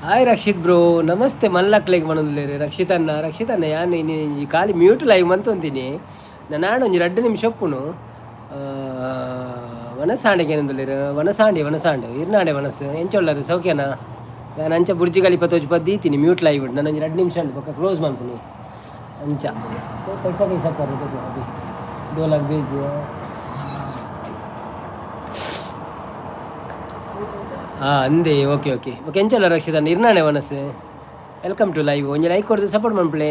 ಹಾಯ್ ರಕ್ಷಿತ್ ಬ್ರೋ, ನಮಸ್ತೆ ಮಲ್ಲಕ್ಲೆಗ್ ಮನೊಂದುಲ್ಲೇರಿ ರಕ್ಷಿತನ್ನ ಯಾನ್ ಈ ಖಾಲಿ ಮ್ಯೂಟ್ ಲೈವ್ ಮಂತೊಂತೀನಿ ನಾಡು ಒಂಜಿ 2 ನಿಮಿಷ ಒಪ್ಪುನು ವನಸಾಂಡೆಗೆ ಏನಂದುಲ್ಲೇರು ವನಸಾಂಡೆ ಇರ್ನಾಡೆ ವನಸ್ ಎಂಚೊಳ್ಳರು ಸೌಖ್ಯನಾ ನಾನು ಅಂಚ ಬುರ್ಜಿ ಕಲಿಪ ತೋಜ್ ದೀತೀನಿ ಮ್ಯೂಟ್ ಲೈವ್ ನಾನು ಒಂಜಿ 2 ನಿಮಿಷ ಉಂಟು ಪಕ್ಕ ಕ್ಲೋಸ್ ಮಾಡ್ತೀನಿ ಅಂಚ ಪೈಸಾ ಪರ್ ಡೋಲಾಗ್ ಬೇಜು ಅಂದೆ ಓಕೆ ಎಂಚಲ್ಲ ರಕ್ಷಿತ ಇರ್ನಾಣೆ ಮನಸ್ಸು ವೆಲ್ಕಮ್ ಟು ಲೈವ್ ಒಂಜಿ ಲೈಕ್ ಕೊಡ್ದು ಸಪೋರ್ಟ್ ಮಾಡ್ಪ್ಲೆ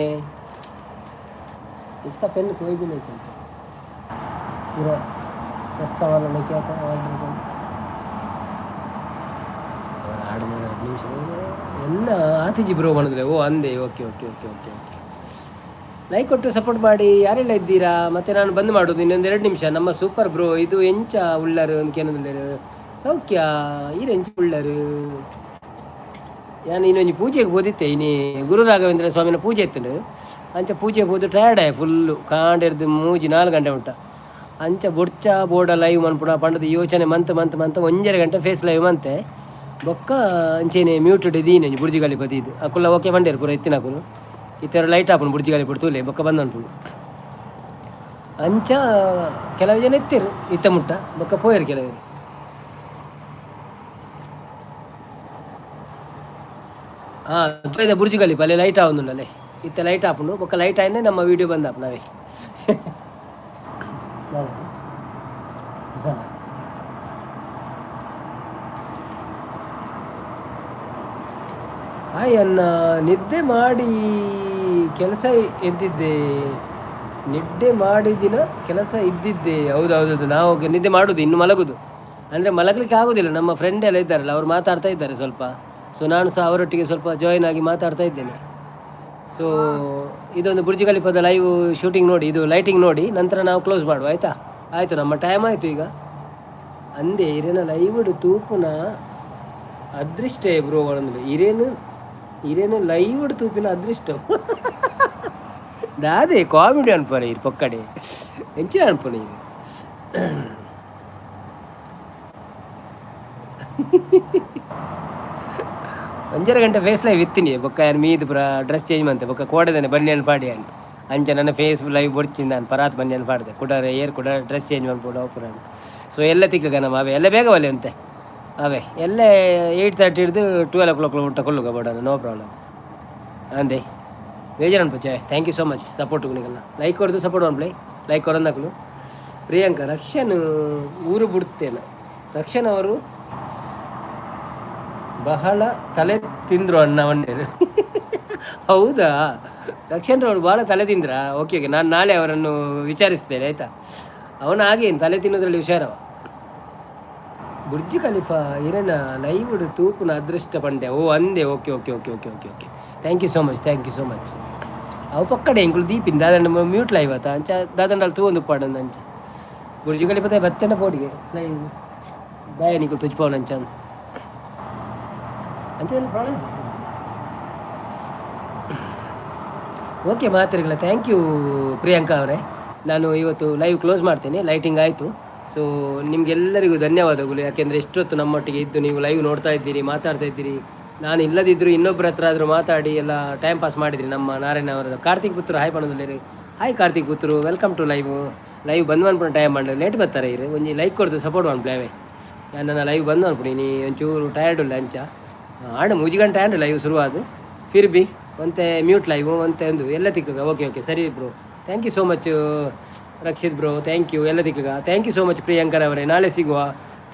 इसका पेन कोई भी नहीं चलता पूरा सस्ता वाला लेके आता है ಆರ್ಡರ್ ಮಾಡಿ 10 ನಿಮಿಷ ಎಲ್ಲ ಆತಿಜಿ ಬ್ರೋ ಮಾಡಿದ್ರೆ ಓ ಅಂದೆ ಓಕೆ ಲೈಕ್ ಕೊಟ್ಟು ಸಪೋರ್ಟ್ ಮಾಡಿ ಯಾರೆಲ್ಲ ಇದ್ದೀರಾ ಮತ್ತೆ ನಾನು ಬಂದ್ ಮಾಡೋದು ಇನ್ನೊಂದು 2 ನಿಮಿಷ ನಮ್ಮ ಸೂಪರ್ ಬ್ರೋ ಇದು ಎಂಚ ಉಳ್ಳರು ಅಂತ ಸೌಖ್ಯ ಈರೆಂಚ ಉಳ್ಳರು ನಾನು ಇನ್ನೊಂದು ಪೂಜೆಗೆ ಬೋದಿತ್ತೆ ಇನಿ ಗುರು ರಾಘವೇಂದ್ರ ಸ್ವಾಮಿನ ಪೂಜೆ ಇತ್ತು ಅಂಚ ಪೂಜೆ ಬೋದು ಟಯರ್ಡ್ ಆಯ್ ಫುಲ್ಲು ಕಾಂಡಿರ್ದು 3-4 ಗಂಟೆ ಉಂಟ ಅಂಚ ಬೊಡ್ಚ ಬೋರ್ಡ ಲೈವ್ ಮನ್ಪುಣ ಪಂಡದ ಯೋಚನೆ ಮಂತ್ 1.5 ಗಂಟೆ ಫೇಸ್ ಲೈವ್ ಮಂತೆ ಬೊಕ್ಕ ಅಂಚೆನೆ ಮ್ಯೂಟೆಡ್ ಇದೀನಿ ಬುರ್ಜಿ ಗಾಲಿ ಬದಿದ್ದು ಅಕುಲ್ಲ ಓಕೆ ಬಂಡೇರು ಪೂರ ಎತ್ತಿನಾಕುಲು ಇತ್ತರ ಲೈಟ್ ಹಾಪುನು ಬುರ್ಜಿ ಗಾಲಿ ಬಿಡ್ತೂಲೆ ಬೊಕ್ಕ ಬಂದು ಅನ್ಪುನು ಅಂಚ ಕೆಲವು ಜನ ಎತ್ತಿರು ಇತ್ತ ಮುಟ್ಟ ಬೊಕ್ಕ ಪೋಯರು ಕೆಲವರು ದ್ವೈದ ಬುರ್ಜಿ ಗಾಲಿ ಅಲ್ಲೇ ಲೈಟ್ ಆವೊಂದುಂಡಲ್ಲೇ ಇತ್ತ ಲೈಟ್ ಹಾಪುನು ಬೊಕ್ಕ ಲೈಟ್ ಆಯ್ನೆ ನಮ್ಮ ವಿಡಿಯೋ ಬಂದ್ ಆಪು ನಾವೇ ಹಾಯ್ ಅನ್ನ ನಿದ್ದೆ ಮಾಡಿ ಕೆಲಸ ಎದ್ದಿದ್ದೆ ನಿದ್ದೆ ಮಾಡಿದಿನ ಕೆಲಸ ಇದ್ದಿದ್ದೆ ಹೌದು ನಾವು ನಿದ್ದೆ ಮಾಡೋದು ಇನ್ನು ಮಲಗೋದು ಅಂದರೆ ಮಲಗಲಿಕ್ಕೆ ಆಗೋದಿಲ್ಲ ನಮ್ಮ ಫ್ರೆಂಡ್ ಎಲ್ಲ ಇದ್ದಾರಲ್ಲ ಅವ್ರು ಮಾತಾಡ್ತಾ ಇದ್ದಾರೆ ಸ್ವಲ್ಪ ಸೊ ನಾನು ಸಹ ಅವರೊಟ್ಟಿಗೆ ಸ್ವಲ್ಪ ಜಾಯಿನ್ ಆಗಿ ಮಾತಾಡ್ತಾ ಇದ್ದೇನೆ ಸೊ ಇದೊಂದು ಬುರ್ಜಿ ಖಲೀಫಾದ ಲೈವ್ ಶೂಟಿಂಗ್ ನೋಡಿ ಇದು ಲೈಟಿಂಗ್ ನೋಡಿ ನಂತರ ನಾವು ಕ್ಲೋಸ್ ಮಾಡುವ ಆಯಿತು ನಮ್ಮ ಟೈಮ್ ಆಯಿತು ಈಗ ಅಂದೆ ಇರೇನ ಲೈವ್ಡು ತೂಪುನ ಅದೃಷ್ಟ ಬ್ರೋ ಒಳಂದ್ರೆ ಇರೇನು ಲೈವ್ಡು ತೂಪಿನ ಅದೃಷ್ಟ ದಾದೆ ಕಾಮಿಡಿ ಅನ್ಪೋಣ ಇರು ಪಕ್ಕಡೆ ಎಂಚಿನ ಅನ್ಪೋಣ ಇರು 1.5 ಗಂಟೆ ಫೇಸ್ ಲೈವ್ ಇತ್ತೀನಿ ಬೊಕ್ಕ ಯಾರು ಮೀದು ಪುರ ಡ್ರೆಸ್ ಚೇಂಜ್ ಮಂತೆ ಬೊಕ್ಕ ಕೋಡದೇನೆ ಬನ್ನಿ ಅನ್ ಪಾಡಿ ಅನ್ ಅಂಚ ನನ್ನ ಫೇಸ್ ಲೈವ್ ಬೊಡ್ಚಿಂದ ನಾನು ಪರಾತ್ ಬನ್ನಿ ಅನ್ ಪಾಡ್ದೆ ಕುಡಾರೆ ಕೂಡ ಡ್ರೆಸ್ ಚೇಂಜ್ ಮಾಡ್ಬೋದು ಪುರ ಸೊ ಎಲ್ಲ ತಿಕ್ಕಗ ನಮ್ಮ ಅವೇ ಎಲ್ಲ ಬೇಗ ಒಲೆ ಅಂತೆ ಅವೇ ಎಲ್ಲ 8:30 ಹಿಡಿದು 12 o'clock ಊಟ ಕೊಲ್ಲುಗ ಬೋಡನು ನೋ ಪ್ರಾಬ್ಲಮ್ ಅಂದೆ ಬೇಜಾರು ಅನ್ಪಚ್ಚೆ thank you so much support ನಿಗೆಲ್ಲ ಲೈಕ್ ಕೊಡೋದು ಸಪೋರ್ಟ್ ಮಾಡ್ಲಿ ಲೈಕ್ ಕೊಡೋದಾಕಲು ಪ್ರಿಯಾಂಕಾ ರಕ್ಷನ್ ಊರು ಬಿಡ್ತೇನೆ ರಕ್ಷನ್ ಅವರು ಬಹಳ ತಲೆ ತಿಂದರು ಅಣ್ಣ ಒಂದೇರು ಹೌದಾ ರಕ್ಷನ್ ಅವರು ಭಾಳ ತಲೆ ತಿಂದ್ರ ಓಕೆ ನಾನು ನಾಳೆ ಅವರನ್ನು ವಿಚಾರಿಸ್ತೇನೆ ಆಯಿತಾ ಅವನ ಹಾಗೇನು ತಲೆ ತಿನ್ನೋದ್ರಲ್ಲಿ ಹುಷಾರವ ಬುರ್ಜಿ ಖಲೀಫಾ ಇರೇನ ಲೈವ್ಡು ತೂಪುನ ಅದೃಷ್ಟ ಪಂಡೆ ಓ ಅಂದೆ okay thank you so much ಅವು ಪಕ್ಕಡೆ ಇಂಕುಲು ದೀಪಿನ ದಾದಂಡ ಮ್ಯೂಟ್ ಲೈವ್ ಆತ ಅಂಚ ದಾದಂಡಲ್ಲಿ ತೂವೊಂದು ಪಾಡಂದು ಅಂಚ ಬುರ್ಜಿ ಖಲೀಫಾ ಬತ್ತೇನ ಪೋಟಿಗೆ ಲೈವ್ ದಾಯ ನಿಕುಲು ತುಜ್ಪವನ ಅಂಚ ಅಂತೆಲ್ಲ ಪ್ರಾಬ್ಲಮ್ ಓಕೆ ಮಾತಾಡಿಲ್ಲ ಥ್ಯಾಂಕ್ ಯು ಪ್ರಿಯಾಂಕಾ ಅವರೇ ನಾನು ಇವತ್ತು ಲೈವ್ ಕ್ಲೋಸ್ ಮಾಡ್ತೇನೆ ಲೈಟಿಂಗ್ ಆಯಿತು ಸೊ ನಿಮಗೆಲ್ಲರಿಗೂ ಧನ್ಯವಾದಗಳು ಯಾಕೆಂದರೆ ಎಷ್ಟೊತ್ತು ನಮ್ಮೊಟ್ಟಿಗೆ ಇದ್ದು ನೀವು ಲೈವ್ ನೋಡ್ತಾ ಇದ್ದೀರಿ ಮಾತಾಡ್ತಾ ಇದ್ದೀರಿ ನಾನು ಇಲ್ಲದಿದ್ದರೂ ಇನ್ನೊಬ್ಬರ ಹತ್ರ ಆದರೂ ಮಾತಾಡಿ ಎಲ್ಲ ಟೈಮ್ ಪಾಸ್ ಮಾಡಿದ್ರಿ ನಮ್ಮ ನಾರಾಯಣ ಅವರ ಕಾರ್ತಿಕ್ ಪುತ್ರ ಹಾಯ್ ಪಣದಲ್ಲಿ ಹಾಯ್ ಕಾರ್ತಿಕ್ ಪುತ್ರು ವೆಲ್ಕಮ್ ಟು ಲೈವ್ ಬಂದು ಅನ್ಕೊಂಡು ಟೈಮ್ ಮಾಡಿ ಲೇಟ್ ಬರ್ತಾರೆ ಇರು ಒಂಜಿ ಲೈಕ್ ಕೊಡ್ದು ಸಪೋರ್ಟ್ ಮಾಡ್ಪ್ಲೇವೆ ನನ್ನ ಲೈವ್ ಬಂದು ಅನ್ಬಿಡಿ ನೀ ಒಂಚೂರು ಟಯರ್ಡ್ ಇಲ್ಲ ಅಂಚ ಆಡು 3 ಗಂಟೆ ಆಂಡು ಲೈವ್ ಶುರುವಾದು ಫಿರ್ ಬಿ ಒಂತೆ ಮ್ಯೂಟ್ ಲೈವ್ ಒಂತೆ ಒಂದು ಎಲ್ಲ ತಿಕ್ಕಗ ಓಕೆ ಸರಿ bro thank you so much Rakshit bro thank you ಎಲ್ಲ ತಿಕ್ಕಗ ಥ್ಯಾಂಕ್ ಯು ಸೋ ಮಚ್ ಪ್ರಿಯಾಂಕರ್ ಅವರೇ ನಾಳೆ ಸಿಗುವ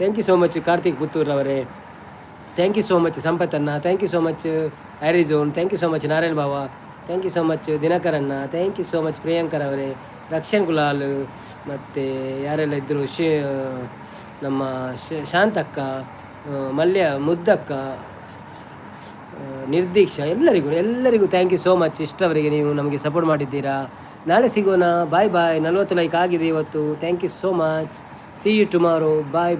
thank you so much Karthik ಪುತ್ತೂರವರೇ ಥ್ಯಾಂಕ್ ಯು ಸೋ ಮಚ್ ಸಂಪತ್ತನ್ನ thank you so much Harizon thank you so much Narayan ಬಾವ ಥ್ಯಾಂಕ್ ಯು ಸೋ ಮಚ್ ದಿನಕರಣ್ಣ ಥ್ಯಾಂಕ್ ಯು ಸೋ ಮಚ್ ಪ್ರಿಯಾಂಕರ್ ಅವರೇ ರಕ್ಷನ್ ಗುಲಾಲ್ ಮತ್ತು ಯಾರೆಲ್ಲ ಇದ್ದರು ನಮ್ಮ ಶಾಂತಕ್ಕ ಮಲ್ಯ ಮುದ್ದಕ್ಕ ನಿರ್ದೀಕ್ಷ ಎಲ್ಲರಿಗೂ ಥ್ಯಾಂಕ್ ಯು ಸೋ ಮಚ್ ಇಷ್ಟವರೆಗೆ ನೀವು ನಮಗೆ ಸಪೋರ್ಟ್ ಮಾಡಿದ್ದೀರಾ ನಾಳೆ ಸಿಗೋಣ ಬಾಯ್ 40 ಲೈಕ್ ಆಗಿದೆ ಇವತ್ತು thank you so much see you tomorrow bye